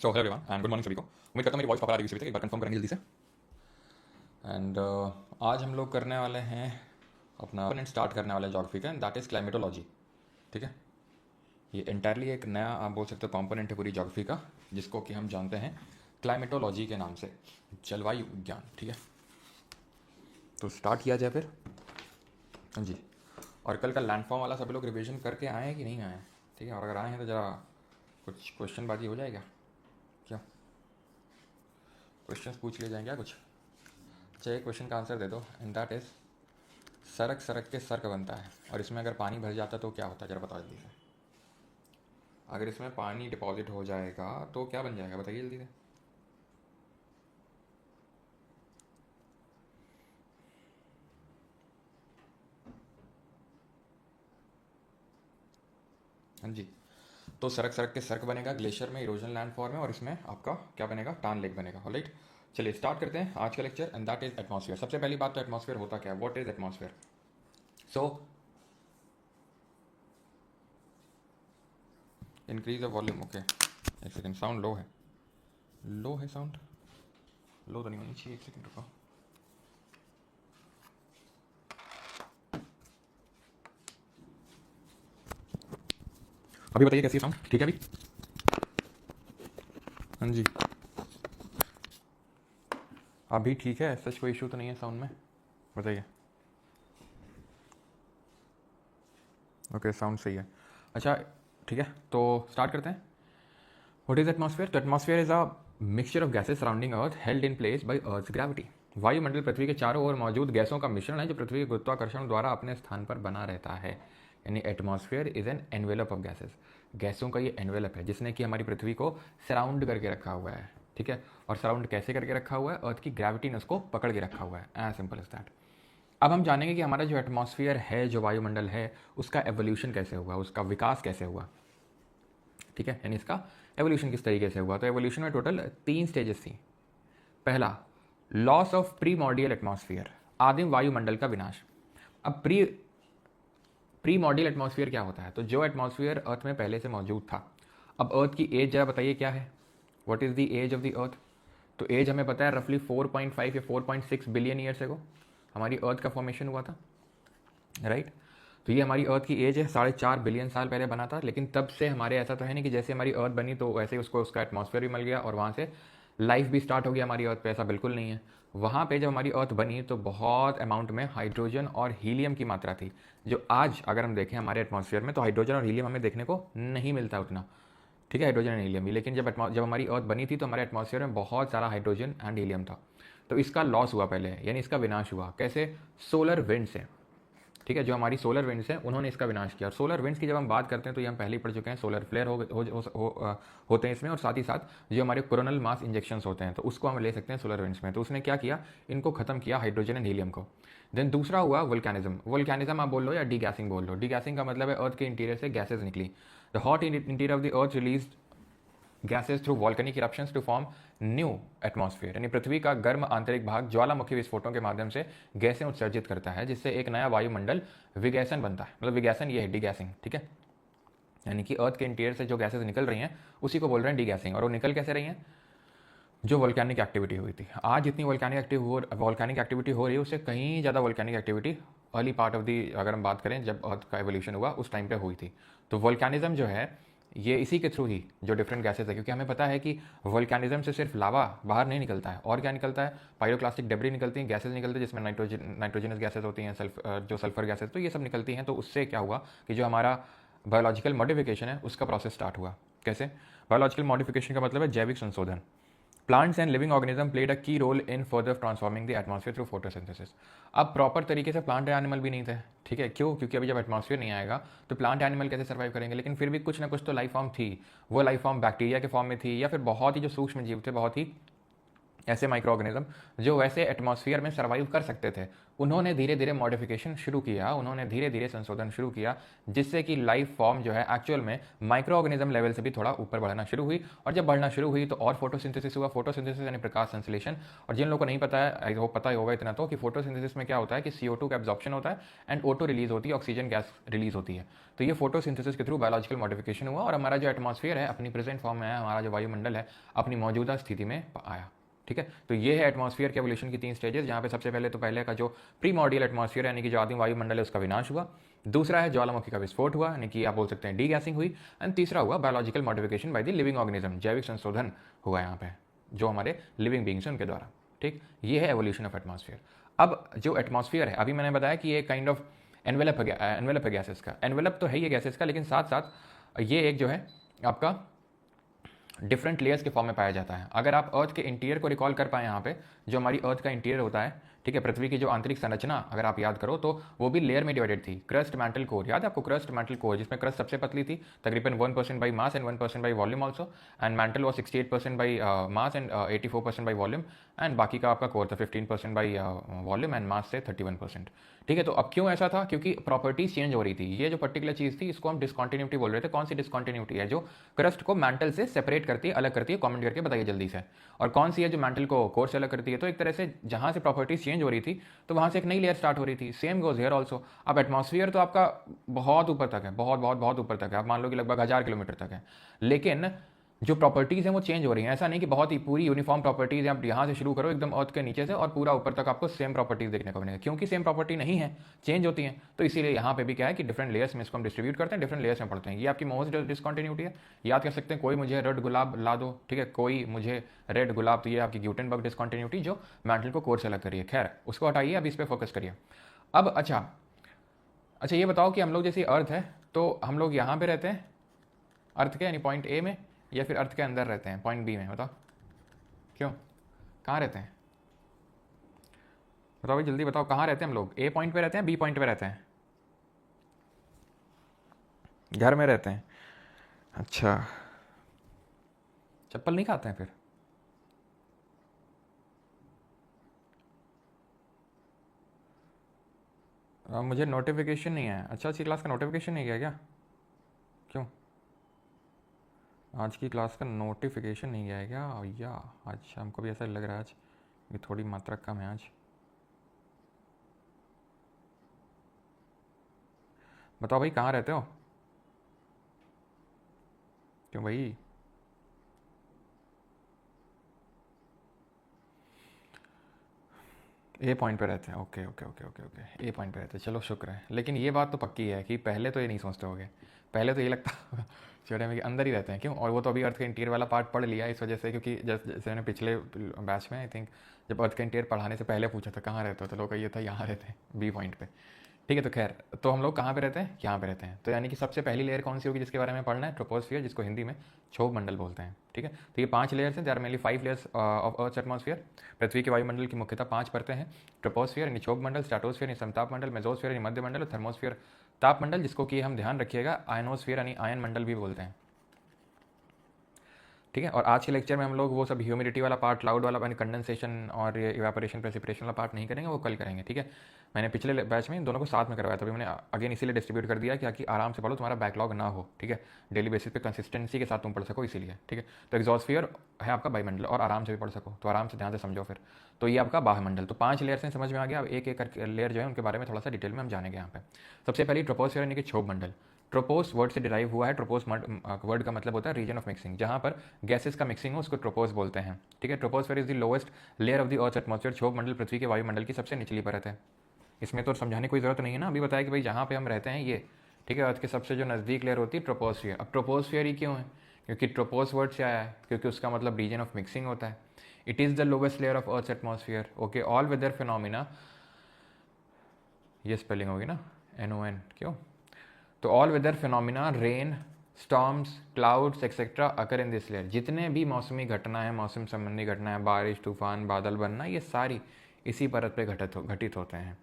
So hello everyone and good morning सभी को। उम्मीद करता हूँ मेरी वॉइस प्रॉपर आ रही है सभी तक। एक बार कंफर्म करेंगे जल्दी से। एंड आज हम लोग करने वाले हैं अपना स्टार्ट करने वाले ज्योग्राफी का, एंड दैट इज़ क्लाइमेटोलॉजी। ठीक है, ये इंटायरली एक नया आप बोल सकते हो कॉम्पोनेंट है पूरी ज्योग्राफी का, जिसको कि हम जानते हैं क्लाइमेटोलॉजी के नाम से, जलवायु विज्ञान। ठीक है, तो स्टार्ट किया जाए फिर। हाँ जी। और कल का लैंडफॉर्म वाला सभी लोग रिविजन करके आए हैं कि नहीं आए हैं? ठीक है, और अगर आए हैं तो ज़रा कुछ क्वेश्चन बाजी हो जाएगा क्या? क्वेश्चंस पूछ लिए जाएंगे क्या कुछ? अच्छा, एक क्वेश्चन का आंसर दे दो, एंड दैट इज सरक सरक के सर्क बनता है, और इसमें अगर पानी भर जाता तो क्या होता है? जरा बताओ जल्दी से। अगर इसमें पानी डिपॉजिट हो जाएगा तो क्या बन जाएगा? बताइए जल्दी से। हाँ जी, तो सरक सरक के सर्क बनेगा ग्लेशियर में, इरोजन लैंडफॉर्म में, और इसमें आपका क्या बनेगा? टान लेक बनेगा। ऑलराइट, चलिए स्टार्ट करते हैं आज का lecture, and that is atmosphere. सबसे पहली बात तो एटमॉस्फेयर होता क्या है? What is atmosphere? So increase the volume. Okay, एक सेकेंड, साउंड लो है। लो है साउंड? लो तो नहीं होनी चाहिए, एक सेकेंड रुको। अभी बताइए कैसी साउंड? ठीक है अभी? हाँ जी, अभी ठीक है? सच कोई इशू तो नहीं है साउंड में? बताइए। ओके, साउंड सही है। अच्छा ठीक है, तो स्टार्ट करते हैं। What is atmosphere? तो atmosphere is a mixture of gases surrounding earth held in place by earth gravity. वायुमंडल पृथ्वी के चारों ओर मौजूद गैसों का मिश्रण है जो पृथ्वी के गुरुत्वाकर्षण द्वारा अपने स्थान पर बना रहता है। यानी atmosphere is an envelope of gases. गैसों का ये एनवेलप है जिसने कि हमारी पृथ्वी को सराउंड करके रखा हुआ है। ठीक है, और सराउंड कैसे करके रखा हुआ है? अर्थ की ग्रेविटी ने उसको पकड़ के रखा हुआ है। As simple as that. अब हम जानेंगे कि हमारा जो एटमॉस्फेयर है, जो वायुमंडल है, उसका एवोल्यूशन कैसे हुआ, उसका विकास कैसे हुआ। ठीक है, यानी इसका एवोल्यूशन किस तरीके से हुआ। तो एवोल्यूशन में टोटल 3 स्टेजेस थी। पहला, लॉस ऑफ प्रीमॉर्डियल एटमॉस्फेयर, आदिम वायुमंडल का विनाश। अब प्रीमॉर्डियल एटमॉस्फेयर क्या होता है? तो जो एटमॉस्फेयर अर्थ में पहले से मौजूद था। अब अर्थ की एज जरा बताइए क्या है? What is the age of the earth? तो एज हमें पता है रफली 4.5 या 4.6 बिलियन ईयर्स एगो हमारी अर्थ का फॉर्मेशन हुआ था। राइट, तो ये हमारी अर्थ की एज है। 4.5 बिलियन साल पहले बना था। लेकिन तब से हमारे ऐसा तो है नहीं कि जैसे हमारी अर्थ बनी तो वैसे ही उसको उसका एटमॉस्फेयर भी मिल गया और वहाँ से लाइफ भी स्टार्ट हो गया हमारी अर्थ पे। ऐसा बिल्कुल नहीं है। वहाँ पे जब हमारी अर्थ बनी तो बहुत अमाउंट में हाइड्रोजन और हीलियम की मात्रा थी, जो आज अगर हम देखें हमारे एटमॉस्फेयर में तो हाइड्रोजन और हीलियम हमें देखने को नहीं मिलता उतना। ठीक है, हाइड्रोजन एंड हीलियम भी। लेकिन जब हमारी अर्थ बनी थी तो हमारे एटमॉस्फेयर में बहुत सारा हाइड्रोजन एंड हीलियम था। तो इसका लॉस हुआ पहले, यानी इसका विनाश हुआ। कैसे? सोलर विंड से। ठीक है, जो हमारी सोलर विंड्स हैं उन्होंने इसका विनाश किया। और सोलर विंड्स की जब हम बात करते हैं तो ये हम पहले ही पढ़ चुके हैं। सोलर फ्लेयर होते हैं इसमें, और साथ ही साथ जो हमारे कोरोनल मास इंजेक्शंस होते हैं तो उसको हम ले सकते हैं सोलर विंड्स में। तो उसने क्या किया? इनको खत्म किया, हाइड्रोजन एंड हीलियम को। देन दूसरा हुआ वोल्केनिज्म। वोल्केनिज्म आप बोल लो या डी गैसिंग बोल लो। डी गैसिंग का मतलब है अर्थ के इंटीरियर से गैसेज निकली। The hot interior of the earth release gases through volcanic eruptions to form new atmosphere. यानी पृथ्वी का गर्म आंतरिक भाग ज्वालामुखी विस्फोटों के माध्यम से गैसें उत्सर्जित करता है, जिससे एक नया वायुमंडल विगैसन बनता है। मतलब विगैसन ये है डिगैसिंग। ठीक है, यानी कि अर्थ के इंटीरियर से जो गैसेज निकल रही हैं उसी को बोल रहे हैं डिगैसिंग। और वो निकल कैसे रही हैं? जो वोल्केनिक एक्टिविटी हुई थी। आज जितनी वोल्केनिक एक्टिविटी हो रही है उससे कहीं ज़्यादा volcanic activity early part of the, अगर हम बात करें जब अर्थ का एवोल्यूशन हुआ उस टाइम पे हुई थी। तो वोल्केनिज्म जो है ये इसी के थ्रू ही जो डिफरेंट गैसेज है, क्योंकि हमें पता है कि वोल्केनिज्म से सिर्फ लावा बाहर नहीं निकलता है, और क्या निकलता है? पायरोक्लास्टिक डेब्री निकलती हैं, गैसेज निकलती है जिसमें नाइट्रोजनस गैसेज होती हैं, जो सल्फर गैसेज, तो ये सब निकलती हैं। तो उससे क्या हुआ कि जो हमारा बायोलॉजिकल मॉडिफिकेशन है उसका प्रोसेस स्टार्ट हुआ। कैसे? बायोलॉजिकल मॉडिफिकेशन का मतलब है जैविक संशोधन। Plants and living organism played a key role in further transforming the atmosphere through photosynthesis. अब प्रॉपर तरीके से प्लांट एनिमल भी नहीं थे। ठीक है, क्यों? क्योंकि अभी जब एटमॉस्फेयर नहीं आएगा तो प्लांट एनिमल कैसे सर्वाइव करेंगे? लेकिन फिर भी कुछ ना कुछ तो लाइफ फॉर्म थी। वो लाइफ फॉर्म बैक्टीरिया के फॉर्म में थी, या फिर बहुत ही जो सूक्ष्म जीव थे, बहुत ही ऐसे माइक्रो ऑर्गेनिज्म जो वैसे एटमॉस्फेयर में सर्वाइव कर सकते थे, उन्होंने धीरे धीरे मॉडिफिकेशन शुरू किया, उन्होंने धीरे धीरे संशोधन शुरू किया, जिससे कि लाइफ फॉर्म जो है एक्चुअल में माइक्रो ऑर्गेनिज्म लेवल से भी थोड़ा ऊपर बढ़ना शुरू हुई। और जब बढ़ना शुरू हुई तो और फोटोसिंथेसिस हुआ। फोटोसिंथेसिस यानी प्रकाश संश्लेषण। और जिन लोगों को नहीं पता है, आई होप पता ही होगा इतना तो, कि फोटोसिंथेसिस में क्या होता है कि CO2 का एब्जॉर्प्शन होता है एंड O2 रिलीज होती है, ऑक्सीजन गैस रिलीज होती है। तो ये फोटोसिंथेसिस के थ्रू बायोलॉजिकल मॉडिफिकेशन हुआ और हमारा जो एटमॉस्फेयर है अपनी प्रेजेंट फॉर्म में है, हमारा जो वायुमंडल है अपनी मौजूदा स्थिति में आया। ठीक है, तो ये है एटमॉस्फेयर के एवोल्यूशन की 3 स्टेजेस, जहाँ पे सबसे पहले तो पहले का जो प्रीमॉर्डियल एटमॉस्फेयर यानी कि जो आदिम वायुमंडल है उसका विनाश हुआ। दूसरा है ज्वालामुखी का विस्फोट हुआ, यानी कि आप बोल सकते हैं डी गैसिंग हुई। एंड तीसरा हुआ biological modification by the living organism, जैविक संशोधन हुआ यहाँ पे जो हमारे लिविंग बींग्स हैं उनके द्वारा। ठीक, ये है एवोल्यूशन ऑफ एटमॉस्फेयर। अब जो एटमॉस्फेयर है, अभी मैंने बताया कि ये काइंड ऑफ एनवेलप है गैसेस का। एनवेलप तो है ये गैसेस का, लेकिन साथ साथ ये एक जो है आपका डिफरेंट लेयर्स के फॉर्म में पाया जाता है। अगर आप अर्थ के इंटीरियर को रिकॉल कर पाए, यहाँ पे जो हमारी अर्थ का इंटीरियर होता है, ठीक है, पृथ्वी की जो आंतरिक संरचना अगर आप याद करो तो वो भी लेयर में डिवाइडेड थी। क्रस्ट, मैंटल, कोर, याद है आपको क्रस्ट, मैंटल, कोर, जिसमें क्रस्ट सबसे पतली थी तकरीबन 1% by mass and 1% by volume also, and mantle was 68% by mass and 84% by volume, and बाकी का आपका कोर था 15% बाई वॉल्यूम एंड मास से 31%। ठीक है, तो अब क्यों ऐसा था? क्योंकि प्रॉपर्टीज चेंज हो रही थी। ये जो पर्टिकुलर चीज़ थी इसको हम डिस्कॉन्टिन्यूटी बोल रहे थे। कौन सी डिस्कॉन्टिन्यूटी है? जो क्रस्ट को मैंटल से सेपरेट करती है, अलग करती है, कमेंट करके बताइए जल्दी से। और कौन सी है जो मैंटल को कोर से अलग करती है? तो एक तरह से जहाँ से प्रॉपर्टीज चेंज हो रही थी तो वहाँ से एक नई लेयर स्टार्ट हो रही थी। Same goes here also. अब एटमॉस्फेयर तो आपका बहुत ऊपर तक है, बहुत बहुत बहुत ऊपर तक है, आप मान लो कि लगभग 1000 किलोमीटर तक है, लेकिन जो प्रॉपर्टीज़ हैं वो चेंज हो रही हैं। ऐसा नहीं कि बहुत ही पूरी यूनिफॉर्म प्रॉपर्टीज़ आप यहाँ से शुरू करो एकदम अर्थ के नीचे से और पूरा ऊपर तक आपको सेम प्रॉपर्टीज़ देखने को मिलेंगे, क्योंकि सेम प्रॉपर्टी नहीं है, चेंज होती हैं। तो इसीलिए यहाँ पे भी क्या है कि डिफरेंट लेयर्स में इसको हम डिस्ट्रीब्यूट करते हैं, डिफरेंट लेयर्स में पढ़ते हैं। ये आपकी मोस्ट डिस्कॉन्टिन्यूटी है, याद कर सकते हैं। कोई मुझे रेड गुलाब ला दो, ठीक है, कोई मुझे रेड गुलाब, तो ये आपकी ग्यूटेनबर्ग डिस्कॉन्टिन्यूटी जो मैंटल को कोर से अलग करिए। खैर उसको हटाइए, अब इस पर फोकस करिए। अब अच्छा ये बताओ कि हम लोग जैसे अर्थ है तो हम लोग यहाँ पे रहते हैं अर्थ के यानी पॉइंट ए में, या फिर अर्थ के अंदर रहते हैं पॉइंट बी में? बताओ क्यों, कहाँ रहते हैं? बताओ भाई जल्दी बताओ, कहाँ रहते हैं हम लोग? ए पॉइंट पे रहते हैं, बी पॉइंट पे रहते हैं? घर में रहते हैं। अच्छा, चप्पल नहीं खाते हैं फिर? मुझे नोटिफिकेशन नहीं आया। अच्छा, अच्छी क्लास का नोटिफिकेशन नहीं गया क्या? क्यों, आज की क्लास का नोटिफिकेशन नहीं गया है क्या भैया? आज हमको भी ऐसा लग रहा है आज कि थोड़ी मात्रा कम है आज। बताओ भाई कहाँ रहते हो? क्यों भाई? ए पॉइंट पे रहते हैं। Okay okay okay okay okay, A point पे रहते हैं, चलो शुक्र है। लेकिन ये बात तो पक्की है कि पहले तो ये नहीं सोचते होगे, पहले तो ये लगता छोटे में कि अंदर ही रहते हैं। क्यों? और वो तो अभी अर्थ का इंटीरियर वाला पार्ट पढ़ लिया इस वजह से, क्योंकि जैसे मैंने पिछले बैच में आई थिंक जब अर्थ का इंटीरियर पढ़ाने से पहले पूछा था कहाँ रहते हो, तो लोग ये था यहाँ रहते हैं बी पॉइंट पे। ठीक है, तो खैर तो हम लोग कहाँ पे रहते हैं? यहाँ पे रहते हैं। तो यानी कि सबसे पहली लेयर कौन सी होगी जिसके बारे में पढ़ना है? ट्रोपोस्फियर, जिसको हिंदी में क्षोभ मंडल बोलते हैं। ठीक है, तो ये 5 लेयर्स हैं, they are mainly 5 layers of earth atmosphere. पृथ्वी के वायुमंडल की मुख्यतः 5 परतें हैं। ट्रोपोस्फियर यानी क्षोभ मंडल, स्ट्रेटोस्फियर यानी समताप मंडल, मेसोस्फियर यानी मध्य मंडल, और थर्मोस्फियर ताप मंडल, जिसको कि हम ध्यान रखिएगा आयनोस्फियर यानी आयन मंडल भी बोलते हैं। ठीक है, और आज के लेक्चर में हम लोग वो सब ह्यूमिडिटी वाला पार्ट, क्लाउड वाला, यानी कंडेंसेशन और इवेपोरेशन, प्रेसिपिटेशन वाला पार्ट नहीं करेंगे, वो कल करेंगे। ठीक है, मैंने पिछले बैच में दोनों को साथ में करवाया था, अभी मैंने अगेन इसीलिए डिस्ट्रीब्यूट कर दिया कि आराम से पढ़ो, तुम्हारा बैकलॉग ना हो। ठीक है, डेली बेसिस पे कंसिस्टेंसी के साथ तुम पढ़ सको, इसीलिए। ठीक है, तो एग्जॉस्फियर है आपका वायुमंडल और आराम से भी पढ़ सको, तो आराम से ध्यान से समझो फिर। तो ये आपका बाह्यमंडल। तो 5 लेयर से समझ में आ गया। अब एक एक लेयर जो है उनके बारे में थोड़ा सा डिटेल में हम जानेंगे यहाँ पे। सबसे पहले ट्रोपोस्फियर यानी कि क्षोभ मंडल। ट्रोपोस वर्ड से डिराइव हुआ है। ट्रोपोस वर्ड का मतलब होता है रीजन ऑफ मिक्सिंग, जहाँ पर गैसेस का मिक्सिंग हो उसको ट्रोपोस बोलते हैं। ठीक है, troposphere is the lowest layer of the earth atmosphere. क्षोभ मंडल पृथ्वी के वायुमंडल की सबसे निचली परत है। इसमें तो समझाने की कोई ज़रूरत नहीं है ना, अभी बताया कि भाई जहाँ पे हम रहते हैं ये, ठीक है, अर्थ के सबसे जो नज़दीक लेयर होती है ट्रोपोस्फियर। अब ट्रोपोस्फियर ही क्यों है? क्योंकि ट्रोपोस वर्ड से आया है, क्योंकि उसका मतलब रीजन ऑफ मिक्सिंग होता है। It is the lowest layer of earth atmosphere. Okay, all weather phenomena, ये स्पेलिंग होगी ना NON, क्यों? तो all weather phenomena, rain, storms, clouds etcetera occur in this layer. जितने भी मौसमी घटना है, मौसम संबंधी घटना है, बारिश, तूफान, बादल बनना, ये सारी इसी परत पे घटित होते हैं।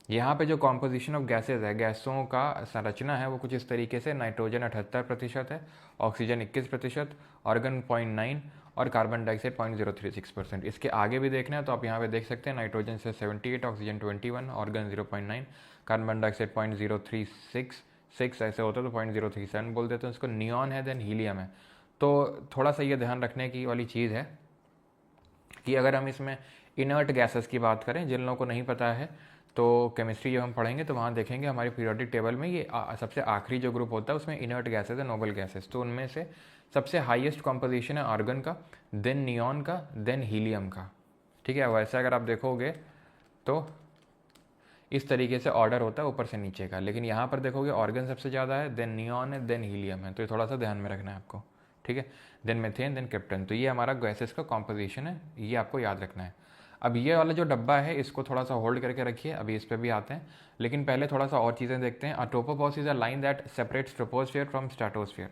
यहाँ पे जो कॉम्पोजिशन ऑफ गैसेज है, गैसों का संरचना है वो कुछ इस तरीके से, नाइट्रोजन 78% है, ऑक्सीजन 21%, ऑर्गन 0.9 और कार्बन डाइऑक्साइड 0.036%। इसके आगे भी देखना है तो आप यहाँ पे देख सकते हैं, नाइट्रोजन से 78, ऑक्सीजन 21, ऑर्गन 0.9, कार्बन डाइऑक्साइड 0.0366 ऐसे होता है तो 0.037 बोल देते हैं उसको। नियॉन है, देन हीलियम है। तो थोड़ा सा ये ध्यान रखने की वाली चीज़ है कि अगर हम इसमें इनर्ट गैसेस की बात करें, जिन लोगों को नहीं पता है तो केमिस्ट्री जब हम पढ़ेंगे तो वहाँ देखेंगे हमारे पीरियोडिक टेबल में ये सबसे आखिरी जो ग्रुप होता है उसमें इनर्ट गैसेस है, नोबल गैसेस। तो उनमें से सबसे हाईएस्ट कॉम्पोजिशन है आर्गन का, देन नियॉन का, देन हीलियम का। ठीक है, वैसे अगर आप देखोगे तो इस तरीके से ऑर्डर होता है ऊपर से नीचे का, लेकिन यहाँ पर देखोगे ऑर्गन सबसे ज़्यादा है, देन नियॉन है, देन हीलियम है। तो ये थोड़ा सा ध्यान में रखना है आपको। ठीक है, देन मेथेन, देन क्रिप्टन। तो ये हमारा गैसेस का कॉम्पोजिशन है, ये आपको याद रखना है। अब ये वाला जो डब्बा है इसको थोड़ा सा होल्ड करके रखिए, अभी इस पर भी आते हैं, लेकिन पहले थोड़ा सा और चीज़ें देखते हैं। A tropopause is a line that separates troposphere from stratosphere.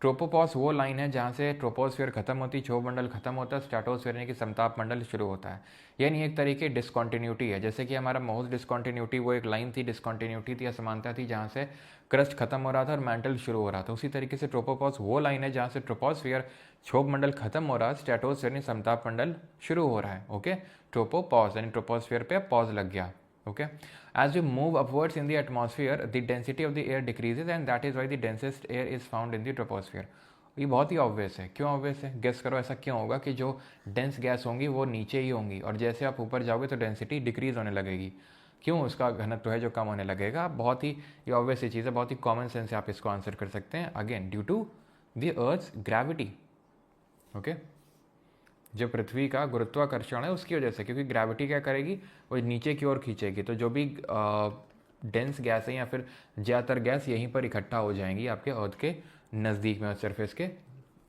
Tropopause वो लाइन है जहाँ से ट्रोपोस्फियर खत्म होती, क्षोभ मंडल खत्म होता है, स्ट्रेटोस्फियर यानी कि समताप मंडल शुरू होता है। यानी एक तरीके डिस्कॉन्टिन्यूटी है, जैसे कि हमारा मोस्ट डिस्कॉन्टिन्यूटी वो एक लाइन थी, डिस्कॉन्टिन्यूटी थी, असमानता थी, जहाँ से क्रस्ट खत्म हो रहा था और मैंटल शुरू हो रहा था। उसी तरीके से ट्रोपोपॉज वो लाइन है जहाँ से ट्रोपोस्फियर क्षोभ मंडल खत्म हो रहा है, स्ट्रेटोस्फियर यानी समताप मंडल शुरू हो रहा है। ओके, ट्रोपोपॉज यानी ट्रोपोस्फियर पे पॉज लग गया। Okay, as we move upwards in the atmosphere the density of the air decreases and that is why the densest air is found in the troposphere। ये बहुत ही ऑब्वियस है। क्यों obvious है? Guess करो ऐसा क्यों होगा कि जो डेंस गैस होंगी वो नीचे ही होंगी और जैसे आप ऊपर जाओगे तो डेंसिटी डिक्रीज होने लगेगी। क्यों? उसका घनत्व है जो कम होने लगेगा। बहुत ही ये ऑब्वियस ही चीज़ है, बहुत ही कॉमन सेंस से आप इसको आंसर कर सकते हैं। Again due to the earth's gravity. Okay, जो पृथ्वी का गुरुत्वाकर्षण है उसकी वजह से, क्योंकि ग्रेविटी क्या करेगी, वो नीचे की ओर खींचेगी। तो जो भी डेंस गैस है या फिर ज़्यादातर गैस यहीं पर इकट्ठा हो जाएंगी आपके अर्थ के नज़दीक में, सरफेस के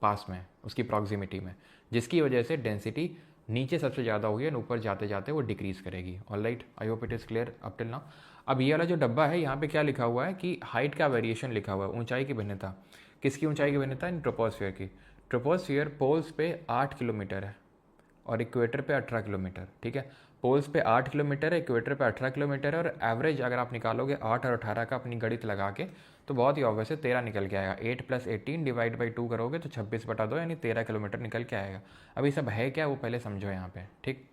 पास में, उसकी प्रॉक्सिमिटी में, जिसकी वजह से डेंसिटी नीचे सबसे ज़्यादा होगी और ऊपर जाते जाते वो डिक्रीज़ करेगी। Alright, I hope it is clear up till now. अब ये वाला जो डब्बा है यहाँ पे क्या लिखा हुआ है कि हाइट का वेरिएशन लिखा हुआ है, ऊंचाई की भिन्नता। किसकी ऊंचाई की भिन्नता? इन ट्रोपोस्फियर की। ट्रोपोस्फियर पोल्स पे 8 किलोमीटर है और इक्वेटर पे 18 किलोमीटर। ठीक है, पोल्स पे 8 किलोमीटर है, इक्वेटर पे 18 किलोमीटर है, और एवरेज अगर आप निकालोगे 8 और 18 का अपनी गणित लगा के तो बहुत ही ऑब्वियस है 13 निकल के आएगा। 8 + 18 डिवाइड बाई 2 करोगे तो 26/2 यानी 13 किलोमीटर निकल के आएगा। अभी सब है क्या वो पहले समझो यहाँ पे। ठीक,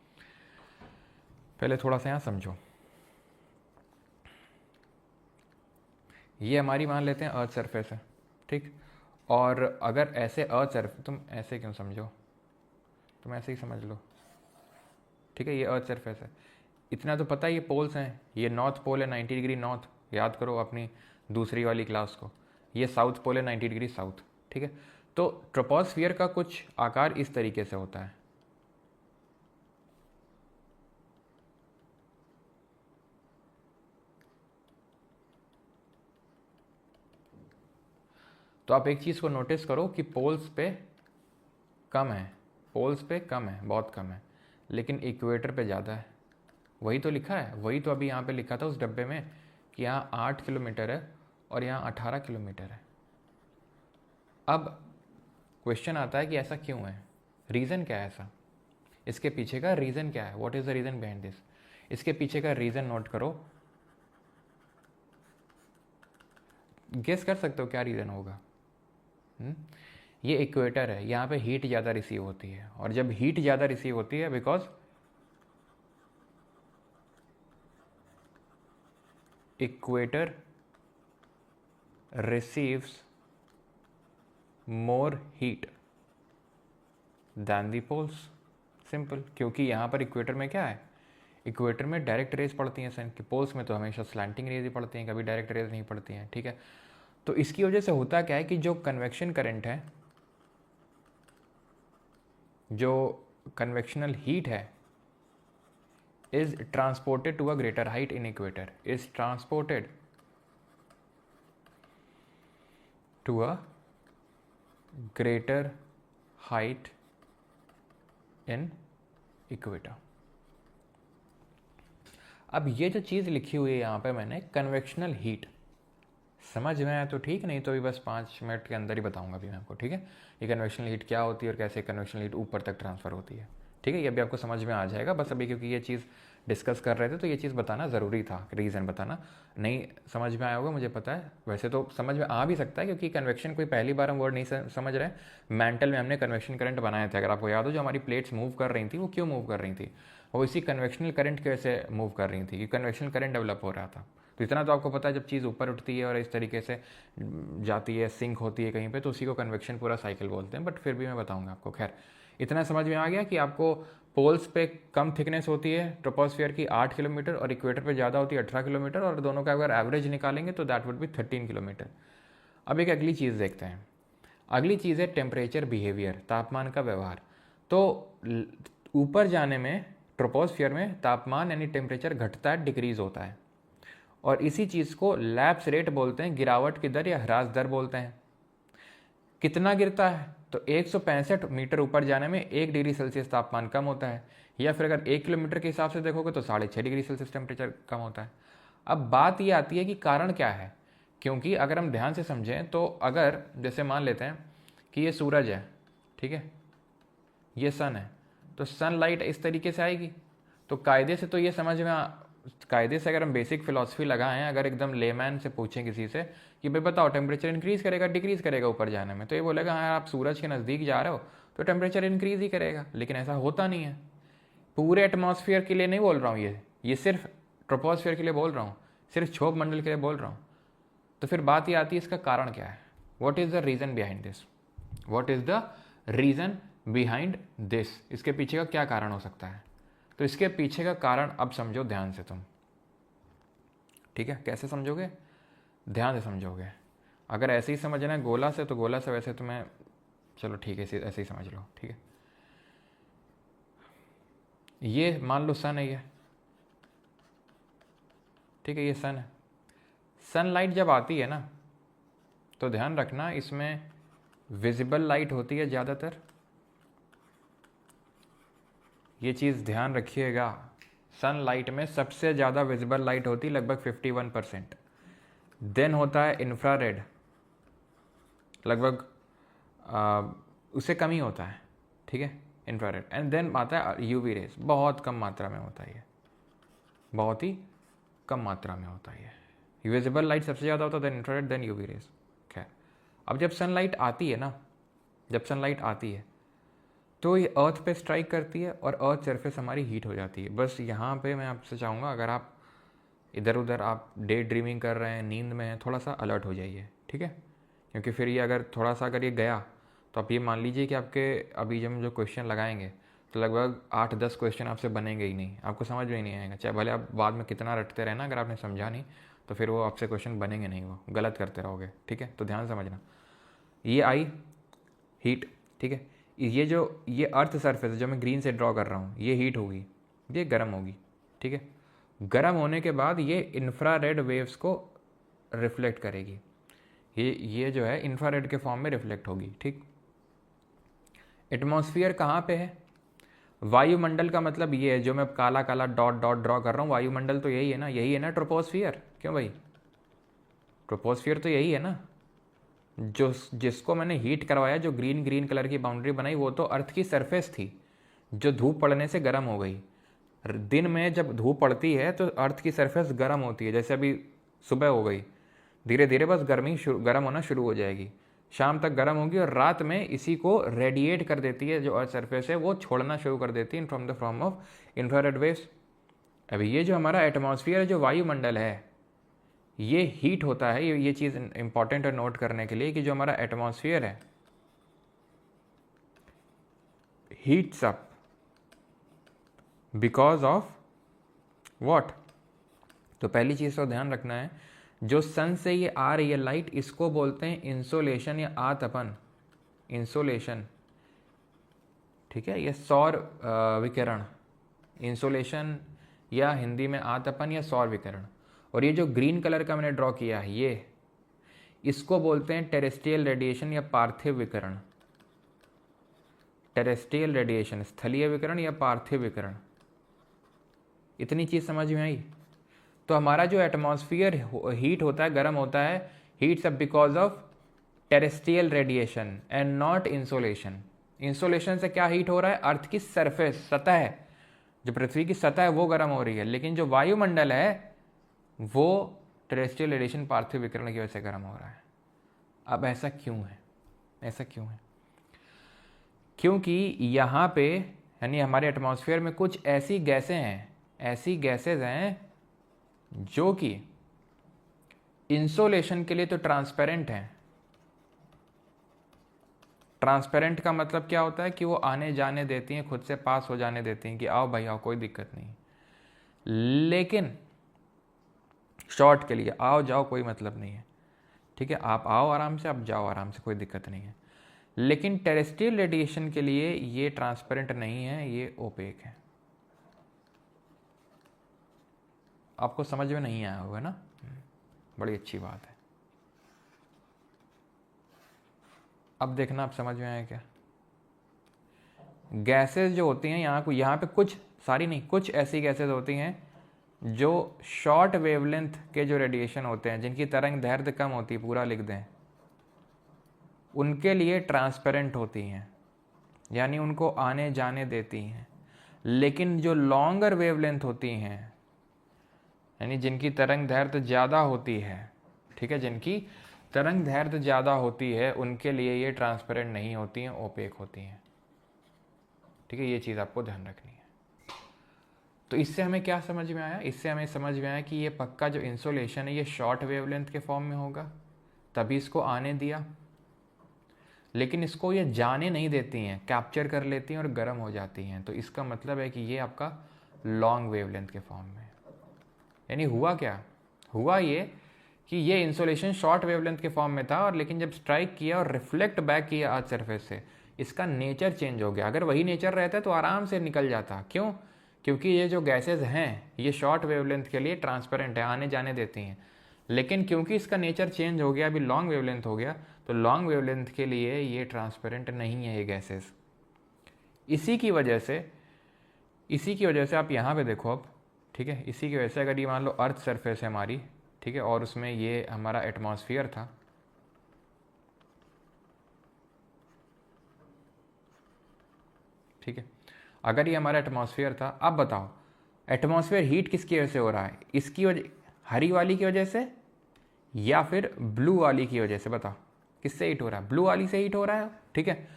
पहले थोड़ा सा यहाँ समझो। ये हमारी मान लेते हैं अर्थ सरफेस है। ठीक, और अगर ऐसे अर्थ सरफेस, तुम ऐसे क्यों समझो, तुम ऐसे ही समझ लो। ठीक है, ये अर्थ सरफेस है, इतना तो पता है। ये पोल्स हैं, ये नॉर्थ पोल है 90 डिग्री नॉर्थ, याद करो अपनी दूसरी वाली क्लास को। ये साउथ पोल है 90 डिग्री साउथ। ठीक है, तो ट्रोपोस्फियर का कुछ आकार इस तरीके से होता है। तो आप एक चीज़ को नोटिस करो कि पोल्स पे कम है, पोल्स पे कम है, बहुत कम है, लेकिन इक्वेटर पे ज़्यादा है। वही तो लिखा है, वही तो अभी यहाँ पे लिखा था उस डब्बे में कि यहाँ 8 किलोमीटर है और यहाँ 18 किलोमीटर है। अब क्वेश्चन आता है कि ऐसा क्यों है, रीज़न क्या है ऐसा, इसके पीछे का रीज़न क्या है, what is the reason behind this. इसके पीछे का रीज़न नोट करो, गेस कर सकते हो क्या रीज़न होगा। ये इक्वेटर है, यहाँ पे हीट ज़्यादा रिसीव होती है, और जब हीट ज़्यादा रिसीव होती है because equator receives more heat than the poles. Simple, क्योंकि यहाँ पर इक्वेटर में क्या है, इक्वेटर में डायरेक्ट रेज पड़ती हैं सन की, पोल्स में तो हमेशा स्लैंटिंग रेज ही पड़ती हैं, कभी डायरेक्ट रेज नहीं पड़ती हैं। ठीक है, तो इसकी वजह से होता क्या है कि जो कन्वेक्शन करंट है, जो कन्वेक्शनल हीट है, is transported to a greater height in equator, is transported to a greater height in equator. अब ये जो चीज़ लिखी हुई है यहाँ पे मैंने, कन्वेक्शनल हीट, समझ में आया तो ठीक, नहीं तो अभी बस 5 मिनट के अंदर ही बताऊंगा अभी मैं आपको। ठीक है, ये कन्वेक्शनल हीट क्या होती है और कैसे कन्वेक्शनल हीट ऊपर तक ट्रांसफ़र होती है। ठीक है, ये अभी आपको समझ में आ जाएगा, बस अभी क्योंकि ये चीज़ डिस्कस कर रहे थे, तो ये चीज़ बताना ज़रूरी था, रीज़न बताना। नहीं समझ में आया होगा मुझे पता है, वैसे तो समझ में आ भी सकता है क्योंकि कन्वेक्शन कोई पहली बार हम वर्ड नहीं समझ रहे। मेंटल में हमने कन्वेक्शन करंट बनाए थे, अगर आपको याद हो, जो हमारी प्लेट्स मूव कर रही थी वो क्यों मूव कर रही थी, वो इसी कन्वेक्शनल करंट की वजह से मूव कर रही थी, कि कन्वेक्शनल करंट डेवलप हो रहा था। तो इतना तो आपको पता है, जब चीज़ ऊपर उठती है और इस तरीके से जाती है, सिंक होती है कहीं पे, तो उसी को कन्वेक्शन पूरा साइकिल बोलते हैं, बट फिर भी मैं बताऊंगा आपको। खैर, इतना समझ में आ गया कि आपको पोल्स पे कम थिकनेस होती है ट्रोपोस्फियर की 8 किलोमीटर, और इक्वेटर पे ज़्यादा होती है 18 किलोमीटर, और दोनों का अगर एवरेज निकालेंगे तो दैट वुड बी 13 किलोमीटर। अब एक अगली चीज़ देखते हैं। अगली चीज़ है टेम्परेचर बिहेवियर, तापमान का व्यवहार। तो ऊपर जाने में ट्रोपोस्फियर में तापमान यानी टेम्परेचर घटता है, डिक्रीज होता है, और इसी चीज़ को लैप्स रेट बोलते हैं, गिरावट की दर या ह्रास दर बोलते हैं। कितना गिरता है, तो 165 मीटर ऊपर जाने में 1 डिग्री सेल्सियस तापमान कम होता है, या फिर अगर 1 किलोमीटर के हिसाब से देखोगे तो 6.5 डिग्री सेल्सियस टेम्परेचर कम होता है। अब बात ये आती है कि कारण क्या है, क्योंकि अगर हम ध्यान से समझें तो अगर जैसे मान लेते हैं कि ये सूरज है, ठीक है, ये सन है, तो सनलाइट इस तरीके से आएगी, तो कायदे से तो ये समझ में कायदे से अगर हम बेसिक फिलॉसफी लगाएं, अगर एकदम लेमैन से पूछें किसी से कि भाई बताओ टेम्परेचर इंक्रीज करेगा डिक्रीज करेगा ऊपर जाने में, तो ये बोलेगा हाँ आप सूरज के नज़दीक जा रहे हो तो टेम्परेचर इंक्रीज ही करेगा। लेकिन ऐसा होता नहीं है। पूरे एटमॉस्फेयर के लिए नहीं बोल रहा हूँ, ये सिर्फ ट्रोपोस्फियर के लिए बोल रहा हूँ, सिर्फ क्षोभ मंडल के लिए बोल रहा हूँ। तो फिर बात ये आती है इसका कारण क्या है, what is the reason behind this, what is the reason behind this, इसके पीछे का क्या कारण हो सकता है। तो इसके पीछे का कारण अब समझो ध्यान से तुम, ठीक है। कैसे समझोगे, ध्यान से समझोगे। अगर ऐसे ही समझना है गोला से, तो गोला से वैसे तुम्हें, चलो ठीक है ऐसे ही समझ लो, ठीक है। ये मान लो सन है, ये ठीक है, ये सन है। सनलाइट जब आती है ना, तो ध्यान रखना इसमें विजिबल लाइट होती है ज़्यादातर, ये चीज़ ध्यान रखिएगा। सनलाइट में सबसे ज़्यादा विजिबल लाइट होती है, लगभग 51%। देन होता है इंफ्रारेड, लगभग उससे कम ही होता है, ठीक है, इंफ्रारेड। एंड देन आता है यूवी रेज, बहुत कम मात्रा में होता है, ये बहुत ही कम मात्रा में होता है। ये विजिबल लाइट सबसे ज़्यादा होता है, then infrared, then UV rays. खैर, अब जब सनलाइट आती है ना, जब सनलाइट आती है तो ये अर्थ पे स्ट्राइक करती है और अर्थ सरफेस हमारी हीट हो जाती है। बस यहाँ पे मैं आपसे चाहूँगा, अगर आप इधर उधर आप डे ड्रीमिंग कर रहे हैं, नींद में हैं, थोड़ा सा अलर्ट हो जाइए, ठीक है। क्योंकि फिर ये अगर थोड़ा सा अगर ये गया तो आप ये मान लीजिए कि आपके अभी जब हम जो क्वेश्चन लगाएंगे तो लगभग 8-10 क्वेश्चन आपसे बनेंगे ही नहीं, आपको समझ में ही नहीं आएगा। चाहे भले आप बाद में कितना रटते रहना, अगर आपने समझा नहीं तो फिर वो आपसे क्वेश्चन बनेंगे नहीं, वो गलत करते रहोगे, ठीक है। तो ध्यान समझना, ये आई हीट, ठीक है। ये अर्थ सरफेस जो मैं ग्रीन से ड्रॉ कर रहा हूँ, ये हीट होगी, ये गर्म होगी, ठीक है। गर्म होने के बाद ये इंफ्रारेड वेव्स को रिफ्लेक्ट करेगी, ये जो है इंफ्रारेड के फॉर्म में रिफ्लेक्ट होगी, ठीक। एटमॉस्फियर कहाँ पे है, वायुमंडल का मतलब ये है, जो मैं काला काला डॉट डॉट ड्रॉ कर रहा हूँ, वायुमंडल तो यही है ना, यही है ना ट्रोपोस्फियर। क्यों भाई, ट्रोपोस्फियर तो यही है ना, जो जिसको मैंने हीट करवाया, जो ग्रीन ग्रीन कलर की बाउंड्री बनाई, वो तो अर्थ की सरफेस थी जो धूप पड़ने से गर्म हो गई। दिन में जब धूप पड़ती है तो अर्थ की सरफेस गर्म होती है, जैसे अभी सुबह हो गई, धीरे धीरे बस गर्म होना शुरू हो जाएगी, शाम तक गर्म होगी, और रात में इसी को रेडिएट कर देती है, जो अर्थ सरफेस है वो छोड़ना शुरू कर देती है from the form of infrared waves. अभी ये जो हमारा एटमॉस्फेयर है, जो वायुमंडल है, ये हीट होता है। ये चीज़ इंपॉर्टेंट है नोट करने के लिए, कि जो हमारा एटमॉस्फेयर है heats up because of what. तो पहली चीज़ तो ध्यान रखना है, जो सन से ये आ रही है लाइट, इसको बोलते हैं इंसोलेशन या आतपन, इंसोलेशन, ठीक है। ये सौर विकिरण, इंसोलेशन, या हिंदी में आतपन या सौर विकिरण। और ये जो ग्रीन कलर का मैंने ड्रॉ किया है, ये इसको बोलते हैं टेरेस्ट्रियल रेडिएशन या पार्थिव विकिरण। टेरेस्ट्रियल रेडिएशन, स्थलीय विकिरण या पार्थिव विकिरण। इतनी चीज़ समझ में आई। तो हमारा जो एटमॉस्फियर हीट होता है, गर्म होता है, heats up because of terrestrial radiation and not insolation. Insolation से क्या हीट हो रहा है, अर्थ की सरफेस, सतह जो पृथ्वी की सतह है वो गर्म हो रही है, लेकिन जो वायुमंडल है वो टेरेस्ट्रियल रेडिएशन पार्थिव विकिरण की वजह से गर्म हो रहा है। अब ऐसा क्यों है? ऐसा क्यों है? क्योंकि यहाँ पे यानी हमारे एटमॉस्फेयर में कुछ ऐसी गैसें हैं, ऐसी गैसेज हैं जो कि इंसोलेशन के लिए तो ट्रांसपेरेंट हैं। ट्रांसपेरेंट का मतलब क्या होता है कि वो आने जाने देती हैं, खुद से पास हो जाने देती हैं कि आओ भाई आओ, कोई दिक्कत नहीं। लेकिन शॉर्ट के लिए आओ जाओ कोई मतलब नहीं है, ठीक है, आप आओ आराम से, आप जाओ आराम से, कोई दिक्कत नहीं है। लेकिन टेरेस्ट्रियल रेडिएशन के लिए ये ट्रांसपेरेंट नहीं है, ये ओपेक है। आपको समझ में नहीं आया होगा ना? बड़ी अच्छी बात है। अब देखना आप समझ में आया क्या? गैसेस जो होती हैं यहाँ पे कुछ सारी नहीं, कुछ ऐसी गैसेस होती हैं जो शॉर्ट वेवलेंथ के जो रेडिएशन होते हैं, जिनकी तरंग दैर्ध्य कम होती है, पूरा लिख दें, उनके लिए ट्रांसपेरेंट होती हैं, यानी उनको आने जाने देती हैं। लेकिन जो लॉन्गर वेवलेंथ होती हैं, यानी जिनकी तरंग दैर्ध्य ज़्यादा होती है, ठीक है, जिनकी तरंग दैर्ध्य ज़्यादा होती है, उनके लिए ये ट्रांसपेरेंट नहीं होती हैं, ओपेक होती हैं। ठीक है, ये चीज़ आपको ध्यान रखनी है। तो इससे हमें क्या समझ में आया? इससे हमें समझ में आया कि ये पक्का जो इंसोलेशन है ये शॉर्ट वेवलेंथ के फॉर्म में होगा, तभी इसको आने दिया। लेकिन इसको ये जाने नहीं देती हैं, कैप्चर कर लेती हैं और गर्म हो जाती हैं। तो इसका मतलब है कि ये आपका लॉन्ग वेवलेंथ के फॉर्म में। यानी हुआ क्या? हुआ ये कि ये इंसोलेशन शॉर्ट वेवलेंथ के फॉर्म में था, और लेकिन जब स्ट्राइक किया और रिफ्लेक्ट बैक किया अर्थ सरफेस से, इसका नेचर चेंज हो गया। अगर वही नेचर रहता तो आराम से निकल जाता। क्यों? क्योंकि ये जो गैसेज हैं ये शॉर्ट वेवलेंथ के लिए ट्रांसपेरेंट है, आने जाने देती हैं। लेकिन क्योंकि इसका नेचर चेंज हो गया, अभी लॉन्ग वेवलेंथ हो गया, तो लॉन्ग वेवलेंथ के लिए ये ट्रांसपेरेंट नहीं है ये गैसेज। इसी की वजह से आप यहाँ पे देखो अब, ठीक है, इसी की वजह से अगर ये मान लो अर्थ सरफेस है हमारी, ठीक है, और उसमें ये हमारा एटमॉस्फेयर था, ठीक है, अगर ये हमारा एटमॉस्फेयर था, अब बताओ एटमॉस्फेयर हीट किसकी वजह से हो रहा है? इसकी वजह, हरी वाली की वजह से या फिर ब्लू वाली की वजह से? बताओ किससे हीट हो रहा है? ब्लू वाली से हीट हो रहा है, ठीक है।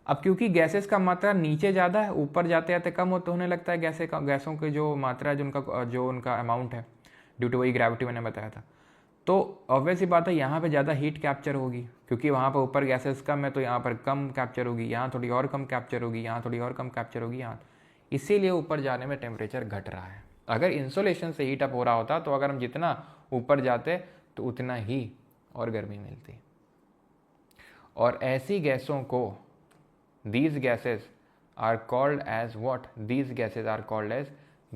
अब क्योंकि गैसेस का मात्रा नीचे ज़्यादा है, ऊपर जाते जाते कम होने लगता है गैसों की जो मात्रा है, जो उनका अमाउंट है, ड्यू टू वही ग्रेविटी मैंने बताया था। तो ऑब्वियस ही बात है यहाँ पे ज़्यादा हीट कैप्चर होगी, क्योंकि वहाँ पर ऊपर गैसेस कम है, तो यहाँ पर कम कैप्चर होगी, यहाँ थोड़ी और कम कैप्चर होगी, यहाँ थोड़ी और कम कैप्चर होगी, यहाँ, इसीलिए ऊपर जाने में टेम्परेचर घट रहा है। अगर इंसोलेशन से हीट अप हो रहा होता तो अगर हम जितना ऊपर जाते तो उतना ही और गर्मी मिलती। और ऐसी गैसों को, these gases are called as what? These gases are called as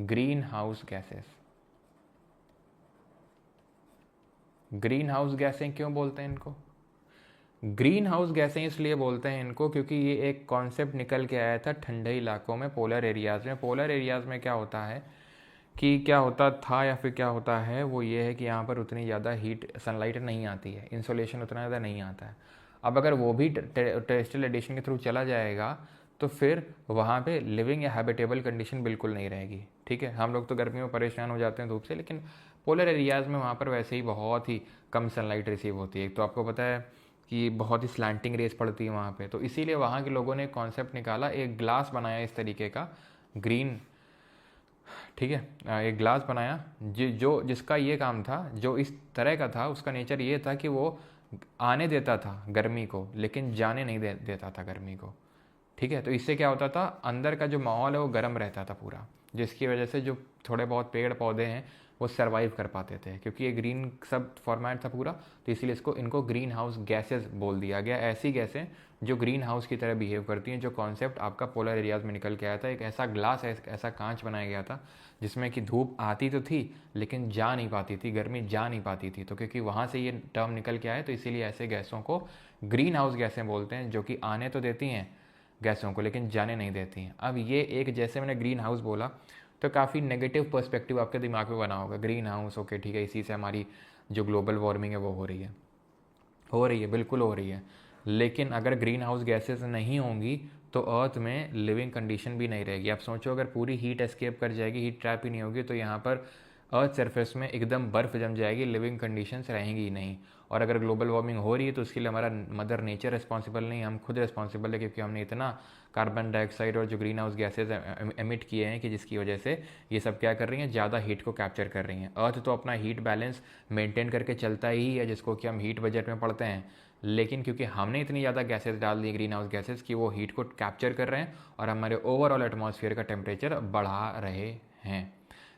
greenhouse gases. Green house गैसें क्यों बोलते हैं इनको? ग्रीन हाउस गैसें इसलिए बोलते हैं इनको क्योंकि ये एक कॉन्सेप्ट निकल के आया था ठंडे इलाकों में, पोलर एरियाज़ में। पोलर एरियाज़ में क्या होता है कि क्या होता था या फिर क्या होता है, वो ये है कि यहाँ पर उतनी ज़्यादा हीट, सनलाइट नहीं आती है, इंसोलेशन उतना ज़्यादा नहीं आता है। अब अगर वो भी टेरेस्ट्रियल रेडिएशन के थ्रू चला जाएगा तो फिर वहाँ पे लिविंग या हैबिटेबल कंडीशन बिल्कुल नहीं रहेगी, ठीक है। हम लोग तो गर्मियों में परेशान हो जाते हैं धूप से, लेकिन पोलर एरियाज़ में वहाँ पर वैसे ही बहुत ही कम सनलाइट रिसीव होती है। तो आपको पता है कि बहुत ही स्लैंटिंग रेस पड़ती है वहाँ पे, तो इसीलिए वहाँ के लोगों ने एक कॉन्सेप्ट निकाला, एक ग्लास बनाया इस तरीके का, ग्रीन, ठीक है, एक ग्लास बनाया जिसका ये काम था, जो इस तरह का था, उसका नेचर ये था कि वो आने देता था गर्मी को, लेकिन जाने नहीं देता था गर्मी को, ठीक है। तो इससे क्या होता था, अंदर का जो माहौल है वो गर्म रहता था पूरा, जिसकी वजह से जो थोड़े बहुत पेड़ पौधे हैं वो सर्वाइव कर पाते थे, क्योंकि ये ग्रीन सब फॉर्मेट था पूरा, तो इसीलिए इनको ग्रीन हाउस गैसेज बोल दिया गया। ऐसी गैसें जो ग्रीन हाउस की तरह बिहेव करती हैं, जो कॉन्सेप्ट आपका पोलर एरियाज़ में निकल के आया था। एक ऐसा ग्लास, ऐसा कांच बनाया गया था जिसमें कि धूप आती तो थी लेकिन जा नहीं पाती थी, गर्मी जा नहीं पाती थी। तो क्योंकि वहाँ से ये टर्म निकल के आए, तो इसीलिए ऐसे गैसों को ग्रीन हाउस गैसें बोलते हैं, जो कि आने तो देती हैं गैसों को लेकिन जाने नहीं देती हैं। अब ये एक, जैसे मैंने ग्रीन हाउस बोला तो काफ़ी नेगेटिव पर्सपेक्टिव आपके दिमाग में बना होगा, ग्रीन हाउस, ओके ठीक है, इसी से हमारी जो ग्लोबल वार्मिंग है वो हो रही है, बिल्कुल हो रही है। लेकिन अगर ग्रीन हाउस गैसेस नहीं होंगी तो अर्थ में लिविंग कंडीशन भी नहीं रहेगी। आप सोचो अगर पूरी हीट एस्केप कर जाएगी, हीट ट्रैप ही नहीं होगी, तो यहाँ पर अर्थ सरफेस में एकदम बर्फ़ जम जाएगी, लिविंग कंडीशंस रहेंगी ही नहीं। और अगर ग्लोबल वार्मिंग हो रही है तो उसके लिए हमारा मदर नेचर रिस्पॉन्सिबल नहीं, हम खुद रिस्पॉन्सिबल है, क्योंकि हमने इतना कार्बन डाइऑक्साइड और जो ग्रीन हाउस गैसेज एमिट किए हैं कि जिसकी वजह से ये सब क्या कर रही हैं, ज़्यादा हीट को कैप्चर कर रही हैं। अर्थ तो अपना हीट बैलेंस मेंटेन करके चलता ही है, जिसको कि हम हीट बजट में पढ़ते हैं, लेकिन क्योंकि हमने इतनी ज़्यादा गैसेज डाल दी ग्रीन हाउस गैसेज कि वो हीट को कैप्चर कर रहे हैं और हमारे ओवरऑल एटमॉस्फेयर का टेम्परेचर बढ़ा रहे हैं।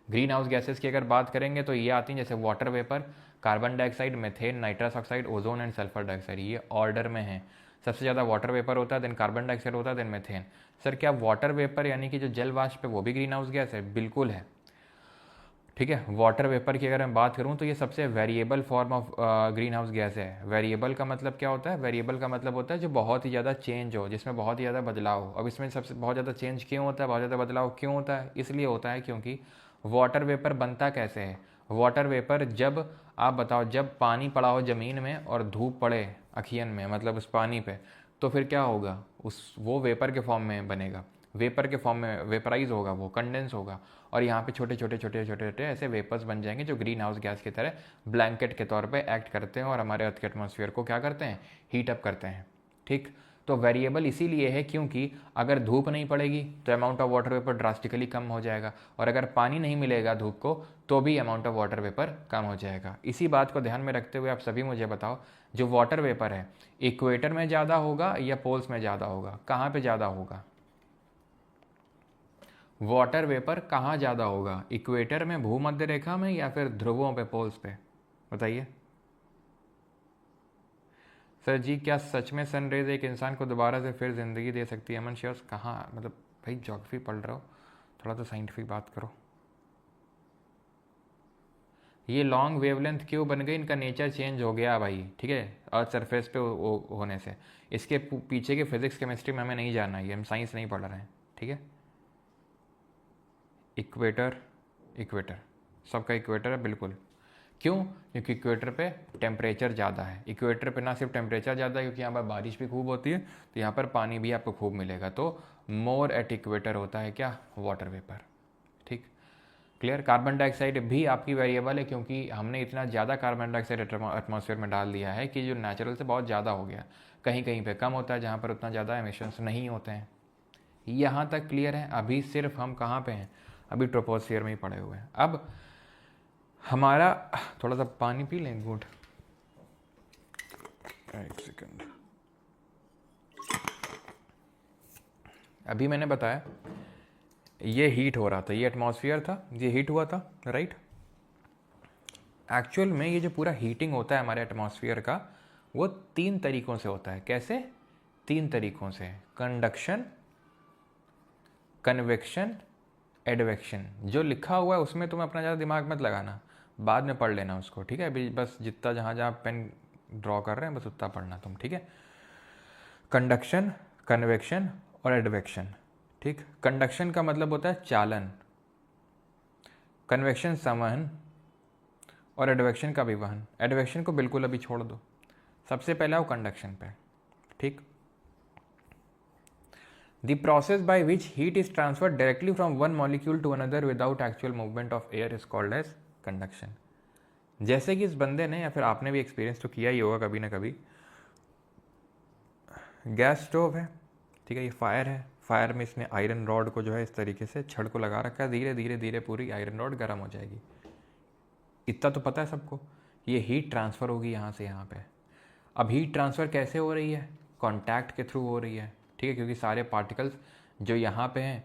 ग्रीन हाउस गैसेज की अगर बात करेंगे तो ये आती हैं जैसे water vapour, carbon dioxide, methane, nitrous oxide, ozone and sulphur dioxide. ये ऑर्डर में है। सबसे ज़्यादा वाटर वेपर होता है, देन कार्बन डाइऑक्साइड होता है, देन मेथेन। सर क्या वाटर वेपर यानी कि जो जल वाष्प है वो भी ग्रीन हाउस गैस है? बिल्कुल है। ठीक है, वाटर वेपर की अगर मैं बात करूं तो ये सबसे variable form of green house gas है। वेरिएबल का मतलब क्या होता है? वेरिएबल का मतलब होता है जो बहुत ही ज़्यादा चेंज हो, जिसमें बहुत ही ज़्यादा बदलाव हो। अब इसमें सबसे बहुत ज़्यादा चेंज क्यों होता है, बहुत ज़्यादा बदलाव क्यों होता है? इसलिए होता है क्योंकि वाटर वेपर बनता कैसे है। वाटर वेपर जब आप बताओ, जब पानी पड़ा हो ज़मीन में और धूप पड़े अखियन में, मतलब उस पानी पे, तो फिर क्या होगा, उस वो वेपर के फॉर्म में बनेगा, वेपर के फॉर्म में वेपराइज होगा, वो कंडेंस होगा, और यहाँ पे छोटे छोटे छोटे छोटे छोटे ऐसे वेपर्स बन जाएंगे जो ग्रीन हाउस गैस की तरह ब्लैंकेट के तौर पे एक्ट करते हैं और हमारे अर्थ के एटमॉस्फेयर को क्या करते हैं, हीट अप करते हैं। ठीक, तो वेरिएबल इसीलिए है क्योंकि अगर धूप नहीं पड़ेगी तो amount of water vapour drastically कम हो जाएगा, और अगर पानी नहीं मिलेगा धूप को तो भी अमाउंट ऑफ वाटर वेपर कम हो जाएगा। इसी बात को ध्यान में रखते हुए आप सभी मुझे बताओ, जो वाटर वेपर है इक्वेटर में ज़्यादा होगा या पोल्स में ज़्यादा होगा? कहाँ पे ज़्यादा होगा वाटर वेपर? कहाँ ज़्यादा होगा, इक्वेटर में, भूमध्य रेखा में, या फिर ध्रुवों पे, पोल्स पे? बताइए। सर जी क्या सच में सनरेज एक इंसान को दोबारा से फिर ज़िंदगी दे सकती है? अमन श्योर्स कहाँ, मतलब भाई ज्योग्राफी पढ़ रहे हो, थोड़ा तो साइंटिफिक बात करो। ये लॉन्ग वेवलेंथ क्यों बन गई? इनका नेचर चेंज हो गया भाई, ठीक है, अर्थ सरफेस पे होने से। इसके पीछे के फिजिक्स केमिस्ट्री में हमें नहीं जानना, ये हम साइंस नहीं पढ़ रहे हैं, ठीक है। इक्वेटर, इक्वेटर सबका इक्वेटर है, बिल्कुल। क्यों? क्योंकि इक्वेटर पे टेम्परेचर ज़्यादा है। इक्वेटर पे ना सिर्फ टेम्परेचर ज़्यादा है, क्योंकि यहाँ पर बारिश भी खूब होती है, तो यहाँ पर पानी भी आपको खूब मिलेगा, तो मोर एट इक्वेटर होता है क्या, वाटर वेपर। ठीक, क्लियर। कार्बन डाइऑक्साइड भी आपकी वेरिएबल है, क्योंकि हमने इतना ज़्यादा कार्बन डाइऑक्साइड एटमॉस्फेयर में डाल दिया है कि जो नेचुरल से बहुत ज़्यादा हो गया। कहीं कहीं पे कम होता है जहाँ पर उतना ज़्यादा एमिशंस नहीं होते हैं। यहाँ तक क्लियर है। अभी सिर्फ हम कहाँ पे हैं, अभी ट्रोपोस्फियर में ही पड़े हुए हैं। अब हमारा, थोड़ा सा पानी पी लें, गुड, एक सेकंड। अभी मैंने बताया ये हीट हो रहा था, ये एटमॉस्फेयर था, ये हीट हुआ था, राइट। एक्चुअल में ये जो पूरा हीटिंग होता है हमारे एटमॉस्फेयर का, वो 3 तरीकों से होता है। कैसे? 3 तरीकों से, कंडक्शन, कन्वेक्शन, एडवेक्शन। जो लिखा हुआ है उसमें तुम्हें अपना ज़्यादा दिमाग मत लगाना, बाद में पढ़ लेना उसको, ठीक है। अभी बस जितना जहाँ जहाँ पेन ड्रॉ कर रहे हैं बस उतना पढ़ना तुम, ठीक है। कंडक्शन, कन्वेक्शन और एडवेक्शन। ठीक, कंडक्शन का मतलब होता है चालन, कन्वेक्शन संवहन, और एडवेक्शन का भी वहन। एडवेक्शन को बिल्कुल अभी छोड़ दो, सबसे पहले आओ कंडक्शन पे। ठीक, the process by which heat is transferred directly from one molecule to another without actual movement of air is called as conduction. जैसे कि इस बंदे ने, या फिर आपने भी एक्सपीरियंस तो किया ही होगा कभी ना कभी, गैस स्टोव है, ठीक है, ये फायर है, फायर में इसने आयरन रॉड को जो है इस तरीके से छड़ को लगा रखा है, धीरे धीरे धीरे पूरी आयरन रॉड गर्म हो जाएगी। इतना तो पता है सबको। ये हीट ट्रांसफ़र होगी यहाँ से यहाँ पे। अब हीट ट्रांसफ़र कैसे हो रही है? कॉन्टैक्ट के थ्रू हो रही है, ठीक है, क्योंकि सारे पार्टिकल्स जो यहाँ पे हैं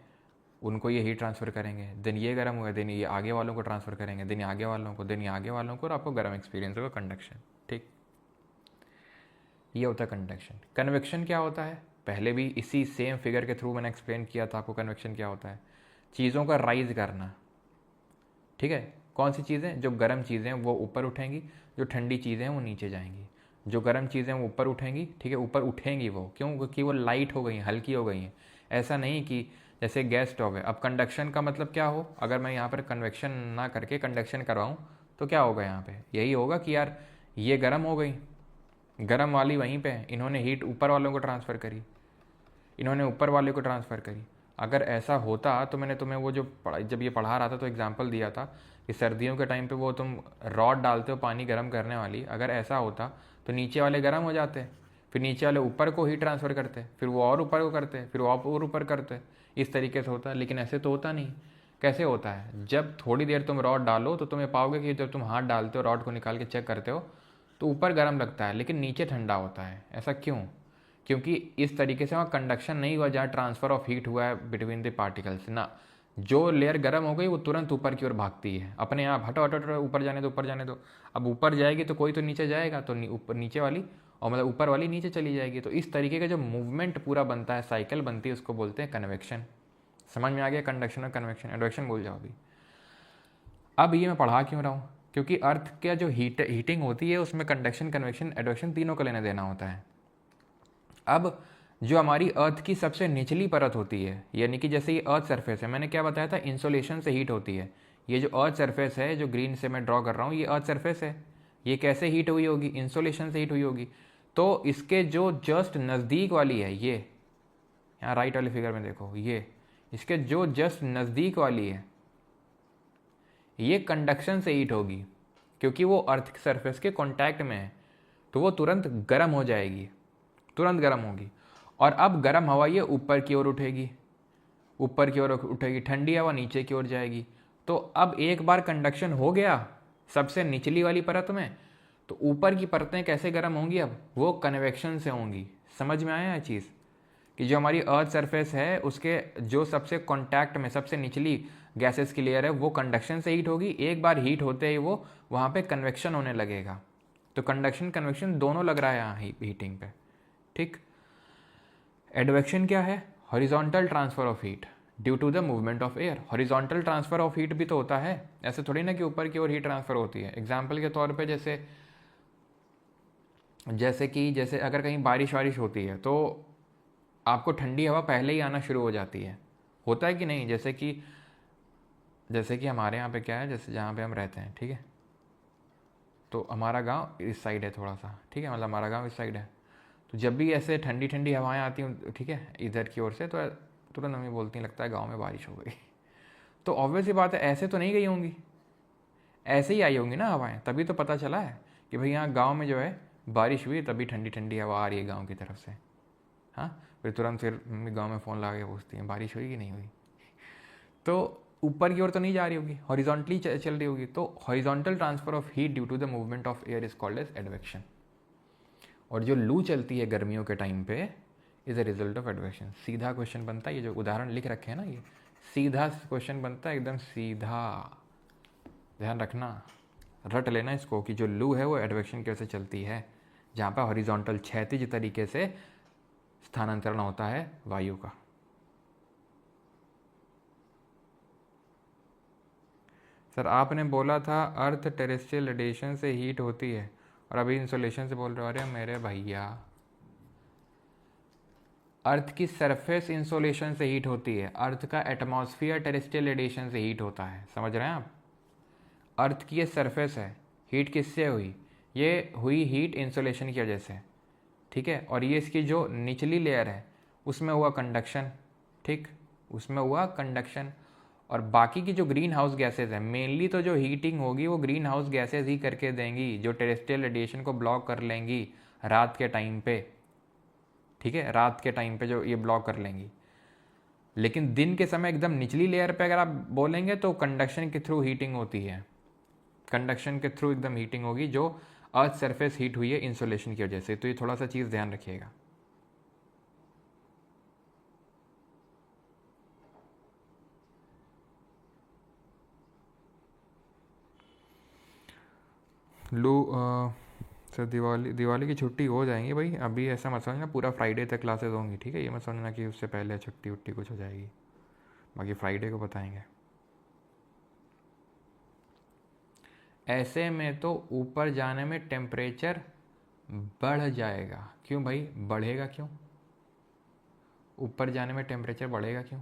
उनको ये हीट ट्रांसफ़र करेंगे, देन ये गर्म हुआ, देन ये आगे वालों को ट्रांसफ़र करेंगे, देन ये आगे वालों को, देन ये आगे वालों को, और आपको गर्म एक्सपीरियंस होगा, कंडक्शन। ठीक, ये होता है कंडक्शन। कन्वेक्शन क्या होता है? पहले भी इसी सेम फिगर के थ्रू मैंने एक्सप्लेन किया था आपको कन्वेक्शन क्या होता है। चीज़ों का राइज करना, ठीक है। कौन सी चीज़ें? जो गर्म चीज़ें वो ऊपर उठेंगी, जो ठंडी चीज़ें हैं वो नीचे जाएंगी। जो गर्म चीज़ें वो ऊपर उठेंगी, ठीक है, ऊपर उठेंगी वो, क्यों? क्योंकि वो लाइट हो गई हैं, हल्की हो गई हैं। ऐसा नहीं कि जैसे गैस स्टोव है। अब कंडक्शन का मतलब क्या हो, अगर मैं यहाँ पर कन्वेक्शन ना करके कंडक्शन करवाऊँ तो क्या होगा यहाँ पे? यही होगा कि यार ये गर्म हो गई, गर्म वाली वहीं पे है, इन्होंने हीट ऊपर वालों को ट्रांसफ़र करी। इन्होंने ऊपर वाले को ट्रांसफ़र करी। अगर ऐसा होता तो मैंने तुम्हें वो जो जब ये पढ़ा रहा था तो एग्जांपल दिया था कि सर्दियों के टाइम पे वो तुम रॉड डालते हो पानी गर्म करने वाली, अगर ऐसा होता तो नीचे वाले गर्म हो जाते, फिर नीचे वाले ऊपर को हीट ट्रांसफ़र करते, फिर वो और ऊपर को करते, फिर वो और ऊपर करते, इस तरीके से होता। लेकिन ऐसे तो होता नहीं। कैसे होता है, जब थोड़ी देर तुम रॉड डालो तो तुम्हें पाओगे कि जब तुम हाथ डालते हो रॉड को निकाल के चेक करते हो तो ऊपर गर्म लगता है लेकिन नीचे ठंडा होता है। ऐसा क्यों? क्योंकि इस तरीके से वहाँ कंडक्शन नहीं हुआ जहाँ ट्रांसफ़र ऑफ हीट हुआ है बिटवीन द पार्टिकल्स ना। जो लेयर गर्म हो गई वो तुरंत ऊपर की ओर भागती है अपने आप, हटो हटो हटो, ऊपर जाने दो ऊपर जाने दो। अब ऊपर जाएगी तो कोई तो नीचे जाएगा, तो ऊपर नीचे वाली और मतलब ऊपर वाली नीचे चली जाएगी। तो इस तरीके का जो मूवमेंट पूरा बनता है, साइकिल बनती है, उसको बोलते हैं कन्वेक्शन। समझ में आ गया? कंडक्शन और कन्वेक्शन। एडवेक्शन भूल जाओ अभी। अब ये मैं पढ़ा क्यों रहा हूँ? क्योंकि अर्थ का जो हीटिंग होती है उसमें कंडक्शन, कन्वेक्शन, एडवेक्शन तीनों को लेना देना होता है। अब जो हमारी अर्थ की सबसे निचली परत होती है, यानी कि जैसे ये अर्थ सरफेस है, मैंने क्या बताया था, इंसोलेशन से हीट होती है। ये जो अर्थ सरफेस है, जो ग्रीन से मैं ड्रॉ कर रहा हूँ, ये अर्थ सरफेस है। ये कैसे हीट हुई होगी? इंसोलेशन से हीट हुई होगी। तो इसके जो जस्ट नज़दीक वाली है, ये यहाँ राइट वाले फिगर में देखो, ये इसके जो जस्ट नज़दीक वाली है, ये कंडक्शन से हीट होगी क्योंकि वो अर्थ सरफेस के कांटेक्ट में है, तो वो तुरंत गर्म हो जाएगी, तुरंत गर्म होगी। और अब गर्म हवा ये ऊपर की ओर उठेगी, ऊपर की ओर उठेगी, ठंडी हवा नीचे की ओर जाएगी। तो अब एक बार कंडक्शन हो गया सबसे निचली वाली परत में, तो ऊपर की परतें कैसे गर्म होंगी? अब वो कन्वेक्शन से होंगी। समझ में आया ये चीज़ कि जो हमारी अर्थ सरफेस है उसके जो सबसे कांटेक्ट में सबसे निचली गैसेस की लेयर है वो कंडक्शन से हीट होगी। एक बार हीट होते ही वो वहाँ पे कन्वेक्शन होने लगेगा। तो कंडक्शन कन्वेक्शन दोनों लग रहा है यहाँ हीटिंग पे। ठीक। एडवेक्शन क्या है? Horizontal transfer of heat due to the movement of air. Horizontal transfer of heat भी तो होता है, ऐसे थोड़ी ना कि ऊपर की ओर हीट ट्रांसफर होती है। एग्जाम्पल के तौर पे जैसे अगर कहीं बारिश वारिश होती है तो आपको ठंडी हवा पहले ही आना शुरू हो जाती है, होता है कि नहीं? जैसे कि हमारे यहाँ पे क्या है, जैसे जहाँ पे हम रहते हैं, ठीक है, तो हमारा गांव इस साइड है थोड़ा सा, ठीक है, मतलब हमारा गांव इस साइड है। तो जब भी ऐसे ठंडी ठंडी हवाएं आती हैं, ठीक है, इधर की ओर से, तो तुरंत हमें बोलती लगता है गांव में बारिश हो गई। तो ऑब्वियस ही बात है, ऐसे तो नहीं गई होंगी, ऐसे ही आई होंगी ना हवाएं, तभी तो पता चला है कि भाई यहाँ गाँव में जो है बारिश हुई, तभी ठंडी ठंडी हवा आ रही है गाँव की तरफ से। हाँ, फिर तुरंत फिर मम्मी गाँव में फ़ोन लगा के पूछती हैं बारिश हुई कि नहीं हुई। तो ऊपर की ओर तो नहीं जा रही होगी, हॉरिजॉन्टली चल रही होगी। तो horizontal transfer of heat due to the movement of air is called as advection. और जो लू चलती है गर्मियों के टाइम पे is a result of advection. सीधा क्वेश्चन बनता है, ये जो उदाहरण लिख रखे हैं ना, ये सीधा क्वेश्चन बनता है, एकदम सीधा। ध्यान रखना, रट लेना इसको कि जो लू है वो एडवेक्शन की वजह से चलती है, जहाँ पर हॉरिजॉन्टल क्षैतिज तरीके से स्थानांतरण होता है वायु का। सर आपने बोला था अर्थ टेरेस्ट्रियल रेडिएशन से हीट होती है और अभी इंसुलेशन से बोल रहे हो। अरे मेरे भैया, अर्थ की सरफेस इंसुलेशन से हीट होती है, अर्थ का एटमॉस्फेयर टेरेस्ट्रियल रेडिएशन से हीट होता है। समझ रहे हैं आप? अर्थ की ये सरफेस है, हीट किससे हुई? ये हुई हीट इंसुलेशन की वजह से, ठीक है। और ये इसकी जो निचली लेयर है उसमें हुआ कंडक्शन, ठीक, उसमें हुआ कंडक्शन। और बाकी की जो ग्रीन हाउस गैसेज है, मेनली तो जो हीटिंग होगी वो ग्रीन हाउस गैसेज ही करके देंगी, जो टेरेस्ट्रियल रेडिएशन को ब्लॉक कर लेंगी रात के टाइम पे, ठीक है, रात के टाइम पे जो ये ब्लॉक कर लेंगी। लेकिन दिन के समय एकदम निचली लेयर पे अगर आप बोलेंगे तो कंडक्शन के थ्रू हीटिंग होती है, कंडक्शन के थ्रू एकदम हीटिंग होगी, जो अर्थ सरफेस हीट हुई है इंसुलेशन की वजह से। तो ये थोड़ा सा चीज़ ध्यान रखिएगा। लू सर दिवाली की छुट्टी हो जाएंगी भाई, अभी ऐसा मत समझना पूरा फ्राइडे तक क्लासेस होंगी, ठीक है। ये मत समझना कि उससे पहले छुट्टी उट्टी कुछ हो जाएगी, बाकी फ्राइडे को बताएंगे। ऐसे में तो ऊपर जाने में टेम्परेचर बढ़ जाएगा। क्यों भाई बढ़ेगा? क्यों ऊपर जाने में टेम्परेचर बढ़ेगा? क्यों?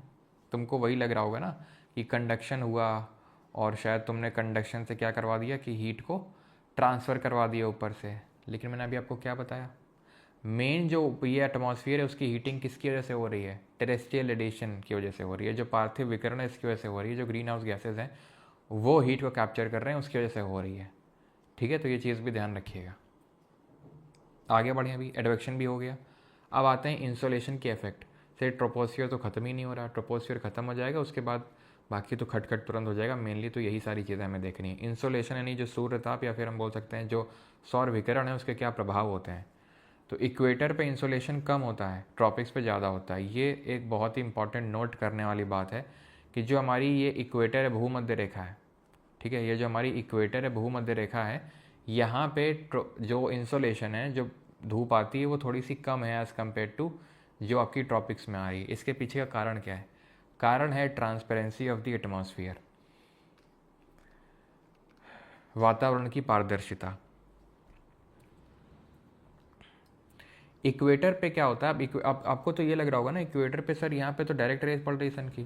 तुमको वही लग रहा होगा ना कि कंडक्शन हुआ और शायद तुमने कंडक्शन से क्या करवा दिया कि हीट को ट्रांसफ़र करवा दिया ऊपर से। लेकिन मैंने अभी आपको क्या बताया, मेन जो ये एटमॉस्फेयर है उसकी हीटिंग किसकी वजह से हो रही है? टेरेस्ट्रियल रेडिएशन की वजह से हो रही है। जो पार्थिव विकिरण है इसकी वजह से हो रही है। जो ग्रीन हाउस गैसेज हैं वो हीट को कैप्चर कर रहे हैं, उसकी वजह से हो रही है। ठीक है, तो ये चीज़ भी ध्यान रखिएगा। आगे बढ़े, अभी एडवेक्शन भी हो गया। अब आते हैं इंसोलेशन के इफेक्ट से। ट्रोपोस्फियर तो खत्म ही नहीं हो रहा, ट्रोपोस्फियर खत्म हो जाएगा उसके बाद बाकी तो खटखट तुरंत हो जाएगा। मेनली तो यही सारी चीज़ें हमें देखनी है। इंसोलेशन यानी जो सूर्य ताप या फिर हम बोल सकते हैं जो सौर विकिरण है उसके क्या प्रभाव होते हैं। तो इक्वेटर पे इंसोलेशन कम होता है, ट्रॉपिक्स पे ज़्यादा होता है। ये एक बहुत ही इंपॉर्टेंट नोट करने वाली बात है कि जो हमारी ये इक्वेटर है, भूमध्य रेखा है, ठीक है, ये जो हमारी इक्वेटर है, भूमध्य रेखा है, यहाँ पे जो इंसोलेशन है, जो धूप आती है वो थोड़ी सी कम है एज़ कम्पेयर टू जो आपकी ट्रॉपिक्स में आ रही है। इसके पीछे का कारण क्या है? कारण है ट्रांसपेरेंसी ऑफ द एटमॉस्फेयर, वातावरण की पारदर्शिता। इक्वेटर पे क्या होता है? अब आपको तो ये लग रहा होगा ना, इक्वेटर पे सर यहाँ पे तो डायरेक्ट रेज पड़ रही है सन की,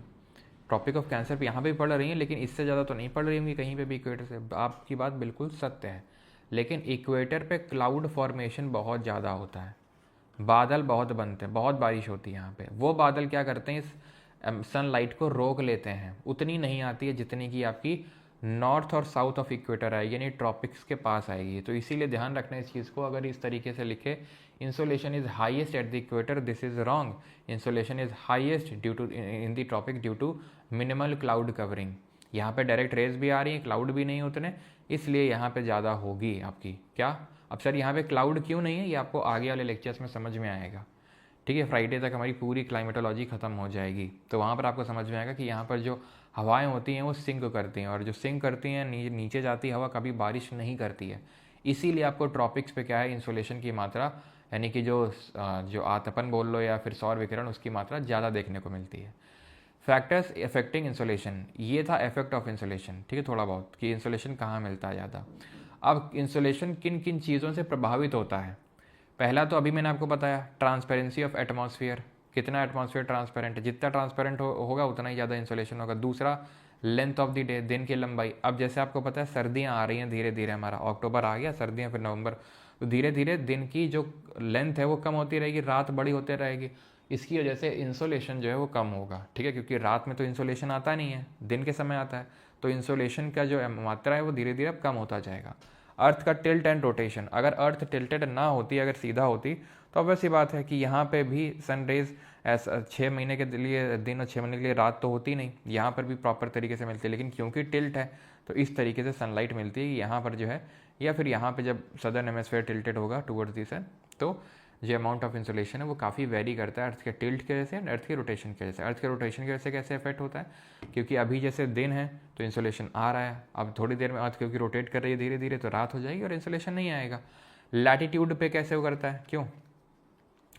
ट्रॉपिक ऑफ कैंसर पे यहाँ पे भी पड़ रही है, लेकिन इससे ज़्यादा तो नहीं पड़ रही होंगी कहीं पे भी इक्वेटर से। आपकी बात बिल्कुल सत्य है, लेकिन इक्वेटर पे क्लाउड फॉर्मेशन बहुत ज़्यादा होता है, बादल बहुत बनते हैं, बहुत बारिश होती है यहाँ पे। वो बादल क्या करते हैं, इस सनलाइट को रोक लेते हैं, उतनी नहीं आती है जितनी की आपकी नॉर्थ और साउथ ऑफ इक्वेटर आएगी, यानी ट्रॉपिक्स के पास आएगी। तो इसीलिए ध्यान रखना इस चीज़ को। अगर इस तरीके से लिखे insolation is highest at the equator, this is wrong. Insolation is highest due to in the tropic due to minimal cloud covering. यहाँ पे डायरेक्ट रेज भी आ रही हैं, क्लाउड भी नहीं उतने, इसलिए यहाँ पे ज़्यादा होगी आपकी। क्या अब सर यहाँ पे क्लाउड क्यों नहीं है, ये आपको आगे वाले लेक्चर्स में समझ में आएगा। ठीक है, फ्राइडे तक हमारी पूरी क्लाइमेटोलॉजी ख़त्म हो जाएगी, तो वहाँ पर आपको समझ में आएगा कि यहाँ पर जो हवाएं होती हैं वो सिंक करती हैं, और जो सिंक करती हैं नीचे जाती हवा कभी बारिश नहीं करती है। इसीलिए आपको ट्रॉपिक्स पे क्या है, इंसोलेशन की मात्रा यानी कि जो आतपन बोल लो या फिर सौर विकिरण, उसकी मात्रा ज़्यादा देखने को मिलती है। फैक्टर्स इफेक्टिंग इंसोलेशन, ये था इफेक्ट ऑफ इंसोलेशन। ठीक है, थोड़ा बहुत कि इंसोलेशन कहाँ मिलता है ज़्यादा। अब इंसोलेशन किन किन चीज़ों से प्रभावित होता है? पहला तो अभी मैंने आपको बताया, ट्रांसपेरेंसी ऑफ एटमॉस्फेयर, कितना एटमॉस्फेयर ट्रांसपेरेंट है, जितना ट्रांसपेरेंट होगा उतना ही ज़्यादा इंसोलेशन होगा। दूसरा, लेंथ ऑफ द डे, दिन की लंबाई। अब जैसे आपको पता है सर्दियाँ आ रही हैं धीरे धीरे, हमारा अक्टूबर आ गया, सर्दियाँ फिर नवंबर, तो धीरे धीरे दिन की जो लेंथ है वो कम होती रहेगी, रात बड़ी होती रहेगी। इसकी वजह से इंसोलेशन जो है वो कम होगा। ठीक है, क्योंकि रात में तो इंसोलेशन आता नहीं है, दिन के समय आता है, तो इंसोलेशन का जो मात्रा है वो धीरे धीरे अब कम होता जाएगा। अर्थ का टिल्ट एंड रोटेशन, अगर अर्थ टिल्टेड ना होती, अगर सीधा होती, तो अब वैसी बात है कि यहाँ पे भी सनरेज ऐसा 6 महीने के लिए दिन और 6 महीने के लिए रात तो होती नहीं, यहाँ पर भी प्रॉपर तरीके से मिलती है, लेकिन क्योंकि टिल्ट है तो इस तरीके से सनलाइट मिलती है यहाँ पर जो है, या फिर यहाँ पे जब सदर्न हेमिस्फीयर टिल्टेड होगा टुवर्ड्स दी सन, तो जो अमाउंट ऑफ इंसोलेशन है वो काफ़ी वेरी करता है अर्थ के टिल्ट की वजह से, अर्थ के रोटेशन की वजह से। अर्थ के रोटेशन की वजह से कैसे इफेक्ट होता है, क्योंकि अभी जैसे दिन है तो इंसोलेशन आ रहा है, अब थोड़ी देर में अर्थ क्योंकि रोटेट कर रही है धीरे धीरे, तो रात हो जाएगी और इंसोलेशन नहीं आएगा। लैटिट्यूड पे कैसे वो करता है, क्यों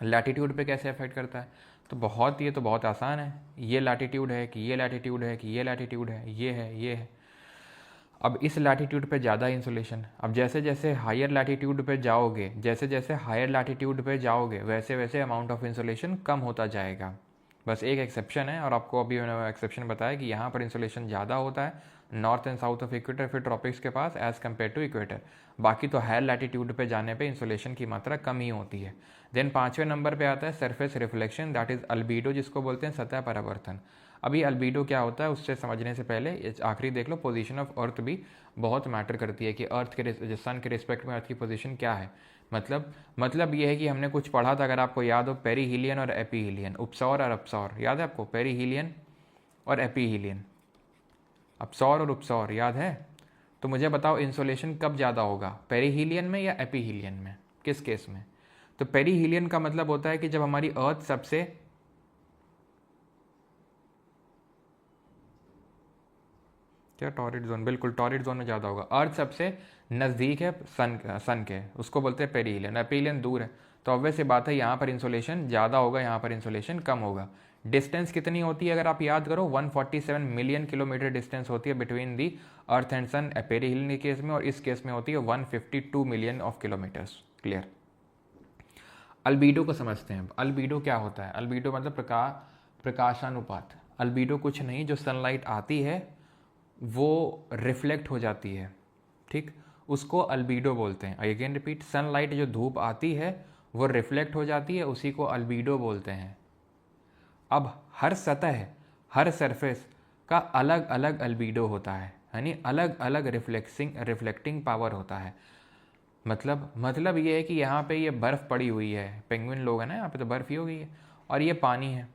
लैटिट्यूड पे कैसे अफेक्ट करता है, तो बहुत आसान है। ये लैटिट्यूड है कि ये लैटिट्यूड है कि ये लैटिट्यूड है, ये है ये है। अब इस लैटिट्यूड पे ज़्यादा इंसोलेशन, अब जैसे जैसे हायर लैटिट्यूड पे जाओगे, जैसे जैसे हायर लैटिट्यूड पे जाओगे वैसे वैसे अमाउंट ऑफ इंसोलेशन कम होता जाएगा। बस एक एक्सेप्शन है, और आपको अभी मैंने एक्सेप्शन बताया कि यहाँ पर इंसोलेशन ज़्यादा होता है north and south of equator, फिर ट्रॉपिक्स के पास एज़ कम्पेयर टू इक्वेटर। बाकी तो हायर लैटिट्यूड पे जाने पे इंसोलेशन की मात्रा कम ही होती है। देन 5वें नंबर पे आता है सरफेस रिफ्लेक्शन, दैट इज़ अल्बीडो, जिसको बोलते हैं सतह परावर्तन। अभी अल्बीडो क्या होता है उससे समझने से पहले आखिरी देख लो, पोजीशन ऑफ अर्थ भी बहुत मैटर करती है कि अर्थ के सन के रिस्पेक्ट में अर्थ की पोजीशन क्या है। मतलब ये है कि हमने कुछ पढ़ा था, अगर आपको याद हो, पेरीहीलियन और एपीहीलियन, उपसौर और अपसौर, याद है आपको, पेरीहीलियन और एपीहीलियन, अपसौर और उपसौर, याद है? तो मुझे बताओ इंसोलेशन कब ज़्यादा होगा, पेरीहीलियन में या एपीहीलियन में, किस केस में? तो पेरीहीलियन का मतलब होता है कि जब हमारी अर्थ सबसे क्या टॉरिड जोन, बिल्कुल टॉरिड जोन में ज़्यादा होगा। अर्थ सबसे नज़दीक है सन के, उसको बोलते हैं पेरीहीलियन। एपीहीलियन दूर है, तो ऑब्वियस सी बात है यहाँ पर इंसोलेशन ज़्यादा होगा, यहाँ पर इंसोलेशन कम होगा। डिस्टेंस कितनी होती है अगर आप याद करो, 147 मिलियन किलोमीटर डिस्टेंस होती है between the earth and sun perihelion के केस में, और इस केस में होती है 152 मिलियन ऑफ किलोमीटर्स। क्लियर? अल्बीडो को समझते हैं। अल्बीडो क्या होता है? अल्बीडो मतलब प्रकाशानुपात। अल्बीडो कुछ नहीं, जो सनलाइट आती है वो रिफ्लेक्ट हो जाती है, ठीक, उसको अल्बीडो बोलते हैं। अगेन रिपीट, सनलाइट जो धूप आती है वो रिफ्लेक्ट हो जाती है, उसी को अल्बीडो बोलते हैं। अब हर सतह, हर सरफेस का अलग अलग अल्बीडो होता है, यानी अलग अलग रिफ्लेक्टिंग पावर होता है। मतलब ये है कि यहाँ पे ये बर्फ़ पड़ी हुई है, पेंगुइन लोग हैं ना, यहाँ पे तो बर्फ़ ही हो गई है, और ये पानी है,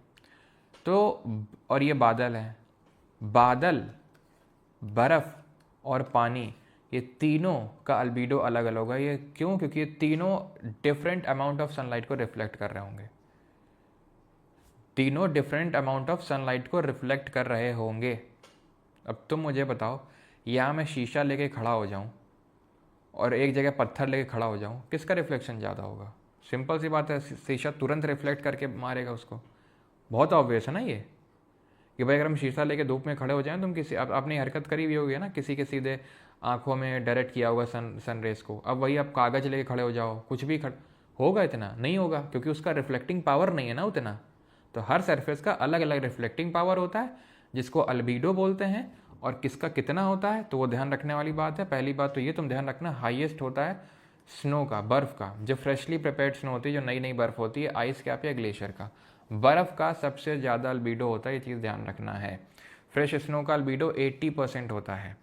तो और ये बादल है। बादल, बर्फ़ और पानी, ये तीनों का अल्बीडो अलग अलग होगा। ये क्यों? क्योंकि ये तीनों डिफरेंट अमाउंट ऑफ सनलाइट को रिफ्लेक्ट कर रहे होंगे, तीनों डिफरेंट अमाउंट ऑफ सनलाइट को रिफ्लेक्ट कर रहे होंगे। अब तुम मुझे बताओ, यहाँ मैं शीशा लेके खड़ा हो जाऊँ और एक जगह पत्थर लेके खड़ा हो जाऊँ, किसका रिफ्लेक्शन ज़्यादा होगा? सिंपल सी बात है, शीशा तुरंत रिफ्लेक्ट करके मारेगा उसको। बहुत ऑब्वियस है ना ये, कि भाई अगर हम शीशा लेके धूप में खड़े हो जाएं, तुम किसी आपने हरकत करी हुई होगी ना, किसी के सीधे आंखों में डायरेक्ट किया होगा सन रेस को। अब वही आप कागज़ लेके खड़े हो जाओ, कुछ भी होगा? इतना नहीं होगा, क्योंकि उसका रिफ्लेक्टिंग पावर नहीं है ना उतना। तो हर सरफेस का अलग अलग रिफ्लेक्टिंग पावर होता है, जिसको अल्बीडो बोलते हैं। और किसका कितना होता है, तो वो ध्यान रखने वाली बात है। पहली बात तो ये तुम ध्यान रखना, हाईएस्ट होता है स्नो का, बर्फ़ का, जो फ्रेशली प्रिपेयर्ड स्नो होती है, जो नई नई बर्फ़ होती है, आइस कैप या ग्लेशियर का, बर्फ़ का सबसे ज़्यादा अल्बीडो होता है। ये चीज़ ध्यान रखना है। फ्रेश स्नो का अल्बीडो 80% होता है।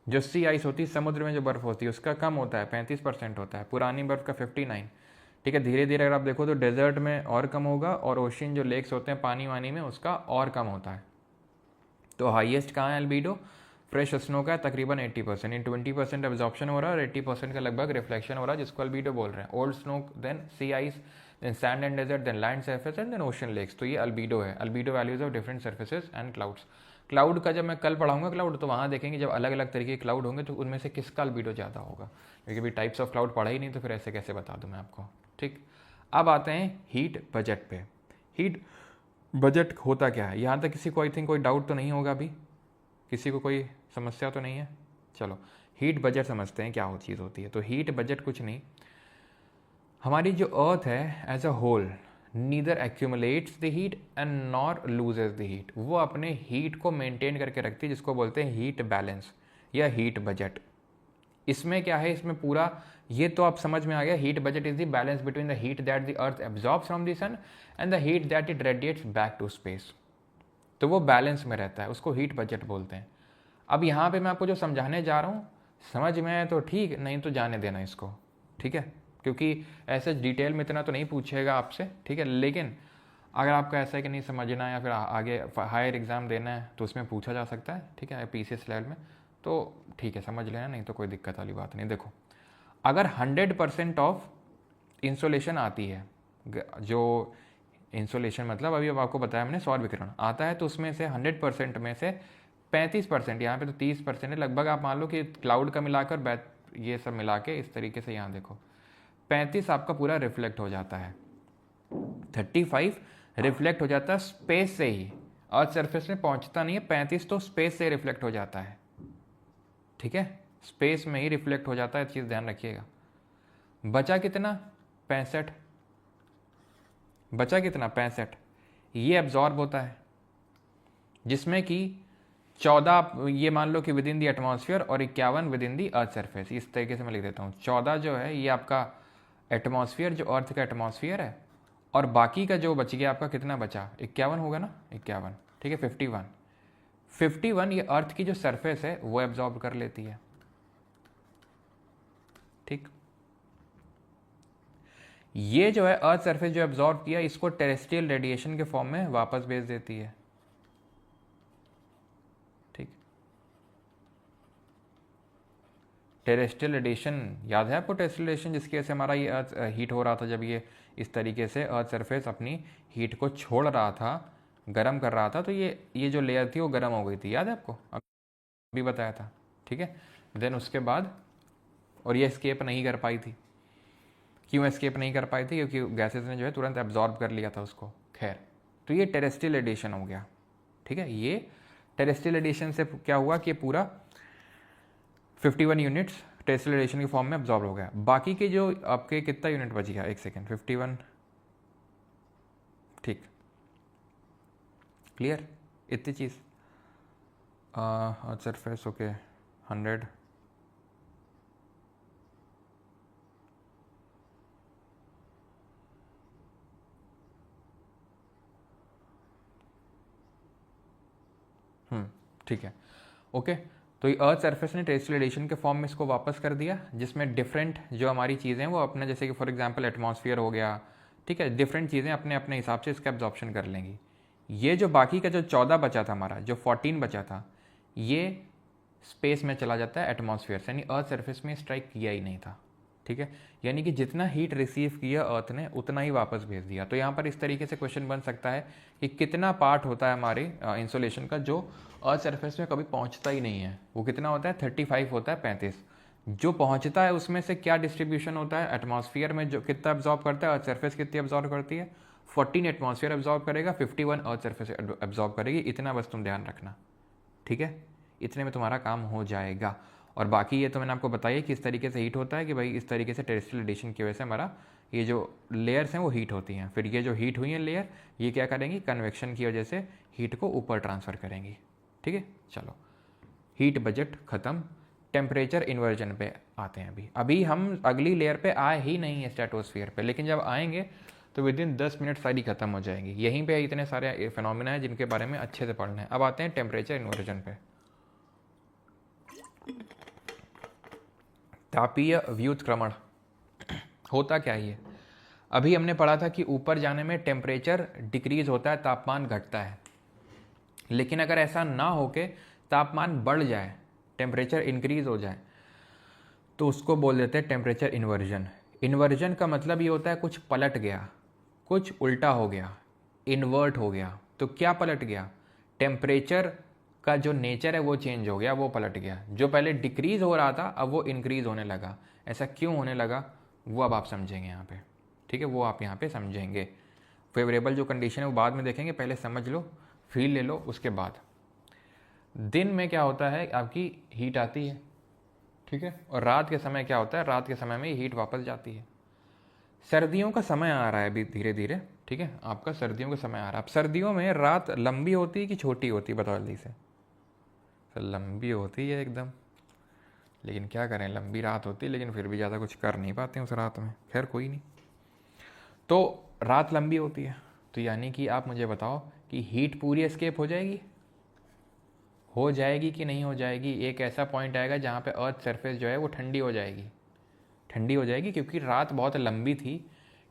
जो सी आइस होती है, समुद्र में जो बर्फ़ होती है, उसका कम होता है, 35% होता है। पुरानी बर्फ़ का 59। ठीक है, धीरे धीरे अगर आप देखो तो डेजर्ट में और कम होगा, और ओशन जो लेक्स होते हैं पानी वानी में, उसका और कम होता है। तो हाईएस्ट कहाँ है अल्बीडो? फ्रेश स्नो का है तकरीबन 80%। इन 20% एब्जॉर्प्शन हो रहा है और 80% का लगभग रिफ्लेक्शन हो रहा है, जिसको अल्बीडो बोल रहे हैं। Old snow, then sea ice, then sand and desert, then land surface and then ocean lakes. तो ये अल्बीडो है, albedo values of different surfaces and clouds. Cloud का जब मैं कल पढ़ाऊंगा क्लाउड, तो वहाँ देखेंगे जब अलग अलग तरीके के क्लाउड होंगे तो उनमें से किसका अल्बीडो ज़्यादा होगा, क्योंकि भी टाइप्स ऑफ क्लाउड पढ़ा ही नहीं, तो फिर ऐसे कैसे बता दूँ मैं आपको। ठीक, अब आते हैं हीट बजट पे। हीट बजट होता क्या है? यहाँ तक किसी को आई थिंक कोई डाउट तो नहीं होगा अभी, किसी को कोई समस्या तो नहीं है? चलो हीट बजट समझते हैं क्या हो चीज़ होती है। तो हीट बजट कुछ नहीं, हमारी जो अर्थ है as a whole neither accumulates the heat and nor loses the heat. वो अपने हीट को मेंटेन करके रखती है, जिसको बोलते हैं हीट बैलेंस या हीट बजट। इसमें क्या है, इसमें पूरा ये तो आप समझ में आ गया। Heat budget is the balance between the heat that the earth absorbs from the sun and the heat that it radiates back to space. तो वो बैलेंस में रहता है, उसको हीट बजट बोलते हैं। अब यहाँ पे मैं आपको जो समझाने जा रहा हूँ, समझ में आए तो ठीक, नहीं तो जाने देना इसको। ठीक है, क्योंकि ऐसे डिटेल में इतना तो नहीं पूछेगा आपसे। ठीक है, लेकिन अगर आपका ऐसा है कि नहीं समझना है या फिर आगे हायर एग्ज़ाम देना है, तो उसमें पूछा जा सकता है। ठीक है, पीसीएस लेवल में, तो ठीक है समझ लेना, नहीं तो कोई दिक्कत वाली बात नहीं। देखो, अगर 100% ऑफ इंसोलेशन आती है, जो इंसोलेशन मतलब अभी अब आपको बताया मैंने, सौर विकिरण आता है, तो उसमें से 100% में से 35%, यहाँ पे तो 30% है लगभग, आप मान लो कि क्लाउड का मिलाकर ये सब मिला के इस तरीके से, यहाँ देखो 35 आपका पूरा रिफ्लेक्ट हो जाता है, 35 रिफ्लेक्ट हो जाता है स्पेस से ही, अर्थ सरफेस में पहुंचता नहीं है। 35 तो स्पेस से रिफ्लेक्ट हो जाता है। ठीक है, स्पेस में ही रिफ्लेक्ट हो जाता है, चीज़ ध्यान रखिएगा। बचा कितना? 65। बचा कितना? 65। ये एब्जॉर्ब होता है, जिसमें कि 14 ये मान लो कि विद इन दी एटमॉस्फेयर और 51 with in the earth surface. इस तरीके से मैं लिख देता हूँ। 14 जो है ये आपका एटमॉस्फेयर, जो अर्थ का एटमॉस्फेयर है, और बाकी का जो बच गया आपका, कितना बचा? 51 होगा ना, 51। ठीक है, 51 ये अर्थ की जो सरफेस है वो एब्जॉर्ब कर लेती है। ठीक, ये जो है अर्थ सरफेस जो एब्जॉर्ब किया, इसको टेरेस्ट्रियल रेडिएशन के फॉर्म में वापस भेज देती है। ठीक, टेरेस्ट्रियल रेडिएशन याद है आपको? टेरेस्ट्रियल रेडिएशन जिसकी वजह से हमारा ये अर्थ हीट हो रहा था, जब ये इस तरीके से अर्थ सरफेस अपनी हीट को छोड़ रहा था, गर्म कर रहा था, तो ये जो लेयर थी वो गर्म हो गई थी, याद है आपको? अभी बताया था। ठीक है, देन उसके बाद, और ये एस्केप नहीं कर पाई थी। क्यों एस्केप नहीं कर पाई थी? क्योंकि गैसेस ने जो है तुरंत एब्जॉर्ब कर लिया था उसको। खैर, तो ये टेरेस्ट्रियल रेडिएशन हो गया। ठीक है, ये टेरेस्ट्रियल रेडिएशन से क्या हुआ कि पूरा 51 यूनिट्स टेरेस्ट्रियल रेडिएशन के फॉर्म में एब्जॉर्ब हो गया। बाकी के जो आपके कितना यूनिट बच गया? एक सेकेंड, 51। ठीक, क्लियर इतनी चीज़? सरफेस ओके 100, ठीक है, ओके। तो ये अर्थ सरफेस ने टेरेस्ट्रियल रेडिएशन के फॉर्म में इसको वापस कर दिया, जिसमें डिफरेंट जो हमारी चीज़ें हैं वो अपने, जैसे कि फॉर एग्जांपल एटमॉस्फेयर हो गया, ठीक है, डिफरेंट चीज़ें अपने अपने हिसाब से इसका एब्जॉर्प्शन कर लेंगी। ये जो बाकी का जो 14 बचा था हमारा, जो 14 बचा था, ये स्पेस में चला जाता है एटमॉस्फेयर से, यानी अर्थ सरफेस में स्ट्राइक किया ही नहीं था, ठीक है। यानी कि जितना हीट रिसीव किया अर्थ ने उतना ही वापस भेज दिया। तो यहाँ पर इस तरीके से क्वेश्चन बन सकता है कि कितना पार्ट होता है हमारे इंसुलेशन का जो अर्थ सरफेस में कभी पहुँचता ही नहीं है, वो कितना होता है, 35 होता है, 35। जो पहुँचता है उसमें से क्या डिस्ट्रीब्यूशन होता है, एटमॉस्फेयर में जो कितना एब्जॉर्ब करता है, अर्थ सरफेस कितनी एब्जॉर्ब करती है, 14 एटमॉस्फेयर एब्जॉर्ब करेगा, 51 अर्थ सरफेस एब्जॉर्ब करेगी। इतना बस तुम ध्यान रखना, ठीक है, इतने में तुम्हारा काम हो जाएगा। और बाकी ये तो मैंने आपको बताया कि इस तरीके से हीट होता है कि भाई इस तरीके से टेरेस्ट्रियल रेडिएशन की वजह से हमारा ये जो लेयर्स हैं वो हीट होती हैं। फिर ये जो हीट हुई हैं लेयर, ये क्या करेंगी, कन्वेक्शन की वजह से हीट को ऊपर ट्रांसफ़र करेंगी, ठीक है। चलो, हीट बजट ख़त्म, टेम्परेचर इन्वर्जन पे आते हैं। अभी हम अगली लेयर पे आए ही नहीं है स्ट्रेटोस्फीयर पे, लेकिन जब आएंगे तो विद इन 10 मिनट सारी खत्म हो जाएंगी। यहीं पे इतने सारे फिनोमिना हैं जिनके बारे में अच्छे से पढ़ना है। अब आते हैं टेम्परेचर इन्वर्जन पे। तापीय व्युत्क्रमण होता क्या है ये? अभी हमने पढ़ा था कि ऊपर जाने में टेम्परेचर डिक्रीज होता है, तापमान घटता है। लेकिन अगर ऐसा ना हो के तापमान बढ़ जाए, टेम्परेचर इंक्रीज हो जाए, तो उसको बोल देते हैं टेम्परेचर इन्वर्जन। इन्वर्जन का मतलब ये होता है कुछ पलट गया, कुछ उल्टा हो गया, इन्वर्ट हो गया। तो क्या पलट गया? टेम्परेचर का जो नेचर है वो चेंज हो गया, वो पलट गया। जो पहले डिक्रीज हो रहा था अब वो इंक्रीज होने लगा। ऐसा क्यों होने लगा वो अब आप समझेंगे यहाँ पे, ठीक है, वो आप यहाँ पे समझेंगे। फेवरेबल जो कंडीशन है वो बाद में देखेंगे, पहले समझ लो, फील ले लो, उसके बाद। दिन में क्या होता है, आपकी हीट आती है, ठीक है, और रात के समय क्या होता है, रात के समय में हीट वापस जाती है। सर्दियों का समय आ रहा है अभी धीरे धीरे, ठीक है, आपका सर्दियों का समय आ रहा है। अब सर्दियों में रात लंबी होती है कि छोटी होती है, बताओ जल्दी से। सर लंबी होती है एकदम, लेकिन क्या करें, लंबी रात होती है लेकिन फिर भी ज़्यादा कुछ कर नहीं पाते हैं उस रात में। खैर कोई नहीं, तो रात लंबी होती है, तो यानी कि आप मुझे बताओ कि हीट पूरी एस्केप हो जाएगी, हो जाएगी कि नहीं हो जाएगी? एक ऐसा पॉइंट आएगा जहाँ पे अर्थ सरफेस जो है वो ठंडी हो जाएगी, ठंडी हो जाएगी, क्योंकि रात बहुत लंबी थी,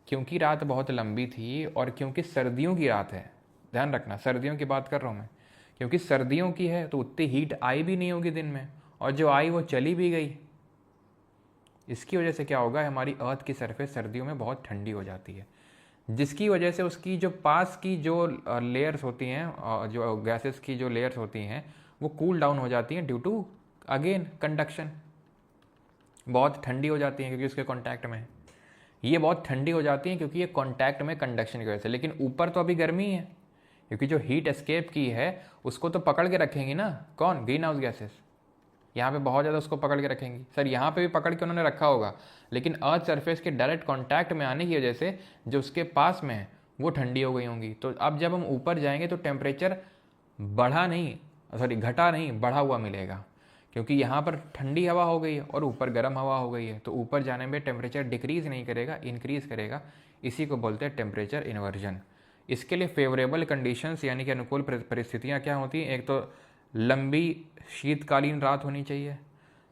क्योंकि रात बहुत लंबी थी और क्योंकि सर्दियों की रात है। ध्यान रखना, सर्दियों की बात कर रहा हूँ मैं, क्योंकि सर्दियों की है तो उतनी हीट आई भी नहीं होगी दिन में, और जो आई वो चली भी गई। इसकी वजह से क्या होगा, हमारी अर्थ की सरफेस सर्दियों में बहुत ठंडी हो जाती है, जिसकी वजह से उसकी जो पास की जो लेयर्स होती हैं, जो गैसेस की जो लेयर्स होती हैं, वो कूल डाउन हो जाती हैं ड्यू टू अगेन कंडक्शन। बहुत ठंडी हो जाती हैं क्योंकि उसके कांटेक्ट में, ये बहुत ठंडी हो जाती हैं क्योंकि ये कांटेक्ट में कंडक्शन की वजह से। लेकिन ऊपर तो अभी गर्मी है, क्योंकि जो हीट एस्केप की है उसको तो पकड़ के रखेंगी ना, कौन? Green house gases. यहाँ पे बहुत ज़्यादा उसको पकड़ के रखेंगी। सर यहाँ पे भी पकड़ के उन्होंने रखा होगा, लेकिन अर्थ सरफेस के डायरेक्ट कांटेक्ट में आने की वजह से जो उसके पास में है वो ठंडी हो गई होंगी। तो अब जब हम ऊपर जाएंगे तो टेम्परेचर बढ़ा नहीं, सॉरी घटा नहीं, बढ़ा हुआ मिलेगा, क्योंकि यहाँ पर ठंडी हवा हो गई है और ऊपर गर्म हवा हो गई है। तो ऊपर जाने में टेम्परेचर डिक्रीज नहीं करेगा, इंक्रीज करेगा। इसी को बोलते हैं टेम्परेचर इन्वर्जन। इसके लिए फेवरेबल कंडीशंस यानी कि अनुकूल परिस्थितियाँ क्या होती हैं? एक तो लंबी शीतकालीन रात होनी चाहिए,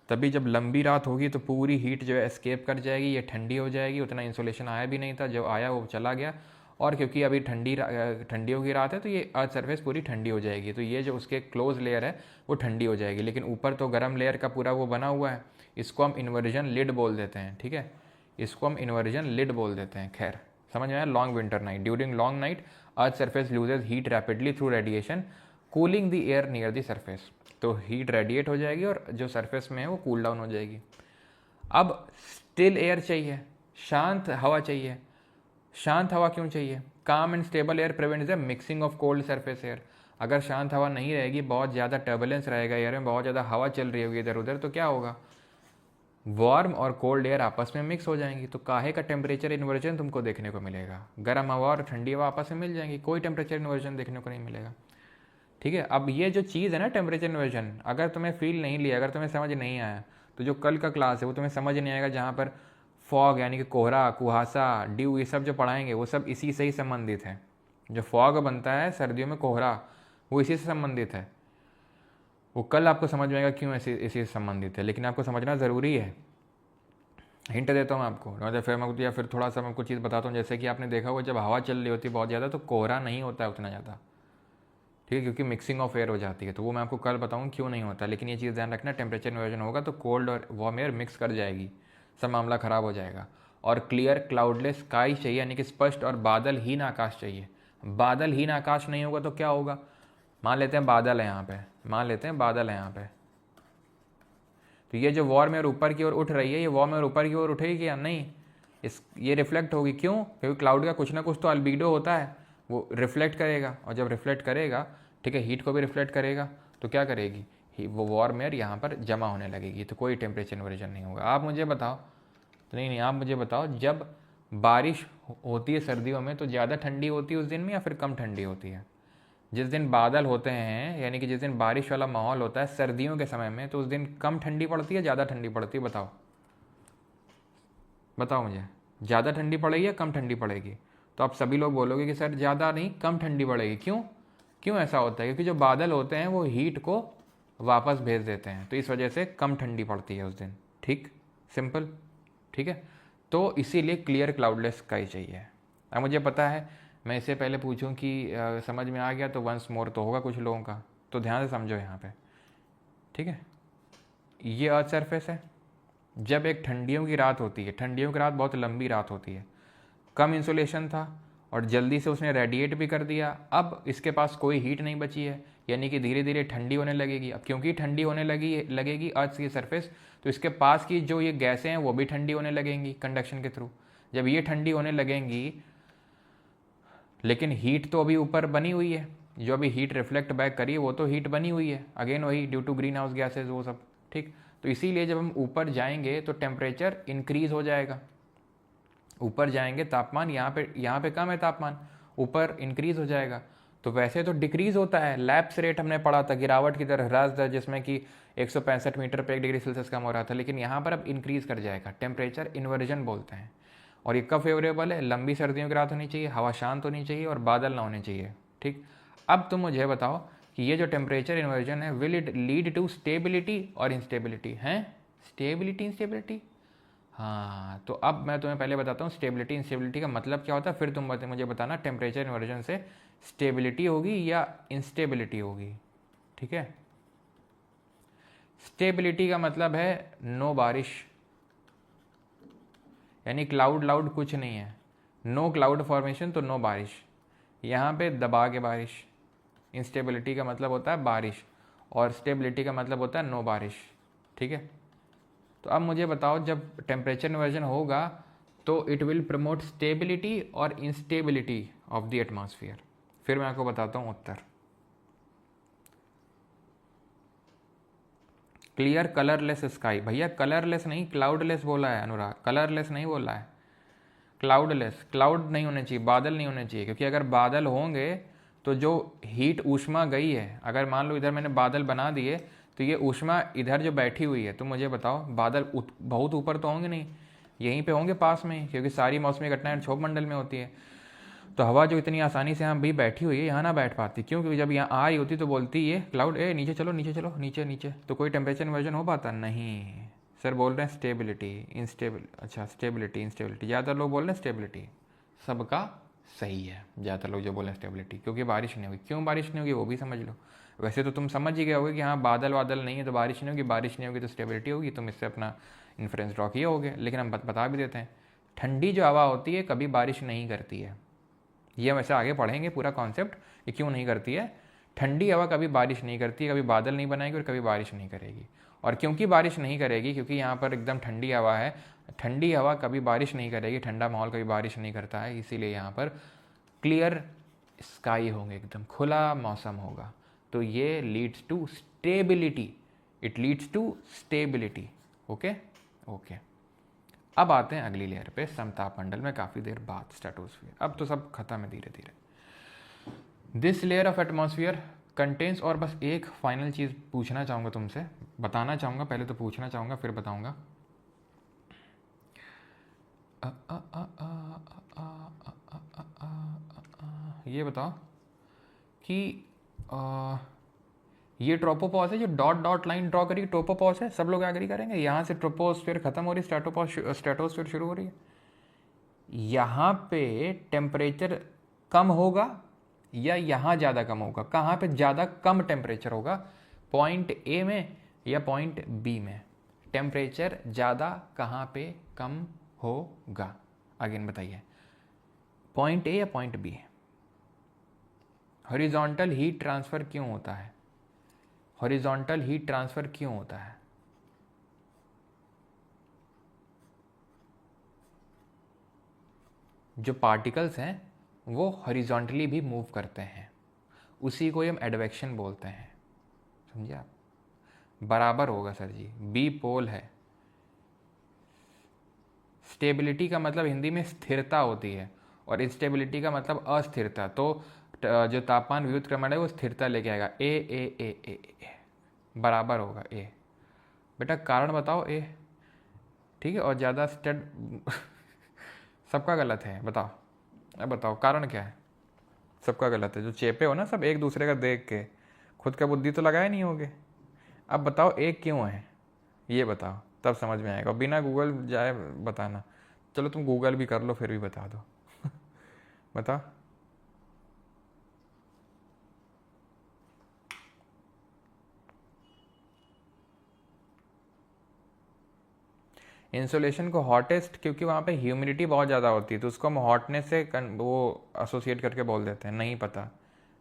तभी जब लंबी रात होगी तो पूरी हीट जो है एस्केप कर जाएगी, ये ठंडी हो जाएगी। उतना इंसुलेशन आया भी नहीं था, जब आया वो चला गया। और क्योंकि अभी ठंडियों की रात है तो ये अर्थ सरफेस पूरी ठंडी हो जाएगी, तो ये जो उसके क्लोज लेयर है वो ठंडी हो जाएगी। लेकिन ऊपर तो गर्म लेयर का पूरा वो बना हुआ है, इसको हम इन्वर्जन लिड बोल देते हैं, ठीक है, इसको हम इन्वर्जन लिड बोल देते हैं। खैर समझ में आया? Long winter night, during long night earth surface loses heat rapidly through radiation cooling the air near the surface. तो हीट रेडिएट हो जाएगी और जो सरफेस में है वो कूल डाउन हो जाएगी। अब स्टिल एयर चाहिए, शांत हवा चाहिए। शांत हवा क्यों चाहिए? काम and stable air prevents the mixing of cold surface air. अगर शांत हवा नहीं रहेगी, बहुत ज़्यादा टर्बुलेंस रहेगा एयर में, बहुत ज़्यादा हवा चल रही होगी इधर उधर, तो क्या होगा, वार्म और कोल्ड एयर आपस में मिक्स हो जाएंगी। तो काहे का टेम्परेचर इन्वर्जन तुमको देखने को मिलेगा? गर्म हवा और ठंडी हवा आपस में मिल जाएंगी, कोई टेम्परेचर इन्वर्जन देखने को नहीं मिलेगा, ठीक है। अब ये जो चीज़ है ना टेम्परेचर इन्वर्जन, अगर तुम्हें फील नहीं लिया, अगर तुम्हें समझ नहीं आया, तो जो कल का क्लास है वो तुम्हें समझ नहीं आएगा, जहाँ पर फॉग यानी कि कोहरा, कुहासा, ड्यू, ये सब जो पढ़ाएंगे वो सब इसी से ही संबंधित है। जो फॉग बनता है सर्दियों में, कोहरा, वो इसी से संबंधित है। वो कल आपको समझ में आएगा क्यों ऐसे इसी से संबंधित है, लेकिन आपको समझना ज़रूरी है। हिंट देता हूँ मैं आपको, मतलब फिर मैं या फिर थोड़ा सा मैं आपको चीज़ बताता हूँ। जैसे कि आपने देखा होगा जब हवा चल रही होती है बहुत ज़्यादा तो कोहरा नहीं होता है उतना ज़्यादा, ठीक है, क्योंकि मिक्सिंग ऑफ एयर हो जाती है। तो वो मैं आपको कल बताऊँ क्यों नहीं होता, लेकिन ये चीज़ ध्यान रखना, टेम्परेचर इन्वर्जन होगा तो कोल्ड और वार्म एयर मिक्स कर जाएगी, सब मामला ख़राब हो जाएगा। और क्लियर क्लाउडलेस स्काई चाहिए, यानी कि स्पष्ट और बादलहीन आकाश चाहिए। बादलहीन आकाश नहीं होगा तो क्या होगा, मान लेते हैं बादल है यहाँ पे, मान लेते हैं बादल है यहाँ पे, तो ये जो वार्म एयर ऊपर की ओर उठ रही है, ये वार्म एयर ऊपर की ओर उठेगी या नहीं, ये रिफ्लेक्ट होगी। क्यों, क्योंकि क्लाउड का कुछ ना कुछ तो अल्बीडो होता है, वो रिफ्लेक्ट करेगा, और जब रिफ्लेक्ट करेगा, ठीक है, हीट को भी रिफ्लेक्ट करेगा, तो क्या करेगी, वो वार्म एयर यहाँ पर जमा होने लगेगी, तो कोई टेम्परेचर इन्वर्जन नहीं होगा। आप मुझे बताओ, नहीं आप मुझे बताओ, जब बारिश होती है सर्दियों में तो ज़्यादा ठंडी होती है उस दिन में या फिर कम ठंडी होती है। जिस दिन बादल होते हैं, यानी कि जिस दिन बारिश वाला माहौल होता है सर्दियों के समय में, तो उस दिन कम ठंडी पड़ती है ज़्यादा ठंडी पड़ती है, बताओ बताओ मुझे, ज़्यादा ठंडी पड़ेगी या कम ठंडी पड़ेगी। तो आप सभी लोग बोलोगे कि सर ज़्यादा नहीं कम ठंडी पड़ेगी। क्यों, क्यों ऐसा होता है, क्योंकि जो बादल होते हैं वो हीट को वापस भेज देते हैं, तो इस वजह से कम ठंडी पड़ती है उस दिन। ठीक, सिंपल, ठीक है। तो इसीलिए क्लियर क्लाउडलेस स्काई चाहिए। अब मुझे पता है मैं इससे पहले पूछूं कि समझ में आ गया तो वंस मोर तो होगा कुछ लोगों का, तो ध्यान से समझो यहाँ पे, ठीक है। ये अर्थ सरफेस है, जब एक ठंडियों की रात होती है, ठंडियों की रात बहुत लंबी रात होती है, कम इंसुलेशन था और जल्दी से उसने रेडिएट भी कर दिया, अब इसके पास कोई हीट नहीं बची है, यानी कि धीरे धीरे ठंडी होने लगेगी। अब क्योंकि ठंडी होने लगेगी अर्थ की सरफेस, तो इसके पास की जो ये गैसें हैं वो भी ठंडी होने लगेंगी कंडक्शन के थ्रू। जब ये ठंडी होने लगेंगी, लेकिन हीट तो अभी ऊपर बनी हुई है, जो अभी हीट रिफ्लेक्ट बैक करी है वो तो हीट बनी हुई है, अगेन वही due to green house gases वो सब, ठीक। तो इसीलिए जब हम ऊपर जाएंगे तो टेम्परेचर इंक्रीज हो जाएगा, ऊपर जाएंगे तापमान, यहाँ पे कम है तापमान, ऊपर इंक्रीज हो जाएगा। तो वैसे तो डिक्रीज होता है, लैप्स रेट हमने पढ़ा था गिरावट की तरह, ह्रास दर, जिसमें कि 165 मीटर पर 1 डिग्री सेल्सियस कम हो रहा था, लेकिन यहाँ पर अब इंक्रीज कर जाएगा, टेम्परेचर इन्वर्जन बोलते हैं। और ये कब फेवरेबल है, लंबी सर्दियों की रात होनी चाहिए, हवा शांत होनी चाहिए और बादल ना होने चाहिए, ठीक। अब तुम मुझे बताओ कि ये जो टेम्परेचर इन्वर्जन है, will it lead to stability और इंस्टेबिलिटी है, स्टेबिलिटी इंस्टेबिलिटी। हाँ, तो अब मैं तुम्हें पहले बताता हूँ स्टेबिलिटी इंस्टेबिलिटी का मतलब क्या होता है, फिर तुम मुझे बताना टेम्परेचर इन्वर्जन से स्टेबिलिटी होगी या इंस्टेबिलिटी होगी, ठीक है। स्टेबिलिटी का मतलब है नो बारिश, यानी क्लाउड लाउड कुछ नहीं है, नो क्लाउड फॉर्मेशन तो नो बारिश, यहाँ पे दबा के बारिश। इंस्टेबिलिटी का मतलब होता है बारिश और स्टेबिलिटी का मतलब होता है नो बारिश, ठीक है। तो अब मुझे बताओ जब टेम्परेचर इन्वर्जन होगा तो इट विल प्रमोट स्टेबिलिटी और इंस्टेबिलिटी ऑफ द एटमॉस्फेयर। फिर मैं आपको बताता हूँ उत्तर। क्लियर कलरलेस स्काई, भैया कलरलेस नहीं क्लाउडलेस बोला है अनुराग, कलरलेस नहीं बोला है, क्लाउडलेस। क्लाउड नहीं होने चाहिए, बादल नहीं होने चाहिए, क्योंकि अगर बादल होंगे तो जो हीट ऊष्मा गई है, अगर मान लो इधर मैंने बादल बना दिए तो ये ऊष्मा इधर जो बैठी हुई है, तो मुझे बताओ बादल बहुत ऊपर तो होंगे नहीं, यहीं पे होंगे पास में, क्योंकि सारी मौसमी घटनाएं क्षोभ मंडल में होती है। तो हवा जो इतनी आसानी से यहाँ भी बैठी हुई है यहाँ ना बैठ पाती, क्यों, क्योंकि जब यहाँ आ रही होती तो बोलती ये क्लाउड ए नीचे चलो नीचे चलो नीचे नीचे, तो कोई टेम्परेचर इन्वर्जन हो पाता नहीं। सर बोल रहे हैं स्टेबिलिटी इंस्टेबल, अच्छा स्टेबिलिटी इंस्टेबिलिटी, ज़्यादातर लोग बोल रहे हैं स्टेबिलिटी, सबका सही है, ज़्यादातर लोग जो बोल रहे हैं स्टेबिलिटी, क्योंकि बारिश नहीं होगी। क्यों बारिश नहीं होगी वो भी समझ लो, वैसे तो तुम समझ ही गए होगे कि हाँ बादल वादल नहीं है तो बारिश नहीं होगी, बारिश नहीं होगी तो स्टेबिलिटी होगी, तुम इससे अपना इन्फ्रेंस ड्रॉ किए होगे। लेकिन हम बता भी देते हैं, ठंडी जो हवा होती है कभी बारिश नहीं करती है, ये हम ऐसे आगे पढ़ेंगे पूरा कॉन्सेप्ट कि क्यों नहीं करती है। ठंडी हवा कभी बारिश नहीं करती है, कभी बादल नहीं बनाएगी और कभी बारिश नहीं करेगी। और क्योंकि बारिश नहीं करेगी, क्योंकि यहाँ पर एकदम ठंडी हवा है, ठंडी हवा कभी बारिश नहीं करेगी, ठंडा माहौल कभी बारिश नहीं करता है, इसीलिए यहाँ पर क्लियर स्काई होंगे, एकदम खुला मौसम होगा। तो ये leads to stability, it leads to stability, okay okay. अब आते हैं अगली लेयर पे, समताप मंडल में काफ़ी देर बाद स्ट्रेटोस्फीयर, अब तो सब खत्म है धीरे धीरे। This layer of atmosphere contains, और बस एक फाइनल चीज़ पूछना चाहूँगा तुमसे, बताना चाहूँगा, पहले तो पूछना चाहूँगा फिर बताऊँगा। ये बताओ कि ये ट्रोपोपॉज है, जो डॉट डॉट लाइन ड्रॉ करी ट्रोपोपॉज है, सब लोग एग्री करेंगे। यहाँ से ट्रोपोस्फीयर खत्म हो रही है, स्ट्रेटोस्फीयर शुरू हो रही है। यहाँ पे टेम्परेचर कम होगा या यहाँ ज़्यादा कम होगा? कहाँ पे ज़्यादा कम टेम्परेचर होगा, पॉइंट ए में या पॉइंट बी में? टेम्परेचर ज़्यादा कहाँ पे कम होगा? अगेन बताइए, पॉइंट ए या point B? Horizontal heat transfer क्यों होता है? हॉरिजॉन्टल हीट ट्रांसफ़र क्यों होता है? जो पार्टिकल्स हैं वो हॉरिजॉन्टली भी मूव करते हैं, उसी को हम एडवेक्शन बोलते हैं। समझे आप? बराबर होगा सर जी, बी पोल है। स्टेबिलिटी का मतलब हिंदी में स्थिरता होती है, और इंस्टेबिलिटी का मतलब अस्थिरता। तो जो तापमान व्युत्क्रमण है वो स्थिरता लेके आएगा। ए ए ए ए ए बराबर होगा ए। बेटा कारण बताओ ए, ठीक है? और ज़्यादा स्टेड सबका गलत है, बताओ। अब बताओ कारण क्या है? सबका गलत है। जो चेपे हो ना सब एक दूसरे का देख के, खुद का बुद्धि तो लगाए नहीं होगे। अब बताओ एक क्यों है, ये बताओ, तब समझ में आएगा। बिना गूगल जाए बताना। चलो तुम गूगल भी कर लो फिर भी बता दो। बताओ। इंसुलेशन को हॉटेस्ट, क्योंकि वहाँ पे ह्यूमिडिटी बहुत ज़्यादा होती है, तो उसको हम हॉटनेस से वो एसोसिएट करके बोल देते हैं। नहीं पता,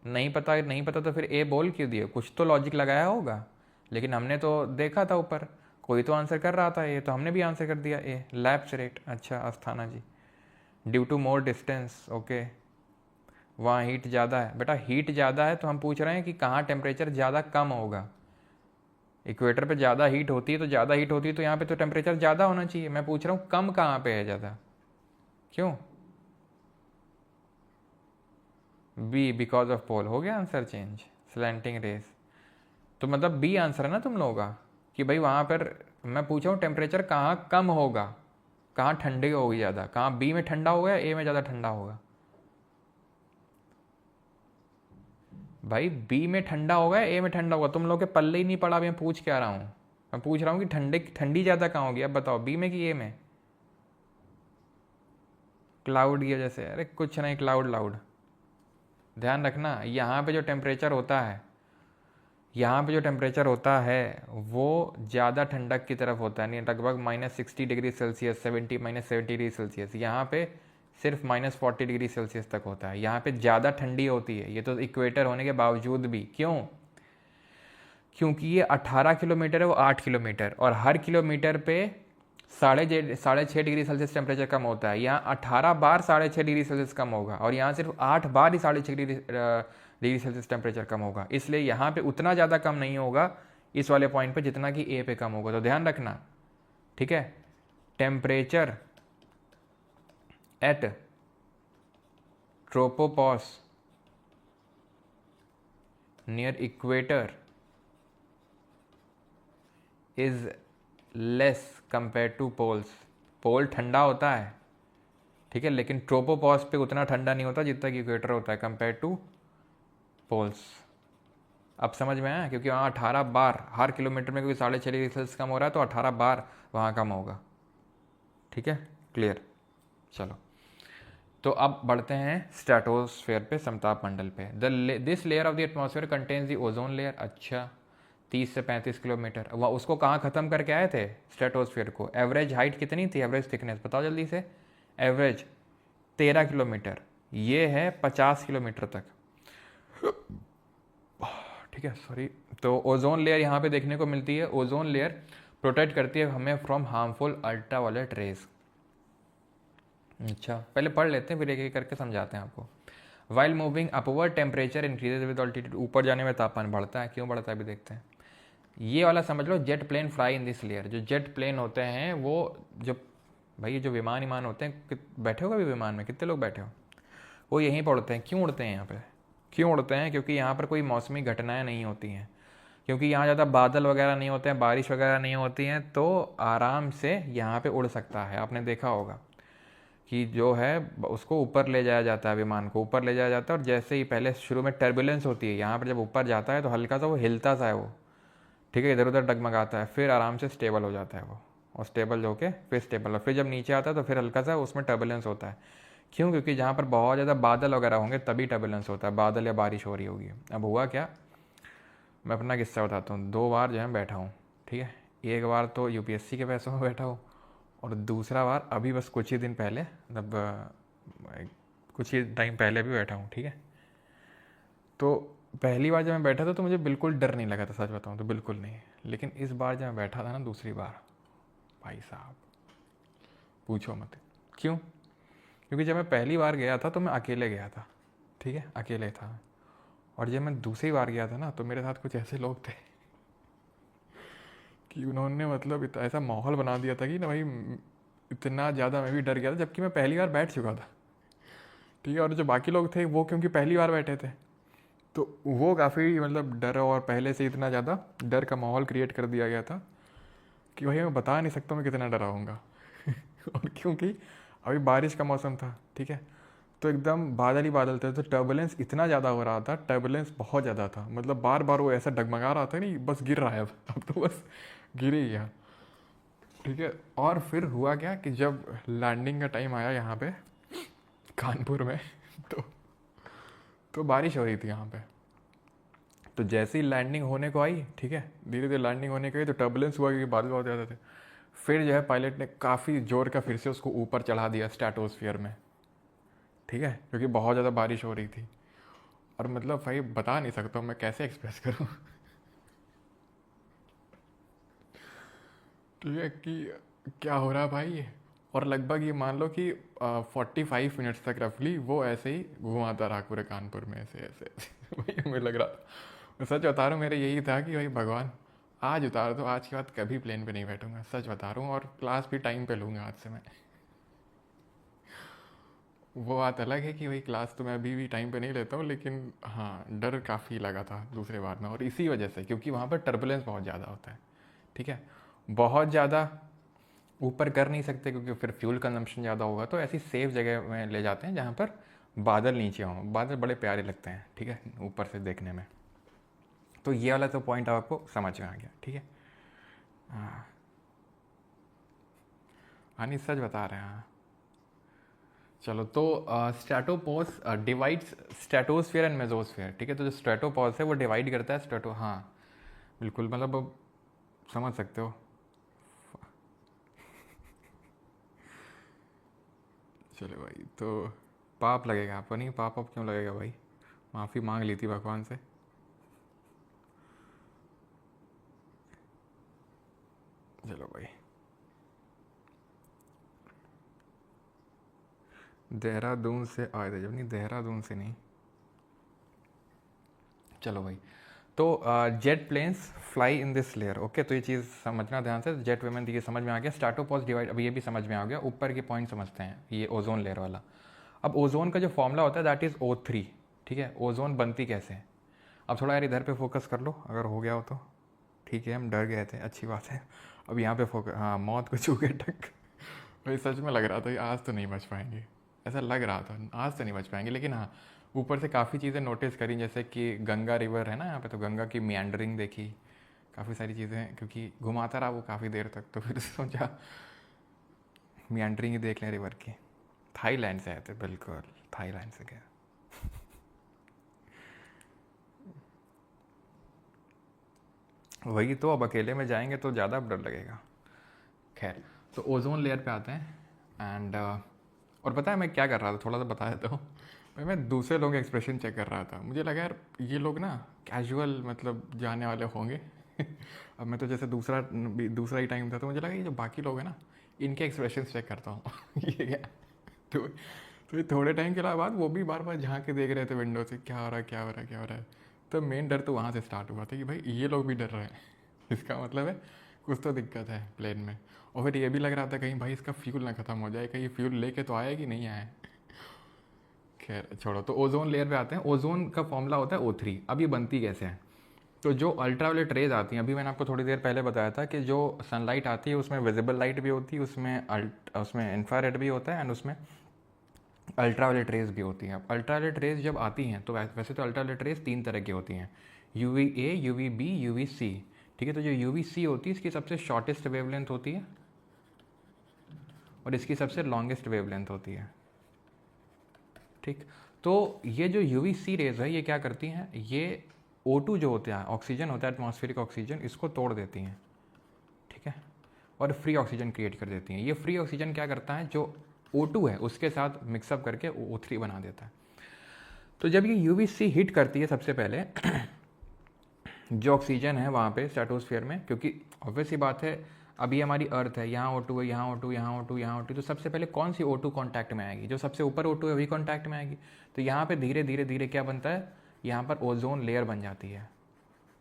नहीं पता, नहीं पता तो फिर ए बोल क्यों दिए? कुछ तो लॉजिक लगाया होगा, लेकिन हमने तो देखा था ऊपर, कोई तो आंसर कर रहा था ये, तो हमने भी आंसर कर दिया ए। लैप्स रेट, अच्छा Asthana ji, due to more distance, okay. वहाँ हीट ज़्यादा है। बेटा हीट ज़्यादा है तो हम पूछ रहे हैं कि कहाँ टेम्परेचर ज़्यादा कम होगा। इक्वेटर पे ज़्यादा हीट होती है, तो ज़्यादा हीट होती है तो यहाँ पे तो टेम्परेचर ज़्यादा होना चाहिए। मैं पूछ रहा हूँ कम कहाँ पे है ज़्यादा, क्यों? बी, बिकॉज ऑफ पोल। हो गया आंसर चेंज, स्लैंटिंग रेस। तो मतलब बी आंसर है ना तुम लोगों का, कि भाई वहाँ पर मैं पूछा हूँ टेम्परेचर कहाँ कम होगा, कहाँ ठंडी होगी ज़्यादा, कहाँ बी में ठंडा होगा या ए में ज़्यादा ठंडा होगा? भाई बी में ठंडा होगा या ए में ठंडा होगा? तुम लोग के पल्ले ही नहीं पड़ा। मैं पूछ क्या रहा हूँ? मैं पूछ रहा हूँ कि ठंडी ज़्यादा कहाँ होगी? अब बताओ, बी में कि ए में? क्लाउड की वजह से? अरे कुछ नहीं, क्लाउड लाउड। ध्यान रखना, यहाँ पे जो टेम्परेचर होता है, यहाँ पे जो टेम्परेचर होता है वो ज़्यादा ठंडक की तरफ होता है, नहीं लगभग -60 डिग्री सेल्सियस, -70 डिग्री सेल्सियस। यहाँ पे सिर्फ -40 डिग्री सेल्सियस तक होता है। यहाँ पे ज़्यादा ठंडी होती है, ये तो इक्वेटर होने के बावजूद भी। क्यों? क्योंकि ये 18 किलोमीटर है, वो 8 किलोमीटर, और हर किलोमीटर पे 6.5 डिग्री सेल्सियस टेम्परेचर कम होता है। यहाँ 18 बार 6.5 डिग्री सेल्सियस कम होगा, और यहाँ सिर्फ 8 बार ही 6.5 डिग्री सेल्सियस टेम्परेचर कम होगा। इसलिए यहाँ पे उतना ज़्यादा कम नहीं होगा इस वाले पॉइंट पे जितना कि ए पे कम होगा। तो ध्यान रखना, ठीक है? Temperature at tropopause near equator is less compare to poles. Pole ठंडा होता है, ठीक है, लेकिन ट्रोपोपॉस पे उतना ठंडा नहीं होता जितना कि इक्वेटर होता है कंपेयर टू पोल्स। अब समझ में आया? क्योंकि वहाँ 18 बार, हर किलोमीटर में क्योंकि 6.5 डिग्री सेल्सियस कम हो रहा है, तो 18 बार वहाँ कम होगा। ठीक है, क्लियर? चलो, तो अब बढ़ते हैं स्ट्रेटोस्फेयर पे, समताप मंडल पे। This layer of the atmosphere contains the ozone layer. अच्छा, 30 से 35 किलोमीटर। वह उसको कहाँ ख़त्म करके आए थे स्ट्रेटोस्फेयर को? एवरेज हाइट कितनी थी, एवरेज थिकनेस बताओ जल्दी से। एवरेज 13 किलोमीटर, ये है 50 किलोमीटर तक, ठीक है, सॉरी। तो ओजोन लेयर यहाँ पे देखने को मिलती है। ओजोन लेयर प्रोटेक्ट करती है हमें फ्रॉम हार्मफुल अल्ट्रावायलेट रेज। अच्छा, पहले पढ़ लेते हैं फिर एक एक करके समझाते हैं आपको। While moving upward temperature increases with altitude. ऊपर जाने में तापमान बढ़ता है, क्यों बढ़ता है अभी देखते हैं। ये वाला समझ लो, jet plane fly in this layer. जो जेट प्लेन होते हैं वो, जो भाई जो विमान होते हैं, बैठे हो कभी विमान में? कितने लोग बैठे हो? वो यहीं पर उड़ते हैं। क्यों उड़ते हैं यहाँ पे? क्यों उड़ते हैं? क्योंकि यहाँ पर कोई मौसमी घटनाएं नहीं होती हैं, क्योंकि यहाँ ज़्यादा बादल वगैरह नहीं होते हैं, बारिश वगैरह नहीं होती हैं, तो आराम से यहाँ पे उड़ सकता है। आपने देखा होगा कि जो है उसको ऊपर ले जाया जाता है, विमान को ऊपर ले जाया जाता है, और जैसे ही पहले शुरू में टर्बुलेंस होती है यहाँ पर, जब ऊपर जाता है तो हल्का सा वो हिलता सा है वो, ठीक है, इधर उधर डगमगाता है, फिर आराम से स्टेबल हो जाता है वो, और स्टेबल होके फिर स्टेबल, और फिर जब नीचे आता है तो फिर हल्का सा उसमें टर्बुलेंस होता है। क्यों? क्योंकि जहाँ पर बहुत ज़्यादा बादल वगैरह होंगे तभी टर्बुलेंस होता है, बादल या बारिश हो रही होगी। अब हुआ क्या, मैं अपना किस्सा बताता हूँ। 2 बार जो है बैठा हूँ, ठीक है। एक बार तो यूपीएससी के पैसों में बैठा हूँ, और दूसरा बार अभी बस कुछ ही दिन पहले, मतलब कुछ ही टाइम पहले भी बैठा हूँ, ठीक है। तो पहली बार जब मैं बैठा था तो मुझे बिल्कुल डर नहीं लगा था, सच बताऊँ तो बिल्कुल नहीं। लेकिन इस बार जब मैं बैठा था ना दूसरी बार, भाई साहब पूछो मत। क्यों? क्योंकि जब मैं पहली बार गया था तो मैं अकेले गया था, ठीक है, अकेले था। और जब मैं दूसरी बार गया था ना तो मेरे साथ कुछ ऐसे लोग थे कि उन्होंने मतलब ऐसा माहौल बना दिया था कि ना भाई, इतना ज़्यादा मैं भी डर गया था, जबकि मैं पहली बार बैठ चुका था, ठीक है। और जो बाकी लोग थे वो क्योंकि पहली बार बैठे थे, तो वो काफ़ी मतलब डर, और पहले से इतना ज़्यादा डर का माहौल क्रिएट कर दिया गया था कि भाई मैं बता नहीं सकता मैं कितना डरा हूँगा और क्योंकि अभी बारिश का मौसम था, ठीक है, तो एकदम बादल ही बादल थे, तो टर्बुलेंस इतना ज़्यादा हो रहा था, टर्बुलेंस बहुत ज़्यादा था, मतलब बार बार वो ऐसा डगमगा रहा था, नहीं बस गिर रहा है अब तो बस गिर ही गया, ठीक है। और फिर हुआ क्या कि जब लैंडिंग का टाइम आया यहाँ पे कानपुर में, तो तो बारिश हो रही थी यहाँ पे। तो जैसे ही लैंडिंग होने को आई, ठीक है, धीरे धीरे लैंडिंग होने को आई, तो टर्बुलेंस हुआ क्योंकि बादल बहुत ज़्यादा थे। फिर जो है पायलट ने काफ़ी जोर का फिर से उसको ऊपर चढ़ा दिया स्ट्रेटोस्फियर में, ठीक है, क्योंकि बहुत ज़्यादा बारिश हो रही थी। और मतलब भाई बता नहीं सकता हूँ मैं कैसे एक्सप्रेस करूँ ठीक है, कि क्या हो रहा है भाई ये। और लगभग ये मान लो कि 45 मिनट्स तक रफली वो ऐसे ही घुमाता रहा पूरे कानपुर में, ऐसे ऐसे ऐसे भाई हमें लग रहा था, मैं सच बता रहा हूँ, मेरा यही था कि भाई भगवान आज उतार दो, आज के बाद कभी प्लेन पे नहीं बैठूंगा, सच बता रहा हूँ। और क्लास भी टाइम पे लूँगा आज से मैं। वो बात अलग है कि भाई क्लास तो मैं अभी भी टाइम पे नहीं लेता हूँ, लेकिन हाँ डर काफ़ी लगा था दूसरे बार में, और इसी वजह से क्योंकि वहाँ पर टर्बुलेंस बहुत ज़्यादा होता है, ठीक है। बहुत ज़्यादा ऊपर कर नहीं सकते क्योंकि फिर फ्यूल कंजम्पशन ज़्यादा होगा, तो ऐसी सेफ जगह में ले जाते हैं जहाँ पर बादल नीचे हों। बादल बड़े प्यारे लगते हैं, ठीक है, ऊपर से देखने में। तो ये वाला तो पॉइंट आपको समझ में आ गया, ठीक है। हाँ हाँ, नहीं सच बता रहे हैं, हाँ। चलो तो stratopause divides stratosphere and mesosphere, ठीक है। तो जो स्ट्रेटोपॉज है वो डिवाइड करता है स्ट्रेटो, हाँ बिल्कुल, मतलब अब समझ सकते हो। चलो भाई, तो पाप लगेगा आपको, नहीं पाप अब क्यों लगेगा भाई, माफ़ी मांग ली थी भगवान से। चलो भाई, देहरादून से आए थे जब, नहीं देहरादून से नहीं। चलो भाई, तो jet planes fly in this layer, okay. तो ये चीज़ समझना ध्यान से, जेट विमेन ये समझ में आ गया, स्ट्रेटोपॉज डिवाइड अब ये भी समझ में आ गया। ऊपर के पॉइंट समझते हैं, ये ओजोन लेयर वाला। अब ओजोन का जो फॉर्मूला होता है दैट इज़ O3, ठीक है। ओजोन बनती कैसे है, अब थोड़ा यार इधर पे फोकस कर लो अगर हो गया हो तो, ठीक है। हम डर गए थे, अच्छी बात है। अब यहाँ पे फोकस, हाँ मौत को छू के टक भाई सच में लग रहा था कि आज तो नहीं बच पाएंगे, ऐसा लग रहा था आज तो नहीं बच पाएंगे। लेकिन हाँ, ऊपर से काफ़ी चीज़ें नोटिस करी, जैसे कि गंगा रिवर है ना यहाँ पे, तो गंगा की मियांडरिंग देखी, काफ़ी सारी चीज़ें, क्योंकि घुमाता रहा वो काफ़ी देर तक, तो फिर सोचा मियांडरिंग ही देख लें रिवर की। थाईलैंड से आए थे, बिल्कुल थाईलैंड से गए। वही तो, अब अकेले में जाएंगे तो ज़्यादा डर लगेगा। खैर, तो ओजोन लेयर पे आते हैं। एंड और पता है मैं क्या कर रहा था, थोड़ा सा बता देता हूँ। भाई मैं दूसरे लोगों के एक्सप्रेशन चेक कर रहा था, मुझे लगा यार ये लोग ना कैजुअल मतलब जाने वाले होंगे अब मैं तो जैसे दूसरा ही टाइम था, तो मुझे लगा ये जो बाकी लोग हैं ना इनके एक्सप्रेशन चेक करता हूँ ये क्या। तो ये थोड़े टाइम के बाद वो भी बार बार झाँक के देख रहे थे विंडो से, क्या हो रहा है क्या हो रहा है क्या हो रहा है। तो मेन डर तो वहाँ से स्टार्ट हुआ था कि भाई ये लोग भी डर रहे हैं इसका मतलब है कुछ तो दिक्कत है प्लेन में। और फिर ये भी लग रहा था कहीं भाई इसका फ्यूल ना ख़त्म हो जाए, कहीं फ्यूल लेके तो आया कि नहीं आया। खैर छोड़ो, तो ओजोन लेयर पे आते हैं। ओजोन का फॉर्मूला होता है O3। अब ये बनती कैसे है, तो जो अल्ट्रावायलेट रेज आती हैं, अभी मैंने आपको थोड़ी देर पहले बताया था कि जो सनलाइट आती है उसमें विजिबल लाइट भी होती है, उसमें इंफ्रारेड भी होता है एंड उसमें अल्ट्रावायलेट रेज भी होती हैं। अब अल्ट्रावायलेट रेज जब आती हैं तो वैसे तो अल्ट्रावायलेट रेज 3 तरह की होती हैं, UVA, UVB, UVC। ठीक है, तो जो UVC होती है इसकी सबसे शॉर्टेस्ट वेवलेंथ होती है और इसकी सबसे लॉन्गेस्ट वेवलेंथ होती है। ठीक, तो ये जो UVC रेज है ये क्या करती हैं, ये O2 जो होता है, ऑक्सीजन होता है, एटमॉस्फेरिक ऑक्सीजन, इसको तोड़ देती हैं। ठीक है, और फ्री ऑक्सीजन क्रिएट कर देती हैं। ये फ्री ऑक्सीजन क्या करता है, जो O2 है उसके साथ मिक्सअप करके O3 बना देता है। तो जब ये UVC हिट करती है सबसे पहले जो ऑक्सीजन है वहाँ पे स्ट्रेटोस्फीयर में, क्योंकि ऑब्वियस सी बात है अभी हमारी अर्थ है, यहाँ O2 है, यहाँ O2, यहाँ O2, यहाँ O2, तो सबसे पहले कौन सी O2 कॉन्टैक्ट में आएगी, जो सबसे ऊपर O2 है वही कॉन्टैक्ट में आएगी। तो यहाँ पे धीरे धीरे धीरे क्या बनता है, यहाँ पर ओजोन लेयर बन जाती है,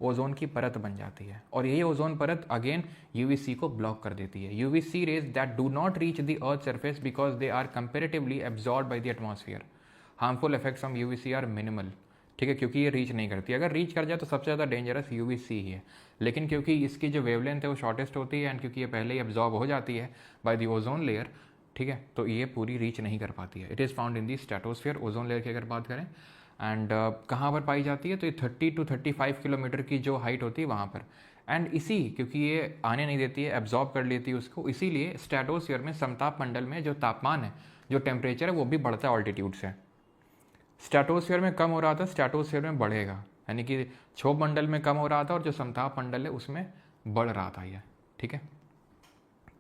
ओजोन की परत बन जाती है, और यही ओजोन परत अगेन UVC को ब्लॉक कर देती है। UVC rays that do not reach the earth surface because they are comparatively absorb by the atmosphere. Harmful effects from UVC are minimal. ठीक है, क्योंकि ये रीच नहीं करती, अगर रीच कर जाए तो सबसे ज़्यादा डेंजरस UVC ही है, लेकिन क्योंकि इसकी जो वेवलेंथ है वो शॉर्टेस्ट होती है एंड क्योंकि ये पहले ही एब्जॉर्ब हो जाती है बाय द ओजोन लेयर, ठीक है, तो ये पूरी रीच नहीं कर पाती है। It is found in the stratosphere, ozone layer की अगर बात करें। एंड कहाँ पर पाई जाती है, तो ये 30 to 35 किलोमीटर की जो हाइट होती है वहाँ पर। एंड इसी क्योंकि ये आने नहीं देती है, एब्जॉर्ब कर लेती है उसको, इसीलिए स्ट्रेटोस्फीयर में, समताप मंडल में जो तापमान है, जो टेम्परेचर है वो भी बढ़ता है ऑल्टीट्यूड से। स्ट्रेटोस्फीयर में कम हो रहा था, स्ट्रेटोस्फीयर में बढ़ेगा, यानी कि क्षोभ मंडल में कम हो रहा था और जो समताप मंडल है उसमें बढ़ रहा था ये। ठीक है,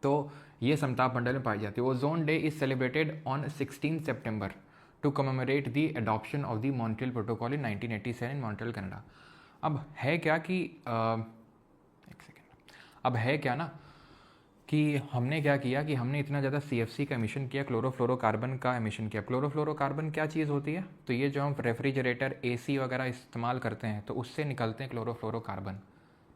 तो ये समताप मंडल में पाई जाती है। Ozone day is celebrated on 16 September to commemorate the adoption of the Montreal protocol in 1987 in Montreal Canada. अब है क्या कि एक सेकेंड, अब है क्या ना कि हमने क्या किया कि हमने इतना ज़्यादा CFC का एमिशन किया, क्लोरोफ्लोरोकार्बन का एमिशन किया। क्लोरोफ्लोरोकार्बन क्या चीज़ होती है, तो ये जो हम रेफ्रिजरेटर AC वगैरह इस्तेमाल करते हैं तो उससे निकलते हैं क्लोरोफ्लोरोकार्बन।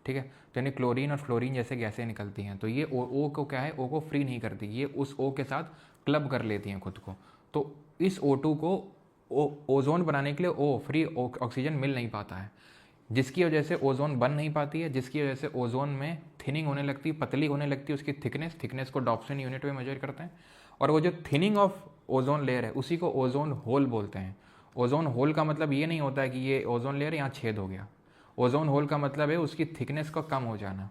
ठीक है, तो यानी क्लोरीन और फ्लोरीन जैसे गैसें निकलती हैं, तो ये O को क्या है, O को फ्री नहीं करती, ये उस O के साथ क्लब कर लेती हैं खुद को। तो इस O2 को ओजोन बनाने के लिए O फ्री ऑक्सीजन मिल नहीं पाता है, जिसकी वजह से ओजोन बन नहीं पाती है, जिसकी वजह से ओजोन में थिनिंग होने लगती है, पतली होने लगती है उसकी थिकनेस को डॉप्सन यूनिट में मेजर करते हैं। और वो जो थिनिंग ऑफ ओजोन लेयर है उसी को ओजोन होल बोलते हैं। ओजोन होल का मतलब ये नहीं होता है कि ये ओजोन लेयर यहाँ छेद हो गया, ओजोन होल का मतलब है उसकी थिकनेस का कम हो जाना।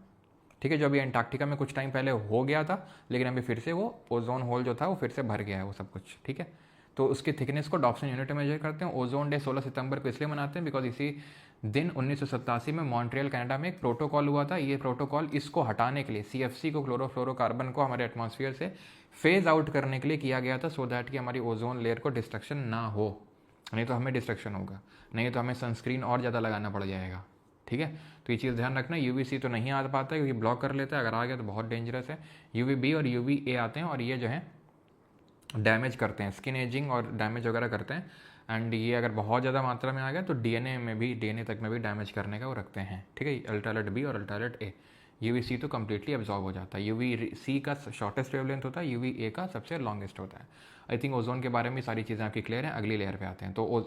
ठीक है, जो अभी अंटार्कटिका में कुछ टाइम पहले हो गया था, लेकिन अभी फिर से वो ओजोन होल जो था वो फिर से भर गया है वो सब कुछ। ठीक है, तो उसकी थिकनेस को डॉप्सन यूनिट में मेजर करते हैं। ओजोन डे 16 सितंबर को इसलिए मनाते हैं बिकॉज इसी दिन 1987 में मॉन्ट्रियल कनाडा में एक प्रोटोकॉल हुआ था। ये प्रोटोकॉल इसको हटाने के लिए, CFC को, क्लोरोफ्लोरोकार्बन को हमारे एटमॉस्फेयर से फेज आउट करने के लिए किया गया था, सो दैट कि हमारी ओजोन लेयर को डिस्ट्रक्शन ना हो, नहीं तो हमें डिस्ट्रक्शन होगा, नहीं तो हमें सनस्क्रीन और ज़्यादा लगाना पड़ जाएगा। ठीक है, तो ये चीज़ ध्यान रखना। UVC तो नहीं आ पाता है क्योंकि ब्लॉक कर लेता है, अगर आ गया तो बहुत डेंजरस है। UVB और UVA आते हैं और ये जो है डैमेज करते हैं, स्किन एजिंग और डैमेज वगैरह करते हैं। एंड ये अगर बहुत ज़्यादा मात्रा में आ गया तो DNA तक में भी डैमेज करने का वो रखते हैं। ठीक है, अल्ट्रावायलेट B और अल्ट्रावायलेट A। UVC तो कम्प्लीटली एब्जॉर्ब हो जाता है, UVC का शॉर्टेस्ट वेवलेंथ होता है, UVA का सबसे लॉन्गेस्ट होता है। आई थिंक ओजोन के बारे में सारी चीज़ें आपकी क्लियर हैं। अगली लेयर पे आते हैं। तो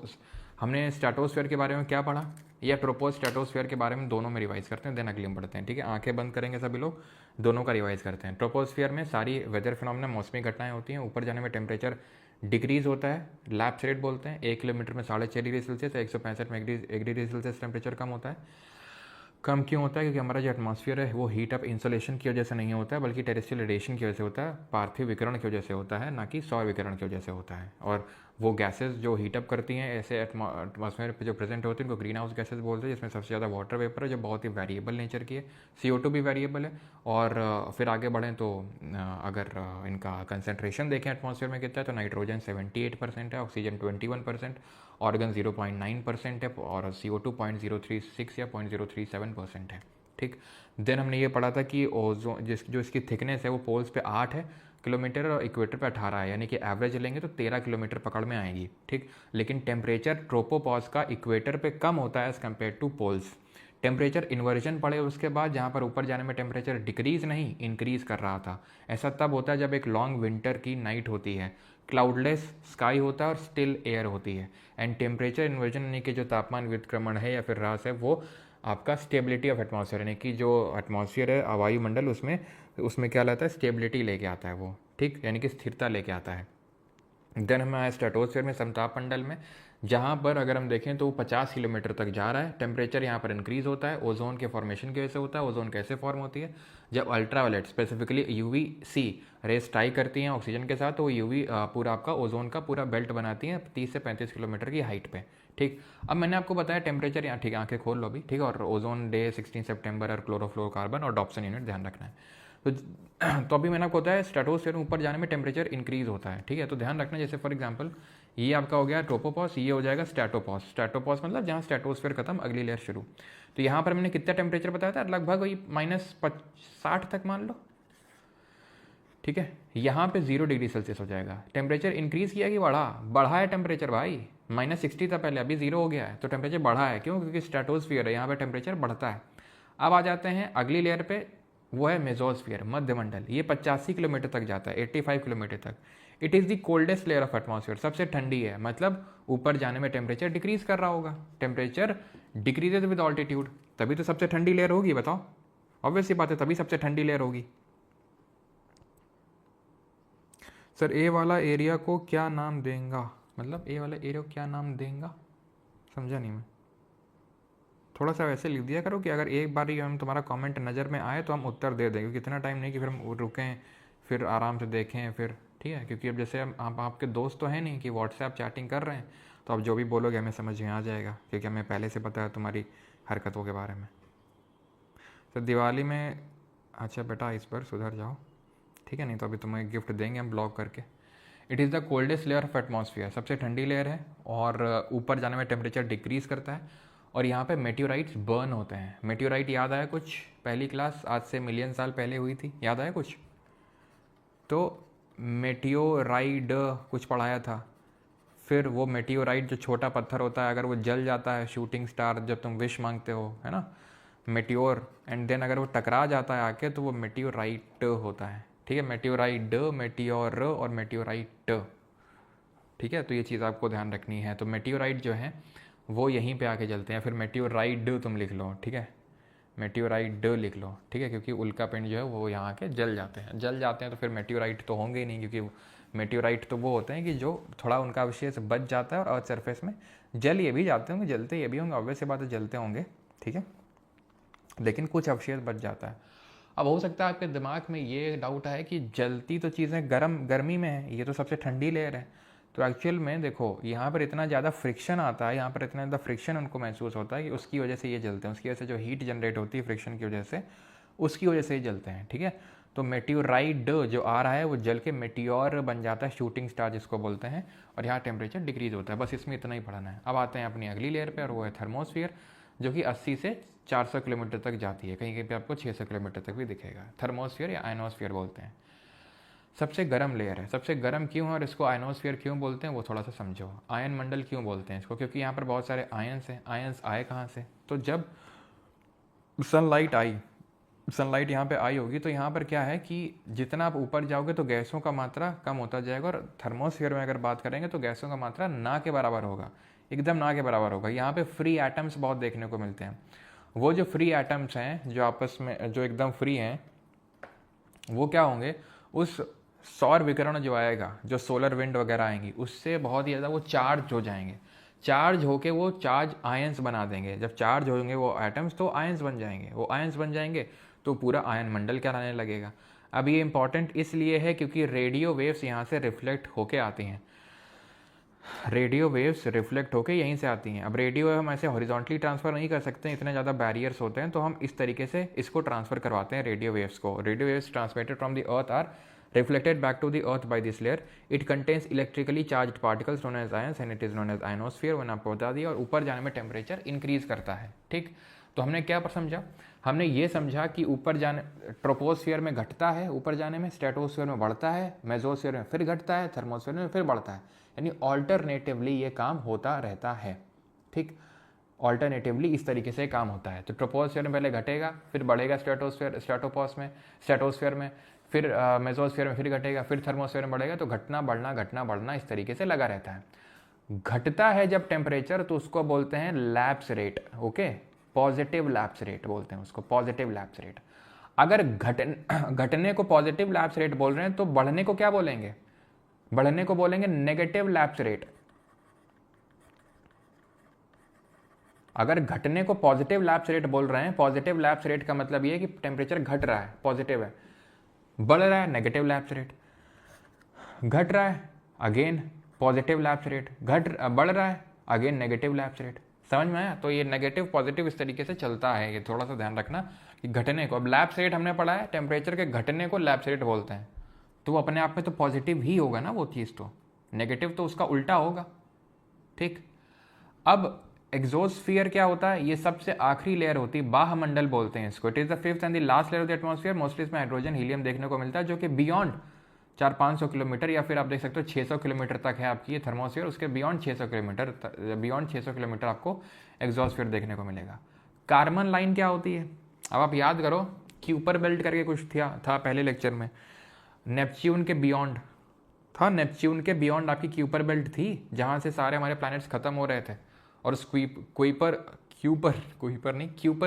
हमने स्ट्रेटोस्फीयर के बारे में क्या पढ़ा, या ट्रोपोज स्ट्रेटोस्फीयर के बारे में, दोनों में रिवाइज करते हैं, देन अगली हम पढ़ते हैं। ठीक है, आंखें बंद करेंगे सभी लोग, दोनों का रिवाइज करते हैं। ट्रोपोस्फीयर में सारी वेदर फिनोमेना, मौसमी घटनाएं होती हैं। ऊपर जाने में टेम्परेचर डिक्रीज होता है, लैप्स रेट बोलते हैं। 1 किलोमीटर में 6.5 डिग्री सेल्सियस, 165 में 1 डिग्री सेल्सियस टेम्परेचर कम होता है। कम क्यों होता है, क्योंकि हमारा जो एटमॉस्फेयर है वो हीट अप इंसोलेशन की वजह से नहीं होता है, बल्कि टेरेस्ट्रियल रेडिएशन की वजह से होता है, पार्थिव विकिरण की वजह से होता है, ना कि सौर विकिरण की वजह से होता है। और वो गैसेस जो हीट अप करती हैं ऐसे एटमॉस्फेयर पे जो प्रेजेंट होती हैं उनको ग्रीन हाउस गैसेस बोलते हैं, जिसमें सबसे ज़्यादा वाटर वेपर है जो बहुत ही वेरिएबल नेचर की है। CO2 भी वेरिएबल है। और फिर आगे बढ़ें तो अगर इनका कंसनट्रेशन देखें एटमॉस्फेयर में कितना है, तो नाइट्रोजन 78% है, ऑक्सीजन 21%, ऑर्गन 0.9% है और CO2 0.036 या 0.037% है। ठीक, देन हमने ये पढ़ा था कि ओजोन जो इसकी थिकनेस है वो पोल्स पे 8 है किलोमीटर और इक्वेटर पे 18 है, यानी कि एवरेज लेंगे तो 13 किलोमीटर पकड़ में आएगी। ठीक, लेकिन टेम्परेचर ट्रोपोपॉज का इक्वेटर पे कम होता है as compare to poles. Temperature inversion पड़े उसके बाद, जहाँ पर ऊपर जाने में टेम्परेचर डिक्रीज नहीं इंक्रीज कर रहा था। ऐसा तब होता है जब एक लॉन्ग विंटर की नाइट होती है, क्लाउडलेस स्काई होता है और स्टिल एयर होती है, एंड टेम्परेचर इन्वर्जन यानी कि जो तापमान व्युत्क्रमण है या फिर ह्रास है वो आपका स्टेबिलिटी ऑफ एटमॉस्फेयर, यानी कि जो एटमॉस्फेयर है वायुमंडल उसमें उसमें क्या लाता है, स्टेबिलिटी लेके आता है वो, ठीक, यानी कि स्थिरता लेके आता है। देन हमें आया स्ट्रेटोस्फेयर में, समताप मंडल में, जहाँ पर अगर हम देखें तो वो 50 किलोमीटर तक जा रहा है। टेम्परेचर यहाँ पर इंक्रीज होता है, ओजोन के फॉर्मेशन की वजह से होता है। ओजोन कैसे फॉर्म होती है, जब ultraviolet specifically UVC rays tie करती हैं ऑक्सीजन के साथ, तो वो UV पूरा आपका ओजोन का पूरा बेल्ट बनाती है 30 से 35 किलोमीटर की हाइट पे, ठीक। अब मैंने आपको बताया टेम्परेचर यहाँ, ठीक, आंखें खोल लो अभी, ठीक है, और ओजोन डे 16 सितंबर और क्लोरोफ्लोरोकार्बन और डॉप्सन यूनिट ध्यान रखना है। तो अभी मैंने आपको बताया स्ट्रेटोस्फेयर में ऊपर जाने में टेम्परेचर इंक्रीज होता है, ठीक है। तो ध्यान रखना, जैसे फॉर एग्जांपल ये आपका हो गया ट्रोपोपॉस, ये हो जाएगा स्ट्रेटोपॉस। स्ट्रेटोपॉस मतलब जहाँ स्ट्रेटोस्फेयर खत्म, अगली लेयर शुरू। तो यहाँ पर मैंने कितना टेम्परेचर बताया था, लगभग वही -60 तक मान लो, ठीक है। यहाँ पे 0 डिग्री सेल्सियस हो जाएगा। टेम्परेचर इंक्रीज किया कि बढ़ा है टेम्परेचर भाई, -60 था पहले, अभी 0 हो गया है, तो टेम्परेचर बढ़ा है। क्यों? क्योंकि स्ट्रेटोस्फीयर है, यहाँ पे टेम्परेचर बढ़ता है। अब आ जाते हैं अगली लेयर पे, वो है मेसोस्फीयर, मध्यमंडल। ये 85 किलोमीटर तक जाता है, 85 किलोमीटर तक। It is the coldest layer of atmosphere, सबसे ठंडी है, मतलब ऊपर जाने में टेम्परेचर डिक्रीज कर रहा होगा। टेम्परेचर डिक्रीजेज विद ऑल्टीट्यूड, तभी तो सबसे ठंडी लेयर होगी, बताओ। ऑब्वियस बात है, तभी सबसे ठंडी लेयर होगी। सर ए वाला एरिया को क्या नाम देंगे, मतलब ए वाला एरिया को क्या नाम देंगे, समझा नहीं मैं। थोड़ा सा वैसे लिख दिया करो कि अगर एक बार ही हम तुम्हारा कमेंट नज़र में आए तो हम उत्तर दे दें, क्योंकि इतना टाइम नहीं कि फिर हम रुकें, फिर आराम से देखें, फिर ठीक है। क्योंकि अब जैसे आप आपके दोस्त तो हैं नहीं कि व्हाट्सएप चैटिंग कर रहे हैं, तो अब जो भी बोलोगे हमें समझ में आ जाएगा, क्योंकि हमें पहले से पता है तुम्हारी हरकतों के बारे में। तो दिवाली में, अच्छा बेटा इस पर सुधर जाओ, ठीक है, नहीं तो अभी तुम्हें गिफ्ट देंगे हम ब्लॉक करके। It is the coldest layer of atmosphere, सबसे ठंडी लेयर है, और ऊपर जाने में टेम्परेचर डिक्रीज करता है। और यहाँ पे मेट्योराइट्स बर्न होते हैं। मेट्योराइट याद आया कुछ, पहली क्लास आज से मिलियन साल पहले हुई थी, याद आया कुछ? तो मेट्योराइड कुछ पढ़ाया था। फिर वो मेट्योराइट जो छोटा पत्थर होता है, अगर वो जल जाता है, शूटिंग स्टार जब तुम विश मांगते हो, है ना, मेट्योर, एंड देन अगर वो टकरा जाता है आके, तो वो मेट्योराइट होता है, ठीक है। मेट्योराइड, मेट्योर और मेट्योराइट, ठीक है। तो ये चीज़ आपको ध्यान रखनी है। तो मेट्योराइट जो है वो यहीं पे आके जलते हैं। फिर मेट्योराइड तुम लिख लो, ठीक है, मेट्योराइड लिख लो, ठीक है, क्योंकि उल्का पिंड जो है वो यहाँ के जल जाते हैं। तो फिर मेट्योराइट तो होंगे ही नहीं, क्योंकि मेट्योराइट तो वो होते हैं कि जो थोड़ा उनका अवशेष बच जाता है और अर्थ सरफेस में जल ये भी जाते होंगे, जलते ये भी होंगे, ऑब्वियस बात है जलते होंगे, ठीक है, लेकिन कुछ अवशेष बच जाता है। अब हो सकता है आपके दिमाग में ये डाउट है कि जलती तो चीज़ें गर्मी में है, ये तो सबसे ठंडी लेयर है। तो एक्चुअल में देखो, यहाँ पर इतना ज़्यादा फ्रिक्शन आता है, यहाँ पर इतना ज़्यादा फ्रिक्शन उनको महसूस होता है कि उसकी वजह से ये जलते हैं। उसकी वजह से जो हीट जनरेट होती है फ्रिक्शन की वजह से, उसकी वजह से ये जलते हैं, ठीक है। तो मेट्योराइड जो आ रहा है वो जल के मेट्योर बन जाता है, शूटिंग स्टार जिसको बोलते हैं, और यहाँ टेम्परेचर डिक्रीज होता है। बस इसमें इतना ही पढ़ना है। अब आते हैं अपनी अगली लेयर पर, और वो है थर्मोस्फियर, जो कि 80 से 400 किलोमीटर तक जाती है, कहीं कहीं पे आपको 600 किलोमीटर तक भी दिखेगा। थर्मोस्फियर या आयनोस्फियर बोलते हैं। सबसे गर्म लेयर है। सबसे गर्म क्यों है और इसको आयनोस्फियर क्यों बोलते हैं वो थोड़ा सा समझो। आयन मंडल क्यों बोलते हैं इसको, क्योंकि यहाँ पर बहुत सारे आयन्स हैं। आयन्स आए कहाँ से, तो जब सनलाइट यहाँ पे आई होगी, तो यहाँ पर क्या है कि जितना आप ऊपर जाओगे तो गैसों का मात्रा कम होता जाएगा, और थर्मोस्फियर में अगर बात करेंगे तो गैसों का मात्रा ना के बराबर होगा, एकदम ना के बराबर होगा। यहाँ पे फ्री एटम्स बहुत देखने को मिलते हैं। वो जो फ्री एटम्स हैं जो आपस में जो एकदम फ्री हैं, वो क्या होंगे, उस सौर विकिरण जो आएगा, जो सोलर विंड वगैरह आएंगी, उससे बहुत ही ज़्यादा वो चार्ज हो जाएंगे। चार्ज होके वो चार्ज आयंस बना देंगे। जब चार्ज होंगे वो एटम्स, तो आयंस बन जाएंगे। वो आयंस बन जाएंगे तो पूरा आयन मंडल कहलाने लगेगा। अब ये इंपॉर्टेंट इसलिए है क्योंकि रेडियो वेव्स यहाँ से रिफ्लेक्ट होके आती हैं। रेडियो वेव्स रिफ्लेक्ट होके यहीं से आती हैं। अब रेडियो हम ऐसे हॉरिजॉन्टली ट्रांसफ़र नहीं कर सकते, इतने ज़्यादा बैरियर्स होते हैं, तो हम इस तरीके से इसको ट्रांसफ़र करवाते हैं रेडियो वेव्स को। Radio waves transmitted from the earth are reflected back to the earth by this layer. It contains electrically charged particles known as ions and it is known as ionosphere। मैंने आपको बता दिया। और ऊपर जाने में temperature increase करता है, ठीक। तो हमने क्या समझा, हमने ये समझा कि ऊपर जाने ट्रोपोस्फियर में घटता है, ऊपर जाने में स्ट्रेटोस्फियर में बढ़ता है, मेसोस्फियर में फिर घटता है, थर्मोस्फियर में फिर बढ़ता है, यानी ऑल्टरनेटिवली ये काम होता रहता है, ठीक। ऑल्टरनेटिवली इस तरीके से काम होता है। तो ट्रोपोस्फियर में पहले घटेगा, फिर बढ़ेगा स्ट्रेटोस्फियर में, फिर मेसोस्फियर में फिर घटेगा, फिर थर्मोस्फियर में बढ़ेगा। तो घटना बढ़ना इस तरीके से लगा रहता है। घटता है जब टेम्परेचर, तो उसको बोलते हैं lapse rate, okay. Positive lapse rate बोलते हैं उसको, पॉजिटिव लैप्स रेट। अगर घटने को पॉजिटिव लैप्स रेट बोल रहे हैं तो बढ़ने को क्या बोलेंगे? बढ़ने को बोलेंगे नेगेटिव लैप्स रेट। अगर घटने को पॉजिटिव लैप्स रेट बोल रहे हैं, पॉजिटिव लैप्स रेट का मतलब ये है कि टेम्परेचर घट रहा है, पॉजिटिव है। बढ़ रहा है, नेगेटिव लैप्स रेट। घट रहा है, अगेन पॉजिटिव लैप्स रेट। बढ़ रहा है, अगेन नेगेटिव लैप्स रेट। समझ में आया? तो ये नेगेटिव पॉजिटिव इस तरीके से चलता है, ये थोड़ा सा ध्यान रखना कि घटने को, अब लैप्स रेट हमने पढ़ा है, टेम्परेचर के घटने को लैप्स रेट बोलते हैं। तो अपने आप में तो पॉजिटिव ही होगा ना वो चीज़, तो नेगेटिव तो उसका उल्टा होगा। ठीक, अब एग्जोस्फियर क्या होता है? ये सबसे आखिरी लेयर होती है, बाह्यमंडल बोलते हैं इसको। It is the fifth and the last layer of the atmosphere. Mostly इसमें हाइड्रोजन हीलियम देखने को मिलता है, जो कि बियॉन्ड 400-500 किलोमीटर या फिर आप देख सकते हो 600 किलोमीटर तक है आपकी ये थर्मोस्फियर। उसके बियॉन्ड 600 किलोमीटर, बियॉन्ड 600 किलोमीटर आपको एग्जॉस्फियर देखने को मिलेगा। कार्बन लाइन क्या होती है? अब आप याद करो, क्यूपर बेल्ट करके कुछ था पहले लेक्चर में, नेपच्यून के बियॉन्ड था। नेपच्यून के बियॉन्ड आपकी क्यूपर बेल्ट थी, जहाँ से सारे हमारे प्लैनेट्स खत्म हो रहे थे। और उस क्यूपर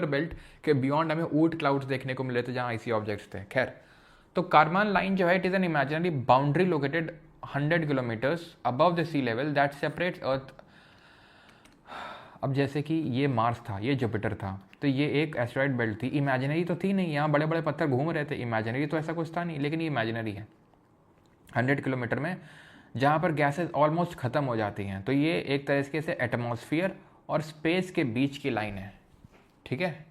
बेल्ट के बियॉन्ड हमें ऊट क्लाउड्स देखने को मिले थे, जहाँ आइसी ऑब्जेक्ट्स थे। खैर, तो कार्बन लाइन जो है, it is an imaginary boundary located 100 kilometres above the sea level that separates earth. अब जैसे कि ये मार्स था, ये जुपिटर था, तो ये एक एस्टेरॉयड बेल्ट थी। इमेजिनरी तो थी नहीं, यहाँ बड़े बड़े पत्थर घूम रहे थे, इमेजिनरी तो ऐसा कुछ था नहीं, लेकिन ये इमेजिनरी है 100 किलोमीटर में, जहाँ पर गैसेस ऑलमोस्ट ख़त्म हो जाती हैं। तो ये एक तरीके से एटमॉस्फियर और स्पेस के बीच की लाइन है, ठीक है,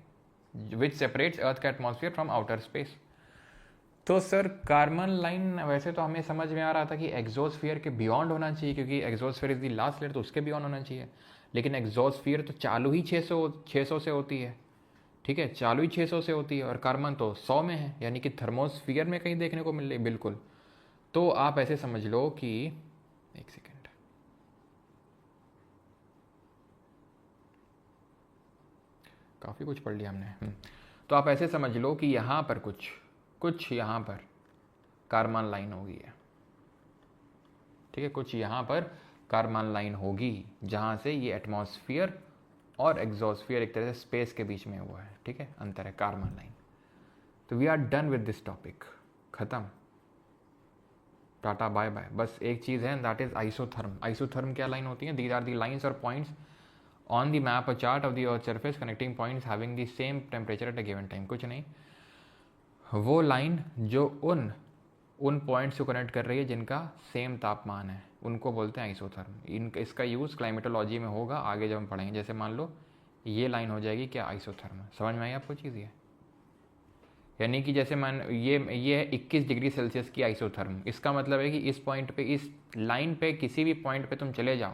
विच सेपरेट्स अर्थ का एटमॉस्फियर फ्रॉम आउटर स्पेस। तो सर कार्बन लाइन वैसे तो हमें समझ में आ रहा था कि एग्जोस्फियर के बियॉन्ड होना चाहिए, क्योंकि exosphere is the last layer, तो उसके बियॉन्ड होना चाहिए। लेकिन एग्जोस्फियर तो चालू ही 600 से होती है, ठीक है, चालू ही 600 से होती है, और कार्बन तो 100 में है, यानी कि थर्मोस्फियर में कहीं देखने को मिल रही। बिल्कुल, तो आप ऐसे समझ लो कि, एक सेकेंड, काफ़ी कुछ पढ़ लिया हमने। तो आप ऐसे समझ लो कि यहाँ पर कुछ यहाँ पर कार्बन लाइन होगी है, ठीक है, कुछ यहाँ पर कार्बन लाइन होगी, जहाँ से ये एटमॉस्फियर और एग्जॉस्फियर एक तरह से स्पेस के बीच में हुआ है, ठीक है, अंतर है, कार्बन लाइन। तो we are done with this topic, खत्म, टाटा बाय बाय। बस एक चीज़ है, दैट इज आइसोथर्म। आइसोथर्म क्या लाइन होती है? दीज आर दी लाइन्स और पॉइंट्स ऑन द मैप और chart of the earth surface connecting points having the same temperature at a given time. कुछ नहीं, वो लाइन जो उन पॉइंट्स को कनेक्ट कर रही है जिनका सेम तापमान है, उनको बोलते हैं आइसोथर्म। इसका यूज़ क्लाइमेटोलॉजी में होगा आगे जब हम पढ़ेंगे। जैसे मान लो ये लाइन हो जाएगी क्या? आइसोथर्म। समझ में आई आपको चीज़ ये? यानी कि जैसे मान ये है 21 डिग्री सेल्सियस की आइसोथर्म। इसका मतलब है कि इस पॉइंट पे, इस लाइन पे, किसी भी पॉइंट पे तुम चले जाओ,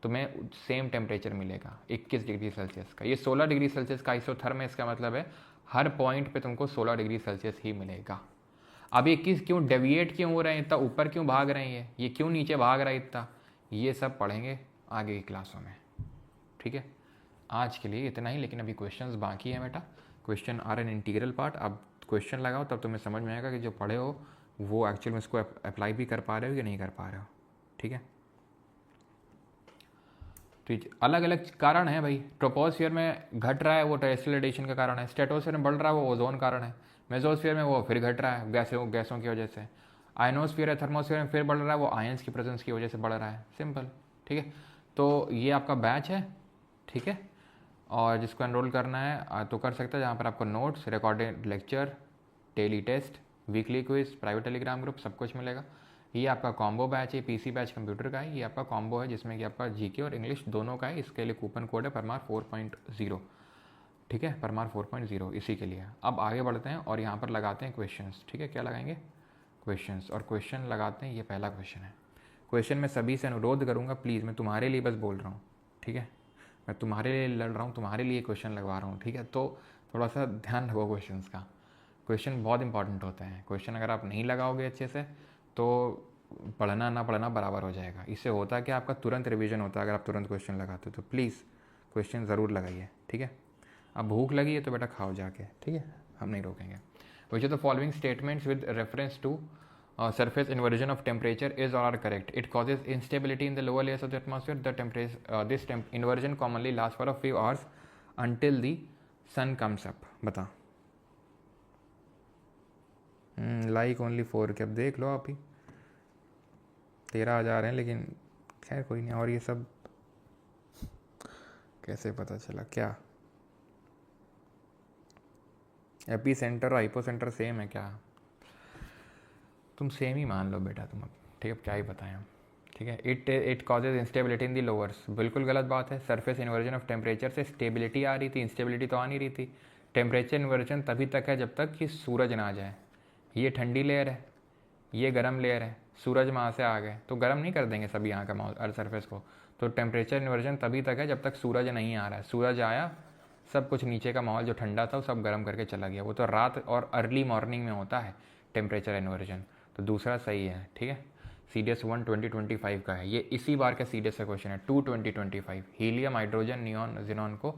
तुम्हें सेम टेम्परेचर मिलेगा 21 डिग्री सेल्सियस का। ये 16 डिग्री सेल्सियस का आइसोथर्म है, इसका मतलब है हर पॉइंट पे तुमको 16 डिग्री सेल्सियस ही मिलेगा। अब ये क्यों डेविएट क्यों हो रहे हैं, इतना ऊपर क्यों भाग रहे हैं, ये क्यों नीचे भाग रहा है इतना, ये सब पढ़ेंगे आगे की क्लासों में, ठीक है। आज के लिए इतना ही, लेकिन अभी क्वेश्चंस बाकी है बेटा। Question are an integral part. अब क्वेश्चन लगाओ, तब तुम्हें समझ में आएगा कि जो पढ़े हो वो एक्चुअल में इसको अप्लाई भी कर पा रहे हो या नहीं कर पा रहे हो, ठीक है। तो अलग अलग कारण है भाई। ट्रोपोस्फियर में घट रहा है वो टेरेस्ट्रियल रेडिएशन का कारण है, स्ट्रेटोस्फियर में बढ़ रहा है वो ओजोन कारण है, मेसोस्फियर में वो फिर घट रहा है गैसों की वजह से, आयनोस्फियर है थर्मोस्फियर में फिर बढ़ रहा है वो आयंस की प्रेजेंस की वजह से बढ़ रहा है। सिंपल, ठीक है। तो ये आपका बैच है, ठीक है, और जिसको एनरोल करना है तो कर सकता है, जहाँ पर आपको notes, recorded lecture, daily test, weekly quiz, private Telegram group, सब कुछ मिलेगा। ये आपका कॉम्बो बैच है, पीसी बैच कंप्यूटर का है, ये आपका कॉम्बो है जिसमें कि आपका जीके और इंग्लिश दोनों का है। इसके लिए कूपन कोड है परमार 4.0, ठीक है, परमार 4.0 इसी के लिए। अब आगे बढ़ते हैं और यहाँ पर लगाते हैं क्वेश्चंस, ठीक है। क्या लगाएंगे? क्वेश्चंस। और क्वेश्चन लगाते हैं, ये पहला क्वेश्चन है। क्वेश्चन में सभी से अनुरोध करूँगा, प्लीज़, मैं तुम्हारे लिए बस बोल रहा हूँ, ठीक है, मैं तुम्हारे लिए लड़ रहा हूँ, तुम्हारे लिए क्वेश्चन लगवा रहा हूँ, ठीक है। तो थोड़ा सा ध्यान रखो क्वेश्चंस का, क्वेश्चन बहुत इंपॉर्टेंट होते हैं। क्वेश्चन अगर आप नहीं लगाओगे अच्छे से तो पढ़ना ना पढ़ना बराबर हो जाएगा। इससे होता है कि आपका तुरंत रिवीजन होता है अगर आप तुरंत क्वेश्चन लगाते हो। तो प्लीज़ क्वेश्चन ज़रूर लगाइए, ठीक है। अब भूख लगी है तो बेटा खाओ जाके, ठीक है, हम नहीं रोकेंगे। Which are the following statements with reference to surface inversion of temperature is or are correct? It causes instability in the lower layers of the atmosphere. This inversion commonly lasts for a few hours until the sun comes up. बता। Like only 4 के, अब देख लो आप ही, 13,000 हैं, लेकिन खैर कोई नहीं। और ये सब कैसे पता चला क्या? एपी सेंटर और हाइपो सेंटर सेम है क्या? तुम सेम ही मान लो बेटा तुम, अब ठीक है, क्या ही बताएं हम। ठीक है, it causes instability in the lowers, बिल्कुल गलत बात है। सरफेस इन्वर्जन ऑफ टेम्परेचर से स्टेबिलिटी आ रही थी, इंस्टेबिलिटी तो आ नहीं रही थी। टेम्परेचर इन्वर्जन तभी तक है जब तक कि सूरज ना आ जाए। ये ठंडी लेयर है, ये गर्म लेयर है, सूरज वहाँ से आ गए तो गर्म नहीं कर देंगे सभी यहाँ का अर्थ सरफेस को। तो टेम्परेचर इन्वर्जन तभी तक है जब तक सूरज नहीं आ रहा है। सूरज आया, सब कुछ नीचे का माहौल जो ठंडा था वो सब गर्म करके चला गया। वो तो रात और अर्ली मॉर्निंग में होता है टेम्परेचर इन्वर्जन। तो दूसरा सही है। ठीक है, CDS 1 2025 का है ये, इसी बार का CDS का क्वेश्चन है 2 2025। हीलियम, हाइड्रोजन, नियॉन, जिनॉन को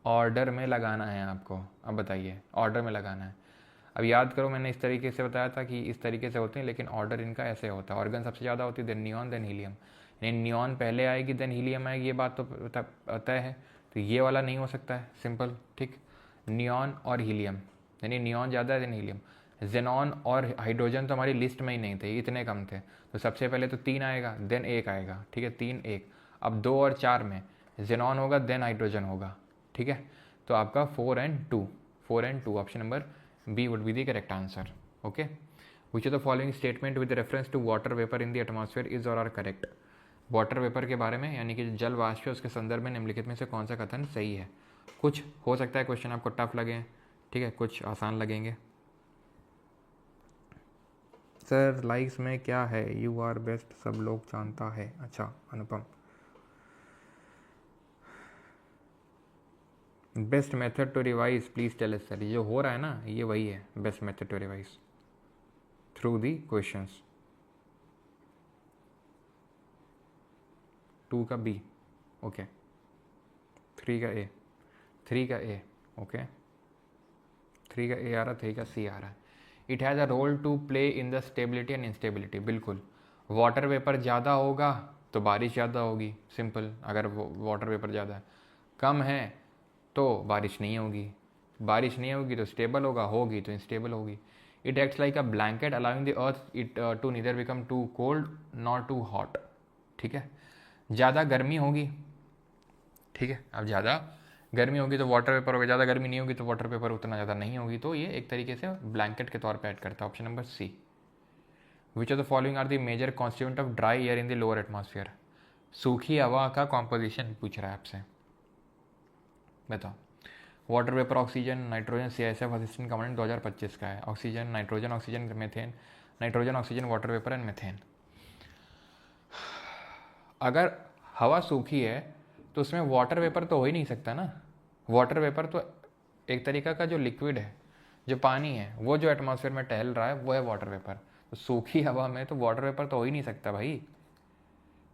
ऑर्डर में लगाना है आपको। अब बताइए, ऑर्डर में लगाना है। अब याद करो, मैंने इस तरीके से बताया था कि इस तरीके से होते हैं, लेकिन ऑर्डर इनका ऐसे होता है। ऑर्गन सबसे ज़्यादा होती है, देन नियॉन, देन हीलियम। यानी नियॉन पहले आएगी देन हीलियम आएगी, ये बात तो तय है। तो ये वाला नहीं हो सकता है, सिंपल। ठीक, नियॉन और हीलियम, यानी नियॉन ज़्यादा है देन हीलियम। जेनॉन और हाइड्रोजन तो हमारी लिस्ट में ही नहीं थे, इतने कम थे। तो सबसे पहले तो 3 आएगा देन 1 आएगा। ठीक है, 3 1। अब 2 और 4 में जेनॉन होगा देन हाइड्रोजन होगा। ठीक है, तो आपका 4 and 2, 4 and 2, option number B would be the correct answer. Okay, which of the following statement with reference to water vapor in the atmosphere is or are correct? Water vapour के बारे में, यानी कि जल वाष्प है, उसके संदर्भ में निम्नलिखित में से कौन सा कथन सही है? कुछ हो सकता है क्वेश्चन आपको टफ लगे, ठीक है, कुछ आसान लगेंगे। सर लाइक्स में क्या है? यू आर बेस्ट सब लोग जानता है। अच्छा Anupam, best method to revise please tell us. Sir ये जो हो रहा है ना, ये वही है best method to revise through the questions. 2 का B, ओके। 3 का A, 3 का A, ओके। 3 का A आ रहा, 3 का C आ रहा है। It has a role to play in the stability and instability, बिल्कुल। वाटर वेपर ज़्यादा होगा तो बारिश ज़्यादा होगी, सिंपल। अगर वाटर वेपर ज़्यादा है, कम है तो बारिश नहीं होगी, बारिश नहीं होगी तो स्टेबल होगा, होगी तो इंस्टेबल होगी। It acts like a blanket allowing the earth it to neither become too cold nor too hot. ठीक है, ज़्यादा गर्मी होगी, ठीक है, अब ज़्यादा गर्मी होगी तो वाटर पेपर होगा, ज़्यादा गर्मी नहीं होगी तो वाटर पेपर उतना ज़्यादा नहीं होगी। तो ये एक तरीके से ब्लैंकेट के तौर पे ऐड करता है, option number C। Which of the following are the major constituent of dry air in the lower atmosphere? सूखी हवा का कॉम्पोजिशन पूछ रहा है आपसे, बताओ। Water vapour, oxygen, nitrogen, CISF assistant commandant 2025 का है। Oxygen, nitrogen, oxygen, methane, nitrogen, oxygen, water vapour and methane. अगर हवा सूखी है तो उसमें वाटर वेपर तो हो ही नहीं सकता ना। वाटर वेपर तो एक तरीका का जो लिक्विड है, जो पानी है, वो जो एटमॉस्फेयर में टहल रहा है वो है वाटर वेपर। तो सूखी हवा में तो वाटर वेपर तो हो ही नहीं सकता भाई।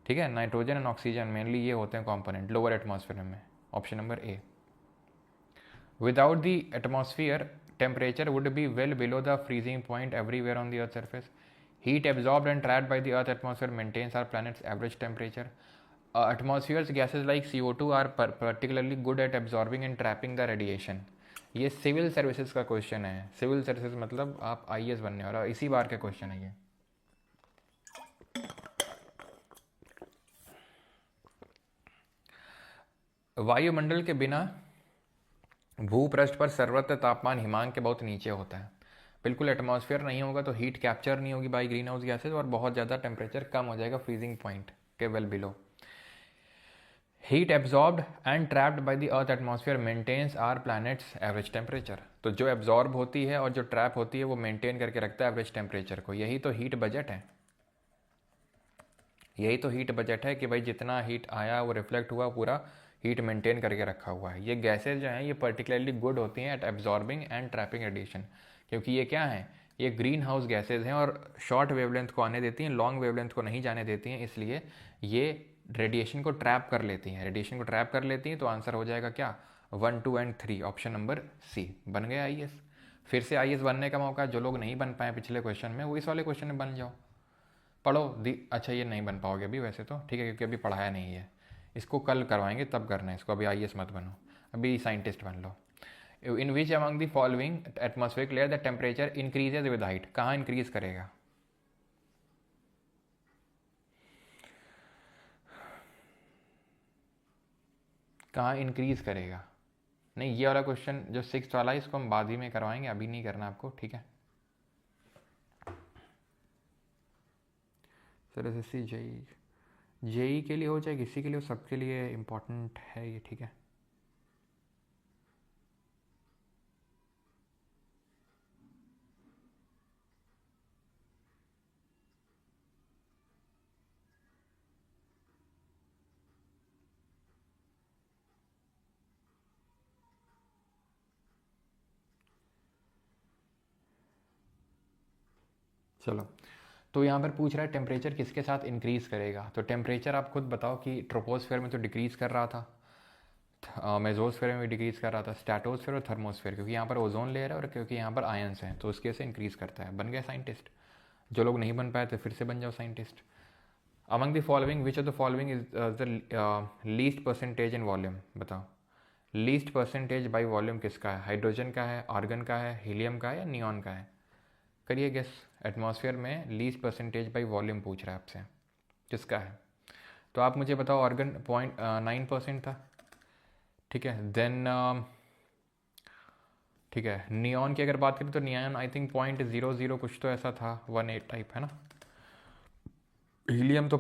ठीक है, नाइट्रोजन एंड ऑक्सीजन मेनली ये होते हैं कंपोनेंट लोअर एटमॉस्फेयर में, option number A। Without the atmosphere temperature would be well below the freezing point everywhere on the earth surface. Heat absorbed and trapped by the Earth atmosphere maintains our planet's average temperature. Atmosphere's gases like CO2 are particularly good at absorbing and trapping the radiation. ये civil services का question है। Civil services मतलब आप IAS बनने वाला, इसी बार का क्वेश्चन है ये। वायुमंडल के बिना भूपृष्ठ पर सर्वत्र तापमान हिमांक के बहुत नीचे होता है। बिल्कुल, एटमॉस्फेयर नहीं होगा तो हीट कैप्चर नहीं होगी बाई ग्रीन हाउस गैसेज और बहुत ज़्यादा टेम्परेचर कम हो जाएगा फ्रीजिंग पॉइंट के well below. Heat absorbed and trapped by the earth atmosphere maintains our planet's average temperature. तो जो एब्जॉर्ब होती है और जो ट्रैप होती है वो मेंटेन करके रखता है एवरेज टेम्परेचर को। यही तो हीट बजट है, यही तो हीट बजट है कि भाई जितना हीट आया वो रिफ्लेक्ट हुआ, पूरा हीट मेंटेन करके रखा हुआ है। ये गैसेज जो हैं ये पर्टिकुलरली गुड होती हैं at absorbing and trapping radiation, क्योंकि ये क्या हैं, ये ग्रीन हाउस गैसेज हैं और शॉर्ट वेवलेंथ को आने देती हैं, लॉन्ग वेवलेंथ को नहीं जाने देती हैं, इसलिए ये रेडिएशन को ट्रैप कर लेती हैं। रेडिएशन को ट्रैप कर लेती हैं तो आंसर हो जाएगा क्या, 1, 2 and 3, ऑप्शन नंबर C। बन गया IAS। फिर से IAS बनने का मौका, जो लोग नहीं बन पाए पिछले क्वेश्चन में वो इस वाले क्वेश्चन में बन जाओ, पढ़ो अच्छा ये नहीं बन पाओगे अभी वैसे तो, ठीक है, क्योंकि अभी पढ़ाया नहीं है, इसको कल करवाएंगे तब करना है इसको, अभी IAS मत बनो। अभी साइंटिस्ट बन लो। In which among the following atmospheric layer the temperature increases with height, कहाँ इंक्रीज करेगा? कहाँ इंक्रीज करेगा? नहीं, ये वाला क्वेश्चन जो 6th वाला है इसको हम बाद ही में करवाएंगे, अभी नहीं करना आपको, ठीक है। सर एसएससी जेई के लिए हो चाहे किसी के लिए हो, सबके लिए इम्पोर्टेंट है ये, ठीक है। चलो, तो यहाँ पर पूछ रहा है टेम्परेचर किसके साथ इंक्रीज़ करेगा। तो टेम्परेचर आप खुद बताओ कि ट्रोपोस्फेयर में तो डिक्रीज़ कर रहा था, मेजोस्फेयर में भी डिक्रीज़ कर रहा था, स्ट्रेटोस्फेयर और थर्मोस्फेयर, क्योंकि यहाँ पर ओजोन लेयर है और क्योंकि यहाँ पर आयंस हैं, तो उसकी वजह से इंक्रीज़ करता है। बन गया साइंटिस्ट। जो लोग नहीं बन पाए तो फिर से बन जाओ scientist. Among the following which of the following is the least percentage in volume, बताओ। लीस्ट परसेंटेज बाई वॉल्यूम किसका है? हाइड्रोजन का है, आर्गन का है, हीलियम का है या नियॉन का है? करिए गेस। एटमॉस्फेयर में लीस्ट परसेंटेज बाई वॉल्यूम पूछ रहा है आपसे, किसका है? तो आप मुझे बताओ। आर्गन 0.9% था, ठीक है। देन ठीक है, नियॉन की अगर बात करें तो नियॉन आई थिंक 0.00 कुछ तो ऐसा था, 18 टाइप है ना। हीलियम तो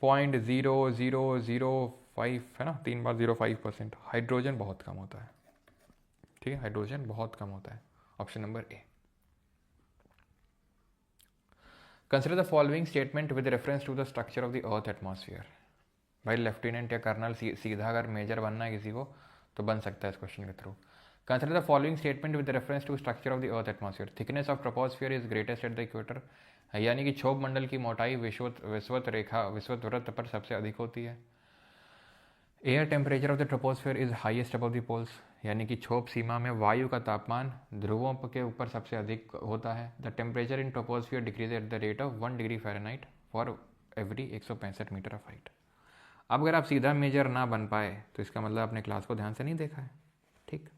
0.0005 है ना, 3 बार 0.5%। हाइड्रोजन बहुत कम होता है, ठीक है, हाइड्रोजन बहुत कम होता है। Option number A. Consider the following statement with reference to the structure of the earth atmosphere. भाई लेफ्टिनेंट या कर्नल सीधा अगर मेजर बनना है किसी को तो बन सकता है इस क्वेश्चन के थ्रू। Consider the following statement with reference to structure of the earth atmosphere. Thickness of troposphere is greatest at the equator, यानी कि क्षोभ मंडल की मोटाई विश्वत वृत्त पर सबसे अधिक होती है। Air temperature of the troposphere is highest above the poles, यानी कि क्षोभ सीमा में वायु का तापमान ध्रुवों के ऊपर सबसे अधिक होता है। The temperature in troposphere decrease at the rate of 1 degree Fahrenheit for every 165 metre of height. अब अगर आप सीधा मेजर ना बन पाए तो इसका मतलब आपने क्लास को ध्यान से नहीं देखा है, ठीक।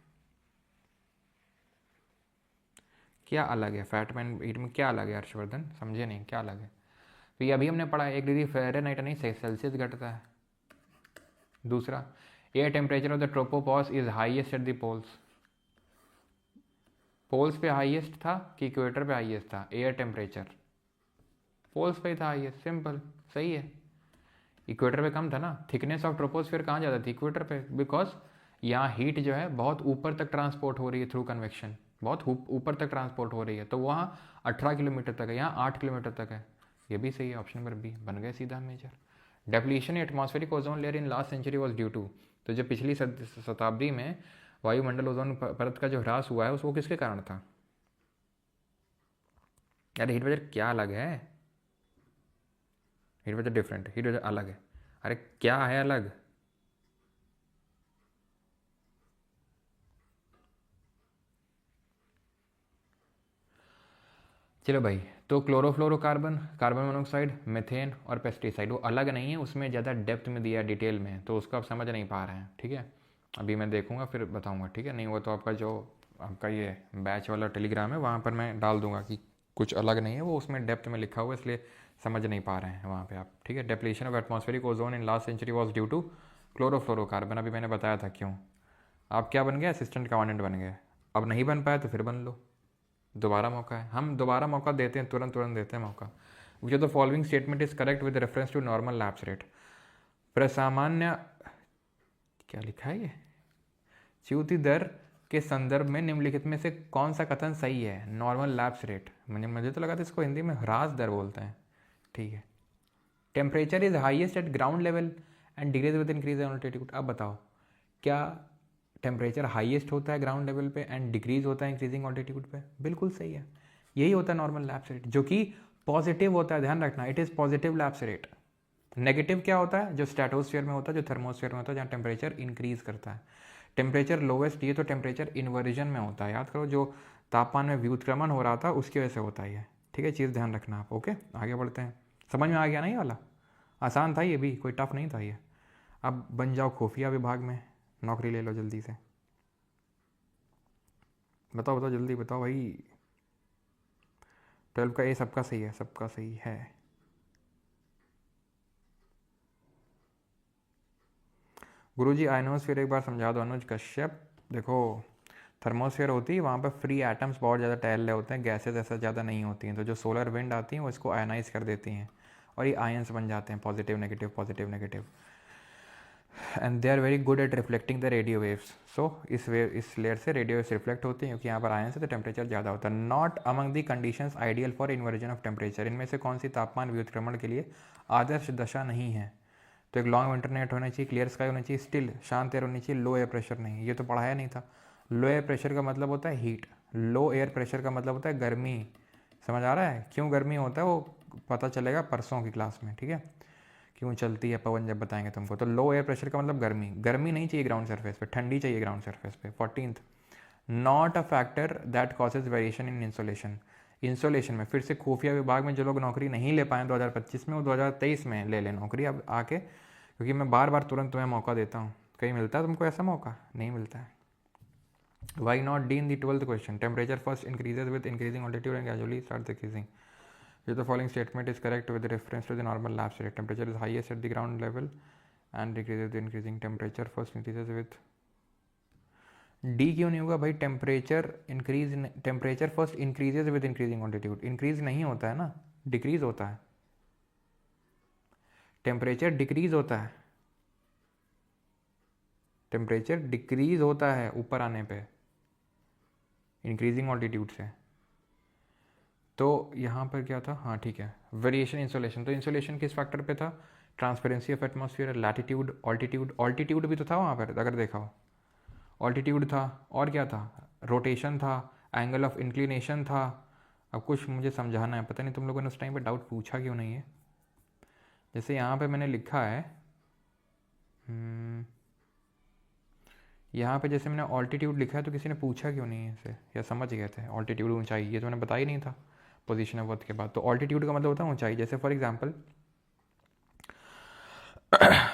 क्या अलग है फैट में हीट में, क्या अलग है हर्षवर्धन? समझे नहीं, क्या अलग है? तो ये अभी हमने पढ़ा 1 डिग्री फ़ारेनहाइट नहीं सेल्सियस घटता है। दूसरा, air temperature of the tropopause is highest at the poles. Poles पे हाईएस्ट था कि इक्वेटर पे हाईएस्ट था? एयर टेम्परेचर पोल्स पे ही था हाईएस्ट, सिंपल, सही है। इक्वेटर पे कम था ना। थिकनेस ऑफ ट्रोपोस्फियर कहाँ ज़्यादा थी? इक्वेटर पे, बिकॉज यहाँ हीट जो है बहुत ऊपर तक ट्रांसपोर्ट हो रही है थ्रू कन्वेक्शन, बहुत ऊपर तक ट्रांसपोर्ट हो रही है, तो वहाँ 18 किलोमीटर तक है, यहाँ 8 किलोमीटर तक है। ये भी सही है, ऑप्शन नंबर बी बन गए सीधा major. Depletion atmospheric ozone layer in last century was due to, तो जो पिछली शताब्दी में वायुमंडल ओजोन परत का जो ह्रास हुआ है उसको किसके कारण था? यार हीट वेव क्या अलग है? Heat wave different, heat wave अलग है। अरे क्या है अलग? चलो भाई, तो क्लोरोफ्लोरोकार्बन, कार्बन मोनोऑक्साइड, मीथेन और पेस्टिसाइड वो अलग नहीं है, उसमें ज़्यादा डेप्थ में दिया है डिटेल में, तो उसको आप समझ नहीं पा रहे हैं, ठीक है। अभी मैं देखूंगा फिर बताऊंगा, ठीक है। नहीं वो तो आपका जो आपका ये बैच वाला टेलीग्राम है वहाँ पर मैं डाल दूंगा कि कुछ अलग नहीं है, वो उसमें डेप्थ में लिखा हुआ है, इसलिए समझ नहीं पा रहे हैं वहाँ पे आप, ठीक है। Depletion of atmospheric ozone in last century was due to chlorofluorocarbon, अभी मैंने बताया था क्यों। आप क्या बन गए? असिस्टेंट कमांडेंट बन गए। अब नहीं बन पाया तो फिर बन लो, दोबारा मौका है, हम दोबारा मौका देते हैं, तुरंत देते हैं मौका। Which of the following statement is correct with reference to normal lapse rate. प्रसामान्य, क्या लिखा है ये? च्युति दर के संदर्भ में निम्नलिखित में से कौन सा कथन सही है? नॉर्मल लैप्स रेट, मुझे तो लगा था इसको हिंदी में ह्रास दर बोलते हैं, ठीक है। Temperature is highest eight ground level and decrease with increase in altitude. अब बताओ, क्या टेम्परेचर हाईएस्ट होता है ग्राउंड लेवल पे एंड डिक्रीज होता है इंक्रीजिंग ऑल्टीट्यूड पे? बिल्कुल सही है, यही होता है नॉर्मल लैप्स रेट, जो कि पॉजिटिव होता है, ध्यान रखना, it is positive lapse rate. Negative क्या होता है? जो स्ट्रेटोस्फीयर में होता है, जो थर्मोस्फीयर में होता है, जहाँ टेम्परेचर इंक्रीज करता है। टेम्परेचर लोवेस्ट, ये तो टेम्परेचर इन्वर्जन में होता है, याद करो, जो तापमान में व्युत्क्रमण हो रहा था उसकी वजह से होता है, ठीक है। चीज़ ध्यान रखना आप, ओके। आगे बढ़ते हैं, समझ में आ गया ना ये वाला? आसान था ये भी, कोई टफ नहीं था ये। अब बन जाओ खुफिया विभाग में, नौकरी ले लो जल्दी से। बताओ बताओ जल्दी बताओ भाई। 12 का ए सबका सही है, सबका सही है। गुरुजी आयनोस्फीयर एक बार समझा दो अनुज कश्यप। देखो थर्मोस्फीयर होती है, वहाँ पर फ्री एटम्स बहुत ज़्यादा टहल रहे होते हैं, गैसेज ऐसा ज़्यादा नहीं होती हैं, तो जो सोलर विंड आती हैं वो इसको आयनाइज कर देती हैं और ये आयंस बन जाते हैं, positive negative positive negative, and they are very good at reflecting the radio waves. So इस लेयर से रेडियो वेव्स रिफ्लेक्ट होती हैं, क्योंकि यहाँ पर आयंस है तो टेम्परेचर ज़्यादा होता है। Not among the conditions ideal for inversion of temperature, इनमें से कौन सी तापमान व्युत्क्रमण के लिए आदर्श दशा नहीं है? तो एक लॉन्ग विंटर नाइट होना चाहिए, क्लियर स्काई होना चाहिए, स्टिल शांत एयर होनी चाहिए, लो एयर प्रेशर नहीं, ये तो पढ़ाया नहीं था। लो एयर प्रेशर का मतलब होता है हीट, लो एयर प्रेशर का मतलब होता है गर्मी। समझ आ रहा है क्यों गर्मी होता है? वो पता चलेगा परसों की क्लास में, ठीक है, क्यों चलती है पवन जब बताएंगे तुमको। तो लो एयर प्रेशर का मतलब गर्मी, गर्मी नहीं चाहिए ग्राउंड सरफेस पे, ठंडी चाहिए ग्राउंड सरफेस पे। 14th, not a factor that causes variation in insolation. Insolation में फिर से खुफिया विभाग में जो लोग नौकरी नहीं ले पाए 2025 में, वो 2023 में ले लें नौकरी अब आके, क्योंकि मैं बार बार तुरंत तुम्हें मौका देता हूँ। कहीं मिलता है तुमको ऐसा मौका? नहीं मिलता है। Why not D in the 12th question? Temperature first increases with increasing altitude and gradually start decreasing. If the following statement is correct with reference to the normal lapse rate, temperature is highest at the ground level and decreases with increasing temperature, first increases with D क्यों नहीं होगा भाई? Temperature first increases with increasing altitude, increase नहीं होता है ना, decrease होता है। टेम्परेचर डिक्रीज होता है, टेम्परेचर डिक्रीज होता है ऊपर आने पे इंक्रीजिंग ऑल्टीट्यूड से। तो यहाँ पर क्या था? हाँ ठीक है, वेरिएशन इंसोलेशन। तो इंसोलेशन किस फैक्टर पे था? Transparency of atmosphere, latitude, altitude, altitude भी तो था वहाँ पर अगर देखा हो, ऑल्टीट्यूड था, और क्या था? रोटेशन था, एंगल ऑफ इंक्लिनेशन था। अब कुछ मुझे समझाना है, पता नहीं तुम लोगों ने उस टाइम पे डाउट पूछा क्यों नहीं है। जैसे यहाँ पे मैंने लिखा है, यहाँ पे जैसे मैंने ऑल्टीट्यूड लिखा है, तो किसी ने पूछा क्यों नहीं है इसे, या समझ गए थे? ऑल्टीट्यूड ऊंचाई, ये तो मैंने बताया ही नहीं था पोजीशन ऑफ अर्थ के बाद। तो ऑल्टीट्यूड का मतलब होता है ऊंचाई। जैसे for example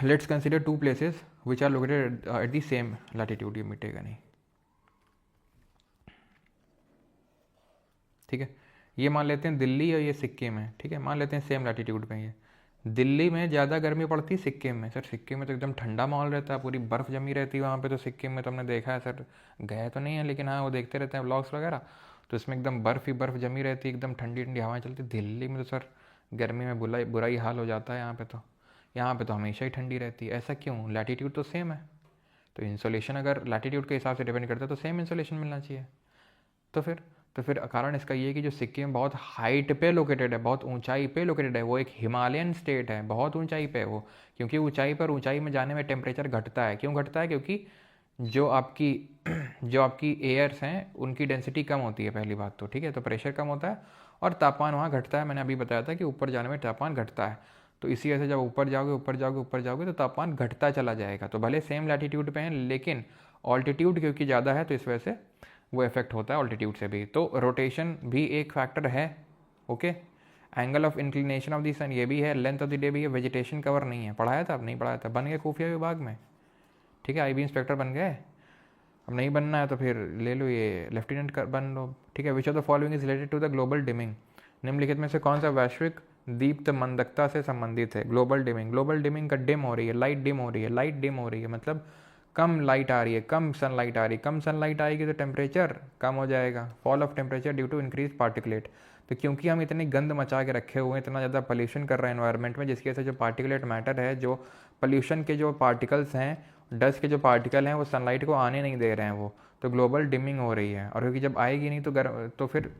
let's consider two places which are located at the same latitude, ये मिटेगा नहीं, ठीक है। ये मान लेते हैं दिल्ली और ये सिक्किम है, ठीक है, मान लेते हैं सेम लैटिट्यूड पे। ये दिल्ली में ज़्यादा गर्मी पड़ती है सिक्किम में। सर सिक्किम में तो एकदम ठंडा माहौल रहता है, पूरी बर्फ़ जमी रहती है वहाँ पे। तो सिक्किम में तो हमने देखा है सर, गए तो नहीं है लेकिन हाँ वो देखते रहते हैं ब्लॉग्स वगैरह, तो इसमें एकदम बर्फ़ ही बर्फ़ जमी रहती है, एकदम ठंडी ठंडी हवाएं चलती। दिल्ली में तो सर गर्मी में बुरा ही हाल हो जाता है यहाँ पे। तो यहाँ पे तो हमेशा ही ठंडी रहती है, ऐसा क्यों? लैटिट्यूड तो सेम है, तो इंसोलेशन अगर लैटिट्यूड के हिसाब से डिपेंड करता है तो सेम इंसोलेशन मिलना चाहिए। तो फिर कारण इसका ये है कि जो सिक्किम बहुत हाइट पे लोकेटेड है, बहुत ऊंचाई पे लोकेटेड है, वो एक हिमालयन स्टेट है, बहुत ऊंचाई पे है वो। क्योंकि ऊंचाई में जाने में टेम्परेचर घटता है। क्यों घटता है? क्योंकि जो आपकी जो आपकी एयर्स हैं उनकी डेंसिटी कम होती है, पहली बात तो, ठीक है, तो प्रेशर कम होता है और तापमान वहाँ घटता है। मैंने अभी बताया था कि ऊपर जाने में तापमान घटता है, तो इसी वजह से जब ऊपर जाओगे तो तापमान घटता चला जाएगा। तो भले सेम लैटिट्यूड पे हैं, लेकिन ऑल्टीट्यूड क्योंकि ज़्यादा है तो इस वजह से वो इफेक्ट होता है ऑल्टीट्यूड से भी। तो रोटेशन भी एक फैक्टर है, okay. Angle of inclination of the sun ये भी है, लेंथ ऑफ द डे भी है। वेजिटेशन कवर नहीं है, पढ़ाया था? अब नहीं पढ़ाया था, बन गए खुफिया विभाग में, ठीक है, आईबी इंस्पेक्टर बन गए। अब नहीं बनना है तो फिर ले लो ये लेफ्टिनेंट बन लो, ठीक है। Which of the following is related to the global dimming? निम्नलिखित में से कौन सा वैश्विक दीप्त मंदकता से संबंधित है? ग्लोबल डिमिंग, ग्लोबल डिमिंग का डिम हो रही है, लाइट डिम हो रही है, लाइट डिम हो रही है मतलब कम लाइट आ रही है, कम सनलाइट आ रही है। कम सनलाइट आएगी तो टेम्परेचर कम हो जाएगा, fall of temperature due to increase particulate. तो क्योंकि हम इतनी गंद मचा के रखे हुए हैं, इतना ज़्यादा पोल्यूशन कर रहे हैं एनवायरनमेंट में, जिसकी वजह से जो पार्टिकुलेट मैटर है, जो पोल्यूशन के जो पार्टिकल्स हैं, डस्ट के जो पार्टिकल हैं, वो सनलाइट को आने नहीं दे रहे हैं वो, तो ग्लोबल डिमिंग हो रही है। और क्योंकि जब आएगी नहीं तो फिर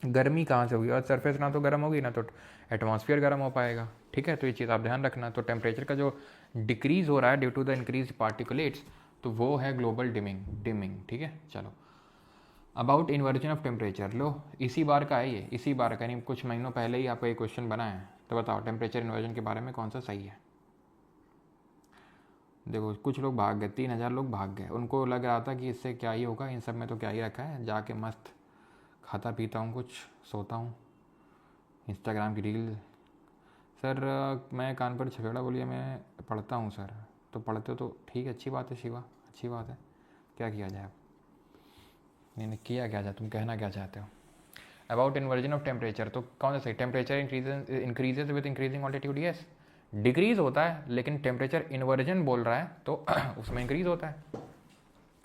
गर्मी कहाँ से होगी? और सरफेस ना तो गर्म होगी ना तो एटमॉस्फेयर गर्म हो पाएगा, ठीक है। तो ये चीज़ आप ध्यान रखना। तो टेम्परेचर का जो डिक्रीज़ हो रहा है due to the increase particulates, तो वो है ग्लोबल डिमिंग, ठीक है। चलो, अबाउट इन्वर्जन ऑफ टेम्परेचर, लो इसी बार का है ये, इसी बार का, यानी कुछ महीनों पहले ही आपका ये क्वेश्चन बना है। तो बताओ टेम्परेचर इन्वर्जन के बारे में कौन सा सही है? देखो कुछ लोग भाग गए, 3000 लोग भाग गए, उनको लग रहा था कि इससे क्या ही होगा, इन सब में तो क्या ही रखा है, जाके मस्त खाता पीता हूँ, कुछ सोता हूँ, इंस्टाग्राम की रील। सर मैं कानपुर छपेड़ा बोलिए, मैं पढ़ता हूँ सर। तो पढ़ते हो तो ठीक है, अच्छी बात है शिवा, अच्छी बात है, क्या किया जाए अब। नहीं किया क्या तुम कहना क्या चाहते हो? अबाउट इन्वर्जन ऑफ टेम्परेचर, तो कौन सा सही? Temperature increases with increasing altitude, yes. Decrease होता है, लेकिन टेम्परेचर इन्वर्जन बोल रहा है तो उसमें इंक्रीज होता है।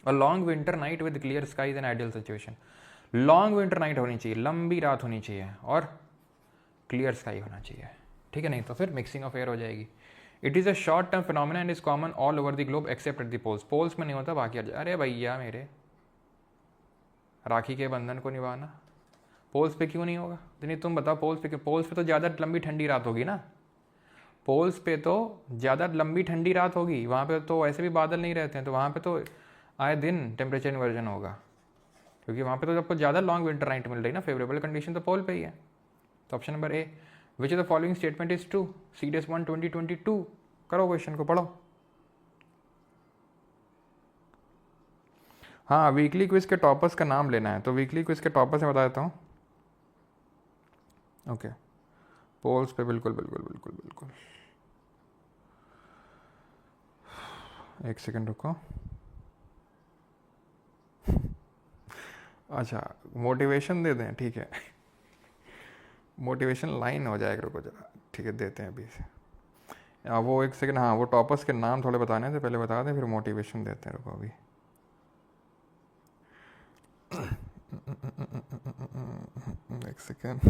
A long winter night with clear sky an ideal situation. Long winter night होनी चाहिए, लंबी रात होनी चाहिए और क्लियर स्काई होना चाहिए, ठीक है, नहीं तो फिर मिक्सिंग ऑफ एयर हो जाएगी। It is a short term phenomena and is common all over the globe except at the poles. Poles में नहीं होता, बाकी अरे भैया मेरे, राखी के बंधन को निभाना पोल्स पे क्यों नहीं होगा? नहीं तुम बताओ, पोल्स पे क्यों? पोल्स पे तो ज़्यादा लंबी ठंडी रात होगी ना, पोल्स पे तो ज़्यादा लंबी ठंडी रात होगी, वहाँ पे तो ऐसे भी बादल नहीं रहते हैं, तो वहाँ पे तो आए दिन टेम्परेचर इन्वर्जन होगा, क्योंकि वहाँ पे तो आपको ज़्यादा लॉन्ग विंटर नाइट मिल रही ना, फेवरेबल कंडीशन तो पोल पे ही है। तो option number A, which is the following statement is true? CDS 1 2022। करो क्वेश्चन को, पढ़ो। हाँ, वीकली क्विज के टॉपर्स का नाम लेना है, तो वीकली क्विज के टॉपर से बता देता हूँ। ओके, पोल्स पे बिल्कुल बिल्कुल बिल्कुल बिल्कुल। एक सेकंड रुको। अच्छा, मोटिवेशन दे दें, ठीक है। मोटिवेशन लाइन हो जाएगा, रुको जरा, ठीक है, देते हैं अभी से। वो एक सेकंड, हाँ वो टॉपर्स के नाम थोड़े बताने थे, पहले बता दें फिर मोटिवेशन देते हैं, रुको अभी। एक सेकेंड।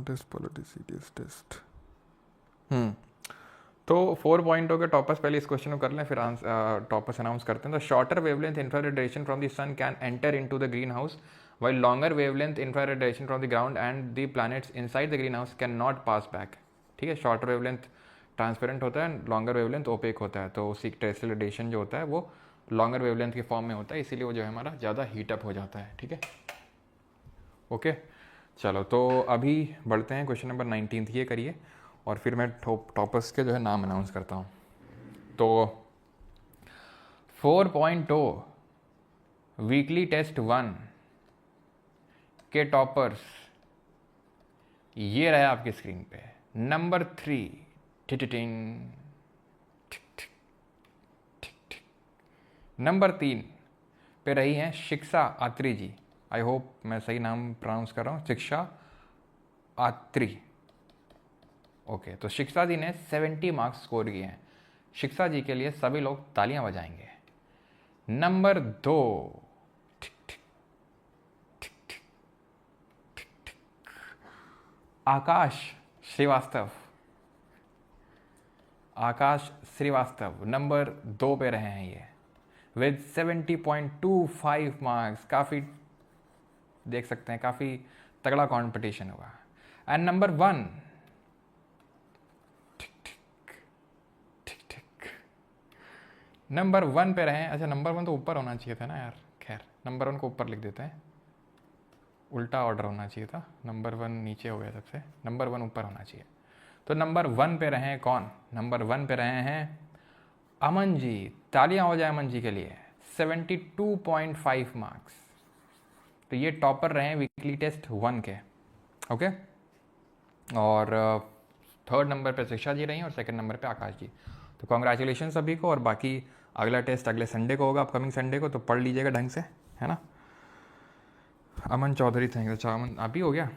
Test politics test. तो 4 पॉइंटों के टॉपर्स पहले इस क्वेश्चन को कर लें, फिर टॉपर्स अनाउंस करते हैं। The shorter wavelength infrared radiation from the sun can enter into the green house, while longer wavelength infrared radiation from the ground and the planets inside the greenhouse cannot pass back। ठीक है, shorter wavelength transparent होता है, longer wavelength OPEC होता है, तो उसी terrestrial radiation जो होता है वो लॉन्गर वेवलेंथ के फॉर्म में होता है, इसीलिए वो जो है हमारा ज़्यादा हीटअप हो जाता है, ठीक है। ओके, चलो तो अभी बढ़ते हैं क्वेश्चन नंबर 19, ये करिए और फिर मैं टॉपर्स के जो है नाम अनाउंस करता हूँ। तो 4.0 वीकली टेस्ट 1 के टॉपर्स ये रहे आपकी स्क्रीन पे। नंबर 3, टिटिटिंग, नंबर 3 पे रही हैं शिक्षा आत्री जी। आई होप मैं सही नाम प्रोनाउंस कर रहा हूँ, शिक्षा आत्री। ओके, तो शिक्षा जी ने 70 मार्क्स स्कोर किए हैं। शिक्षा जी के लिए सभी लोग तालियां बजाएंगे। नंबर 2, आकाश श्रीवास्तव। आकाश श्रीवास्तव नंबर 2 पे रहे हैं ये विद 70.25 मार्क्स। काफ़ी देख सकते हैं, काफ़ी तगड़ा कंपटीशन हुआ। एंड नंबर 1, नंबर 1 पे रहे हैं। अच्छा, नंबर 1 तो ऊपर होना चाहिए था ना यार, खैर नंबर 1 को ऊपर लिख देते हैं, उल्टा ऑर्डर होना चाहिए था, नंबर 1 नीचे हो गया सबसे, नंबर 1 ऊपर होना चाहिए। तो नंबर 1 पे रहे हैं कौन? नंबर 1 पे रहे हैं अमन जी। तालियां हो जाए अमन जी के लिए, 72.5 मार्क्स। तो ये टॉपर रहे हैं वीकली टेस्ट 1 के। ओके, और थर्ड नंबर पे शिक्षा जी रही हैं और सेकंड नंबर पे आकाश जी। तो कॉन्ग्रेचुलेशन सभी को, और बाकी अगला टेस्ट अगले संडे को होगा, अपकमिंग संडे को, तो पढ़ लीजिएगा ढंग से, है ना। Aman Chaudhary thank you. अच्छा अमन आप ही हो गया।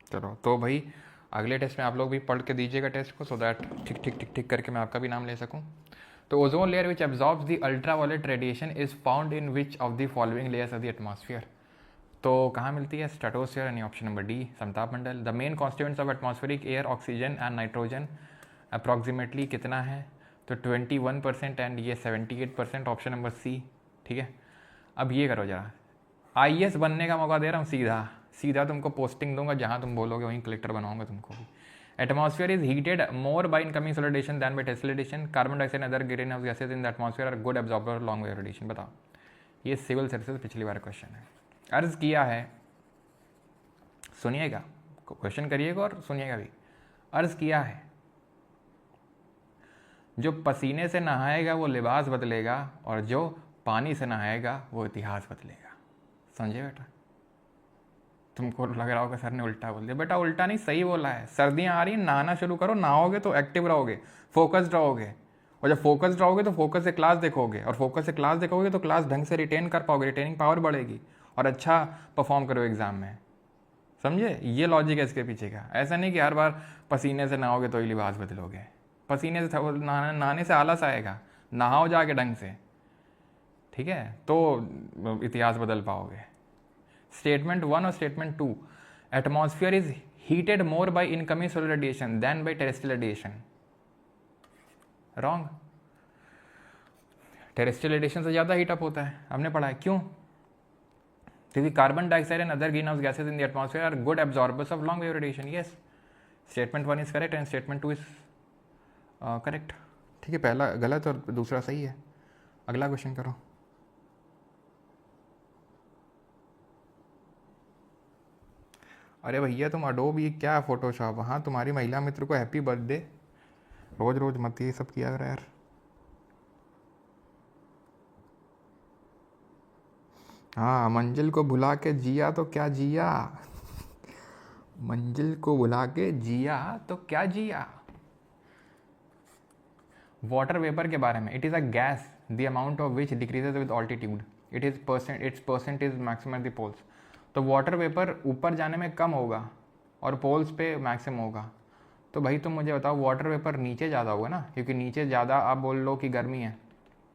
चलो तो भाई अगले टेस्ट में आप लोग भी पढ़ के दीजिएगा टेस्ट को, सो दैट ठीक ठीक ठीक ठीक करके मैं आपका भी नाम ले सकूं। तो ozone layer which absorbs the ultraviolet radiation is found in which of the following layers of the atmosphere. तो कहाँ मिलती है? स्ट्रेटोस्फीयर, यानी ऑप्शन नंबर डी समताप मंडल। The main constituents of atmospheric air oxygen and nitrogen approximately कितना है? तो 21% एंड ये 78%, ऑप्शन नंबर सी, ठीक है। अब ये करो जरा, आईएएस बनने का मौका दे रहा हूँ, सीधा सीधा तुमको पोस्टिंग दूंगा, जहाँ तुम बोलोगे वहीं कलेक्टर बनाऊंगा तुमको भी। Atmosphere is heated more by incoming solar radiation than by Tesla radiation. Carbon dioxide and other green house gases in the atmosphere are good absorber long wave radiation. बताओ, ये सिविल सर्विसेज पिछली बार question है, अर्ज किया है, सुनिएगा question करिएगा और सुनिएगा भी। अर्ज किया है, जो पसीने से नहाएगा वो लिबास बदलेगा, और जो पानी से नहाएगा वो इतिहास बदलेगा। समझे बेटा? तुमको लग रहा होगा सर ने उल्टा बोल दिया, बेटा उल्टा नहीं, सही बोला है। सर्दियाँ आ रही हैं, नहाना शुरू करो, नहाओगे तो एक्टिव रहोगे, फोकस्ड रहोगे, और जब फोकस रहोगे तो फोकस से क्लास देखोगे, और फोकस से क्लास देखोगे तो क्लास ढंग से रिटेन कर पाओगे, रिटेनिंग पावर बढ़ेगी और अच्छा परफॉर्म करोगे एग्जाम में। समझे? ये लॉजिक है इसके पीछे का। ऐसा नहीं कि हर बार पसीने से नहाओगे तो ही लिबास बदलोगे। पसीने से नहाने से आलस आएगा, नहाओ जाके ढंग से, ठीक है, तो इतिहास बदल पाओगे। स्टेटमेंट 1 और statement 2, atmosphere is heated more by incoming solar radiation then by terrestrial radiation. Wrong. Terrestrial radiation से ज़्यादा हीटअप होता है, हमने पढ़ा है। क्यों? क्योंकि carbon dioxide and other green house gases in the atmosphere are good absorbers of long wave radiation. Yes, statement 1 is correct and statement 2 is correct. ठीक है, पहला गलत और दूसरा सही है। अगला क्वेश्चन करो। अरे भैया तुम अडोब ये क्या फोटोशॉप, हाँ तुम्हारी महिला मित्र को हैप्पी बर्थडे। रोज रोज मत ये सब किया करो यार। हाँ, मंजिल को भुला के जिया तो क्या जिया। मंजिल को भुला के जिया तो क्या जिया। वाटर वेपर के बारे में, it is a gas the amount of which decreases with altitude, its percent is maximum at the poles. तो वाटर वेपर ऊपर जाने में कम होगा और पोल्स पे मैक्सिमम होगा। तो भाई तुम मुझे बताओ, वाटर वेपर नीचे ज़्यादा होगा ना, क्योंकि नीचे ज़्यादा आप बोल लो कि गर्मी है,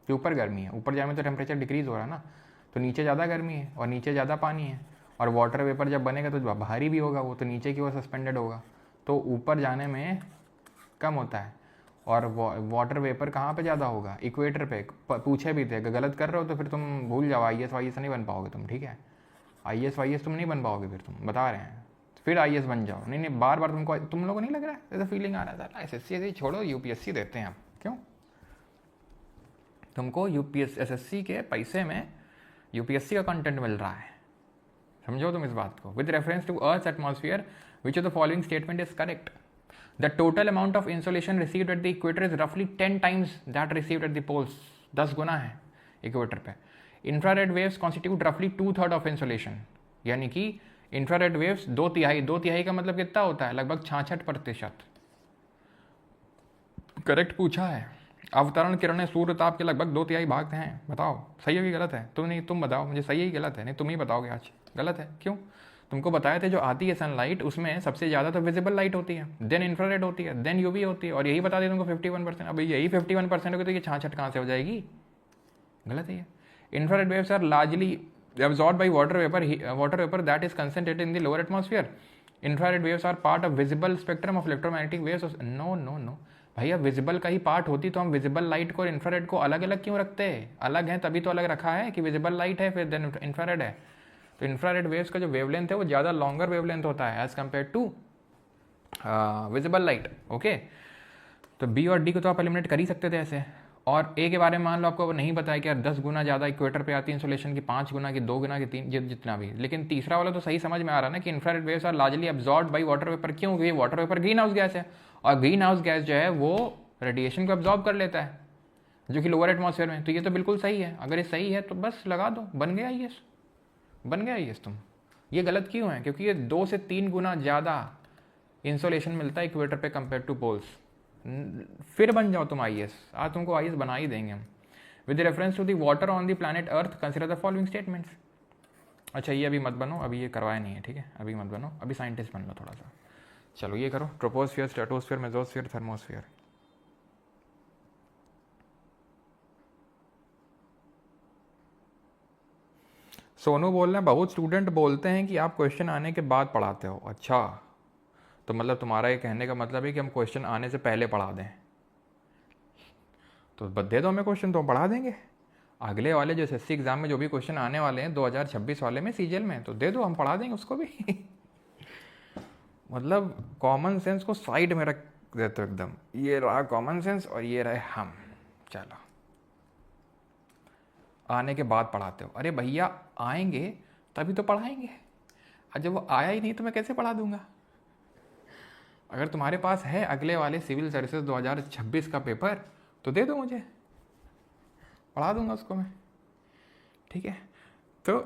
कि ऊपर गर्मी है, ऊपर जाने में तो टेम्परेचर डिक्रीज़ हो रहा है ना, तो नीचे ज़्यादा गर्मी है और नीचे ज़्यादा पानी है, और वाटर वेपर जब बनेगा तो भारी भी होगा, वो तो नीचे की ओर सस्पेंडेड होगा, तो ऊपर जाने में कम होता है। और वाटर वेपर कहाँ पे ज़्यादा होगा? इक्वेटर पे। पूछे भी थे, अगर गलत कर रहे हो तो फिर तुम भूल जाओ, IAS वाईएस नहीं बन पाओगे तुम, ठीक है? IAS वाईएस तुम नहीं बन पाओगे, फिर तुम बता रहे हैं, फिर IAS बन जाओ। नहीं नहीं, बार बार तुम लोगों को नहीं लग रहा है ऐसा फीलिंग आ रहा है? SSC छोड़ो, UPSC देते हैं आप। क्यों? तुमको SSC के पैसे में UPSC का कंटेंट मिल रहा है, समझो तुम इस बात को। With reference to earth atmosphere which of the following statement is correct? The total amount of insolation received at the equator is रफली 10 times that received at the poles. 10 गुना है इक्वेटर पे। इंफ्रारेड वेव्स कॉन्स्टिट्यूट रफली 2/3 of insolation, यानी कि infrared waves 2/3 का मतलब कितना होता है? लगभग 66%। करेक्ट पूछा है। अवतरण किरणें सूर्य ताप के लगभग 2/3 भाग हैं। बताओ सही है कि गलत है? तुम बताओ मुझे, सही है कि गलत है? नहीं तुम ही बताओगे आज। गलत है। क्यों? तुमको बताए थे जो आती है सनलाइट, उसमें सबसे ज़्यादा तो विजिबल लाइट होती है, देन इंफ्रारेड होती है, देन यूवी होती है, और यही बता दिया तुमको 51%। अब यही 51% होगी तो ये 66 कहाँ से हो जाएगी? गलत है ये। Infrared waves are largely absorbed by water vapor that is concentrated in the lower atmosphere. Infrared waves are part of visible spectrum of electromagnetic waves. No भैया, विजिबल का ही पार्ट होती तो हम विजिबल लाइट को और इंफ्रारेड को अलग अलग क्यों रखते हैं? अलग है तभी तो अलग रखा है कि विजिबल लाइट है फिर देन इंफ्रारेड है। तो इंफ्रारेड वेव्स का जो वेवलेंथ है वो ज़्यादा लॉन्गर वेवलेंथ होता है as compare to visible light. Okay, तो बी और डी को तो आप एलिमिनेट कर ही सकते थे ऐसे। और ए के बारे में मान लो आपको नहीं पता है कि यार 10 गुना ज़्यादा इक्वेटर पे आती है इंसोलेशन की, 5 गुना की, 2 गुना की, 3, जितना भी। लेकिन तीसरा वाला तो सही समझ में आ रहा है ना कि infrared waves are largely absorbed by water vapour. क्यों? क्योंकि water vapour green house gas है, और ग्रीन हाउस गैस जो है वो रेडिएशन को एब्जॉर्ब कर लेता है जो कि लोअर एटमॉस्फेयर में। तो ये तो बिल्कुल सही है। अगर ये सही है तो बस लगा दो, बन गया IAS, बन गया IAS तुम। ये गलत क्यों है? क्योंकि ये 2 से 3 गुना ज़्यादा इंसोलेशन मिलता है इक्वेटर पे कंपेयर टू पोल्स। फिर बन जाओ तुम IAS। आज तुमको IAS बना ही देंगे हम। With reference to the water on the planet earth consider the following statements. अच्छा ये अभी मत बनो, अभी ये करवाया नहीं है, ठीक है? अभी मत बनो, अभी साइंटिस्ट बन लो थोड़ा सा। चलो ये करो, troposphere, stratosphere, mesosphere, thermosphere. Sonu बोल रहे हैं बहुत स्टूडेंट बोलते हैं कि आप क्वेश्चन आने के बाद पढ़ाते हो। अच्छा, तो मतलब तुम्हारा ये कहने का मतलब है कि हम क्वेश्चन आने से पहले पढ़ा दें? तो दे दो हमें क्वेश्चन तो हम पढ़ा देंगे। अगले वाले जो SSC एग्जाम में जो भी क्वेश्चन आने वाले हैं 2026 वाले में CGL में, तो दे दो, हम पढ़ा देंगे उसको भी। मतलब कॉमन सेंस को साइड में रख देते हो एकदम। ये रहा कॉमन सेंस और ये रहे हम। चलो, आने के बाद पढ़ाते हो। अरे भैया आएंगे तभी तो पढ़ाएंगे, और जब वो आया ही नहीं तो मैं कैसे पढ़ा दूंगा? अगर तुम्हारे पास है अगले वाले सिविल सर्विसेज 2026 का पेपर तो दे दो मुझे, पढ़ा दूंगा उसको मैं, ठीक है? तो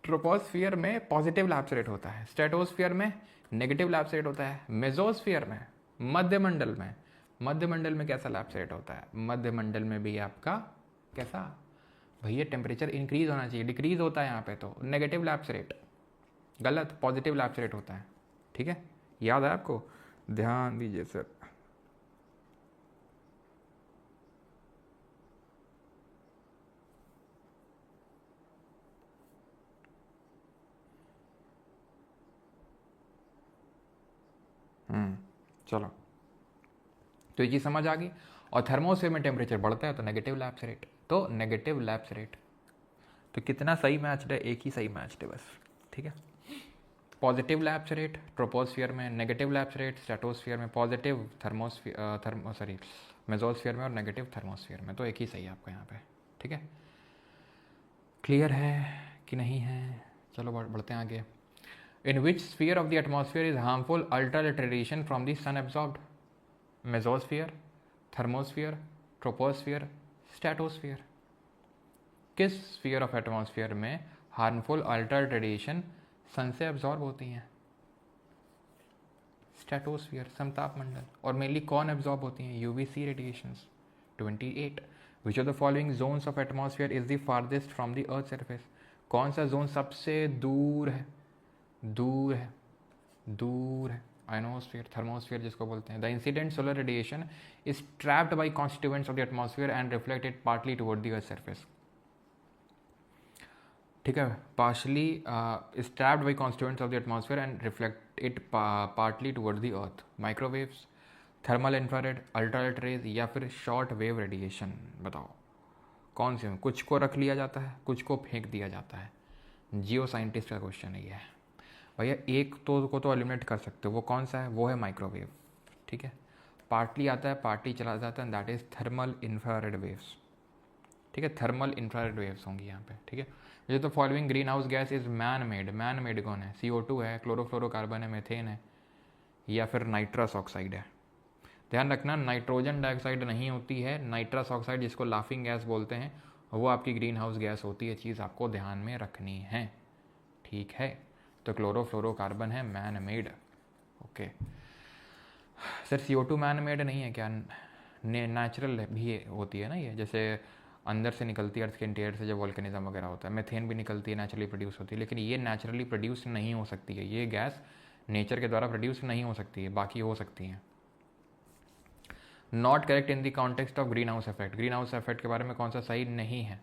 ट्रोपोस्फियर में पॉजिटिव लैप्स रेट होता है, स्ट्रेटोस्फियर में नेगेटिव लैप्स रेट होता है, मेसोस्फियर में मध्यमंडल में। मध्यमंडल में कैसा लैप्स रेट होता है? मध्यमंडल में भी आपका कैसा भैया टेम्परेचर इंक्रीज होना चाहिए, डिक्रीज होता है यहाँ पे, तो नेगेटिव लैप्स रेट, गलत, पॉजिटिव लैप्स रेट होता है। ठीक है, याद है आपको? ध्यान दीजिए सर। चलो, तो ये चीज़ समझ आ गई। और थर्मोस्फेयर में टेम्परेचर बढ़ता है तो नेगेटिव लैप्स रेट, तो नेगेटिव लैप्स रेट। तो कितना सही मैच है? एक ही सही मैच है बस। ठीक है, पॉजिटिव लैप्स रेट ट्रोपोस्फियर में, नेगेटिव लैप्स रेट स्ट्रेटोस्फियर में, पॉजिटिव मेसोस्फियर में और नेगेटिव थर्मोस्फियर में। तो एक ही सही है आपका यहाँ पे। ठीक है, क्लियर है कि नहीं है? चलो बढ़ते हैं आगे। In which sphere of the atmosphere is harmful ultraviolet radiation from the sun absorbed? Mesosphere, thermosphere, troposphere, stratosphere. किस स्फीयर ऑफ एटमॉस्फेयर में हार्मफुल अल्ट्रावायलेट रेडिएशन सन से एब्जॉर्ब होती हैं? स्ट्रेटोस्फियर, समताप मंडल। और मेनली कौन एब्जॉर्ब होती हैं? UVC radiations. 28 which of the following zones of atmosphere is the farthest from the earth surface? कौन सा जोन सबसे दूर है? दूर है, दूर है। आइनोस्फीयर, थर्मोस्फीयर जिसको बोलते हैं। The incident solar radiation is trapped by constituents of the atmosphere and reflected partly toward the earth surface. ठीक है, partially is trapped by constituents of the atmosphere and reflect it partly toward the earth. Microwaves, thermal infrared, ultraviolet rays या फिर short wave radiation? बताओ कौन से में? कुछ को रख लिया जाता है, कुछ को फेंक दिया जाता है। जियो साइंटिस्ट का क्वेश्चन है ये। भैया एक को एलिमिनेट कर सकते हो, वो कौन सा है? वो है माइक्रोवेव। ठीक है, पार्टली आता है, पार्टली चला जाता है, that is thermal infrared waves. ठीक है, थर्मल इंफ्रारेड वेव्स होंगी यहाँ पे। ठीक है, मुझे तो following green house gas is man made. Man made कौन है? CO2 है, क्लोरोफ्लोरोकार्बन है, मेथेन है, या फिर नाइट्रस ऑक्साइड है। ध्यान रखना, नाइट्रोजन डाइऑक्साइड नहीं होती है। नाइट्रस ऑक्साइड जिसको लाफिंग गैस बोलते हैं, वो आपकी ग्रीन हाउस गैस होती है। चीज़ आपको ध्यान में रखनी है। ठीक है, तो क्लोरोफ्लोरोकार्बन है man made. Okay sir, CO2 man made नहीं है क्या? नेचुरल भी होती है ना ये, जैसे अंदर से निकलती है अर्थ के इंटीरियर से, जो वोल्केनिज्म वगैरह होता है। मेथेन भी निकलती है, नेचुरली प्रोड्यूस होती है, लेकिन ये नेचुरली प्रोड्यूस नहीं हो सकती है। ये गैस नेचर के द्वारा प्रोड्यूस नहीं हो सकती है, बाकी हो सकती हैं। Not correct in the context of green house effect. Green house effect के बारे में कौन सा सही नहीं है?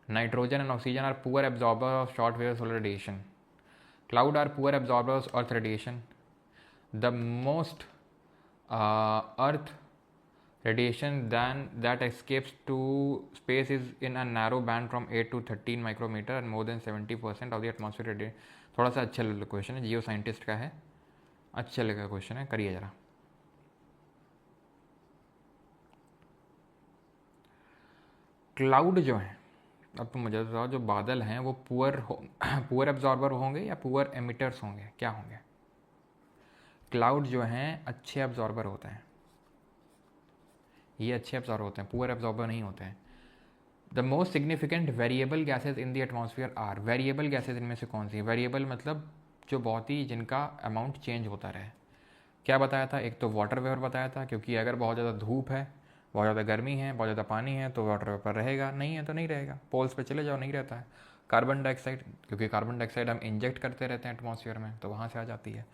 Nitrogen and oxygen are poor absorber of short wave solar radiation. Cloud are poor absorbers earth radiation. The most earth radiation then that escapes to space is in a narrow band from 8 to 13 micrometer and more than 70% of the atmosphere radiation। थोड़ा सा अच्छा question है, जियो scientist का है, अच्छा लगा question है, करिए जरा। क्लाउड जो है, अब तुम मुझे बताओ, जो बादल हैं वो पुअर एब्जॉर्बर होंगे या पुअर एमिटर्स होंगे? क्या होंगे? क्लाउड जो हैं अच्छे एब्जॉर्बर होते हैं, ये अच्छे एब्जॉर्बर होते हैं, पुअर एब्जॉर्बर नहीं होते हैं। The most significant variable gases in the atmosphere are. Variable gases इनमें से कौन सी है? वेरिएबल मतलब जो बहुत ही जिनका अमाउंट चेंज होता रहे। क्या बताया था? एक तो वाटर वेपर बताया था, क्योंकि अगर बहुत ज़्यादा धूप है, बहुत ज़्यादा गर्मी है, बहुत ज़्यादा पानी है, तो वाटर वेपर रहेगा, नहीं है तो नहीं रहेगा। पोल्स पे चले जाओ, नहीं रहता है। कार्बन डाइऑक्साइड, क्योंकि कार्बन डाइऑक्साइड हम इंजेक्ट करते रहते हैं एटमॉस्फेयर में, तो वहाँ से आ जाती है।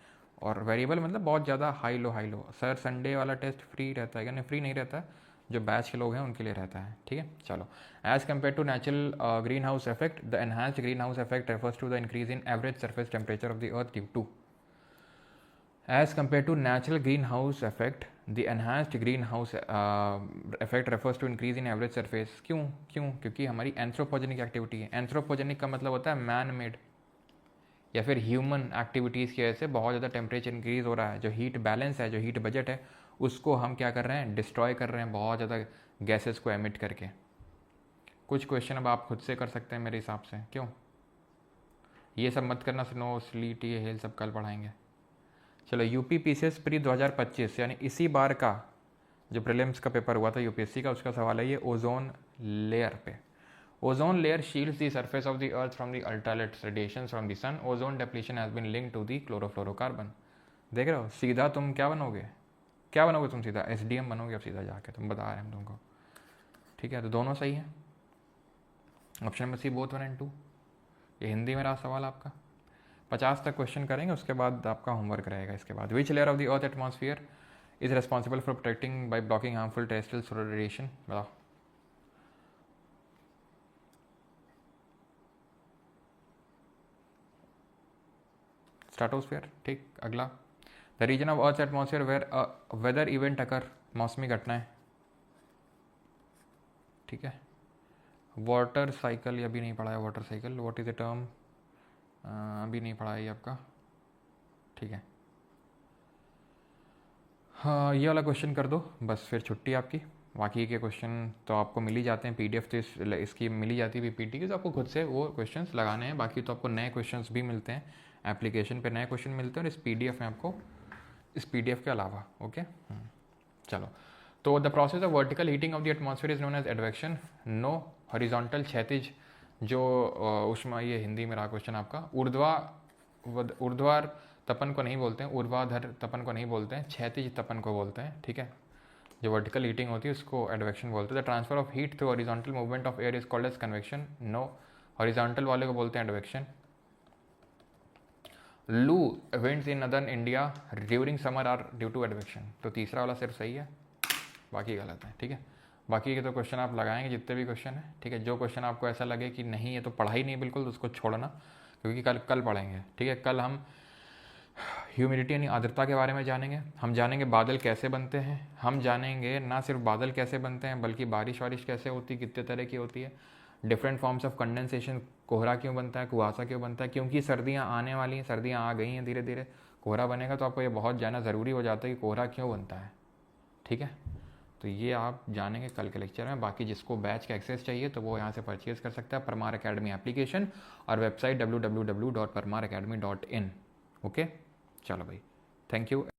और वेरिएबल मतलब बहुत ज़्यादा हाई लो। सर संडे वाला टेस्ट फ्री रहता है क्या? नहीं, फ्री नहीं रहता, जो बैच के लोग हैं उनके लिए रहता है। ठीक है, चलो। As compare to natural green house effect, the enhanced green house effect refers to the increase in average surface temperature of the earth due to. As compare to natural green house effect, the enhanced green house effect refers to increase in average surface. क्यों? क्योंकि हमारी anthropogenic activity है। Anthropogenic का मतलब होता है man made या फिर ह्यूमन एक्टिविटीज़ की वजह से बहुत ज़्यादा टेम्परेचर इंक्रीज़ हो रहा है। जो हीट बैलेंस है, जो हीट बजट है, उसको हम क्या कर रहे हैं? डिस्ट्रॉय कर रहे हैं बहुत ज़्यादा गैसेस को एमिट करके। कुछ क्वेश्चन अब आप खुद से कर सकते हैं मेरे हिसाब से। क्यों? ये सब मत करना, स्नो स्लीट ये हेल सब कल पढ़ाएंगे। चलो, यूपी पीसीएस प्री 2025 यानी इसी बार का जो प्रीलिम्स का पेपर हुआ था यूपीएससी का, उसका सवाल है ये ओजोन लेयर पे। Ozone layer shields the surface of the earth from the ultraviolet radiation from the sun. Ozone depletion has been linked to the chlorofluorocarbon. देख रहे हो, सीधा तुम क्या बनोगे? क्या बनोगे तुम? सीधा SDM बनोगे अब सीधा जाके, तुम बता रहे हैं हम तुमको। ठीक है, तो दोनों सही है। Option number C both 1 and 2। ये हिंदी में रहा सवाल आपका। 50 तक क्वेश्चन करेंगे, उसके बाद आपका होमवर्क रहेगा। इसके बाद which layer of the earth atmosphere is responsible for protecting by blocking harmful terrestrial solar radiation? बताओ। स्ट्रेटोस्फेयर। ठीक, अगला। The region of earth atmosphere where weather event occur, मौसमी घटनाएं। ठीक है। वाटर साइकिल, ये अभी नहीं पढ़ा है। Water cycle what is the term, अभी नहीं पढ़ा है ये आपका। ठीक है, हाँ ये वाला क्वेश्चन कर दो बस, फिर छुट्टी आपकी। बाकी के क्वेश्चन तो आपको मिल ही जाते हैं, PDF तो इसकी मिल ही जाती है PPT की, तो आपको खुद से वो क्वेश्चंस लगाने हैं। बाकी तो आपको नए क्वेश्चंस भी मिलते हैं, एप्लीकेशन पे नए क्वेश्चन मिलते हैं, और इस PDF में आपको, इस PDF के अलावा। ओके, चलो। तो the process of vertical heating of the atmosphere is known as advection. No, horizontal क्षैतिज जो उष्मा, ये हिंदी में रहा क्वेश्चन आपका। ऊर्ध्वाधर तपन को नहीं बोलते हैं, ऊर्ध्वाधर तपन को नहीं बोलते हैं, क्षैतिज तपन को बोलते हैं। ठीक है, जो वर्टिकल हीटिंग होती है उसको एडवेक्शन बोलते हैं। The transfer of heat through horizontal movement of air is called as convection. No, horizontal वाले को बोलते हैं advection. Loo winds in northern India during summer are due to advection. तो तीसरा वाला सिर्फ सही है, बाकी गलत है। ठीक है, बाकी के तो क्वेश्चन आप लगाएंगे जितने भी क्वेश्चन है। ठीक है, जो क्वेश्चन आपको ऐसा लगे कि नहीं ये तो पढ़ा ही नहीं बिल्कुल, तो उसको छोड़ना, क्योंकि कल पढ़ेंगे। ठीक है, कल हम ह्यूमिडिटी यानी आर्द्रता के बारे में जानेंगे। हम जानेंगे बादल कैसे बनते हैं। हम जानेंगे ना सिर्फ बादल कैसे बनते हैं, बल्कि बारिश वारिश कैसे होती है, कितने तरह की होती है, डिफरेंट फॉर्म्स ऑफ कंडेंसेशन, कोहरा क्यों बनता है, कुहासा क्यों बनता है, क्योंकि सर्दियाँ आने वाली हैं, सर्दियाँ आ गई हैं, धीरे धीरे कोहरा बनेगा, तो आपको ये बहुत जानना ज़रूरी हो जाता है कि कोहरा क्यों बनता है। ठीक है, तो ये आप जानेंगे कल के लेक्चर में। बाकी जिसको बैच का एक्सेस चाहिए तो वो यहाँ से परचेज कर सकता है, परमार अकेडमी एप्लीकेशन और वेबसाइट www.parmaracademy.in। ओके, चलो भाई, थैंक यू।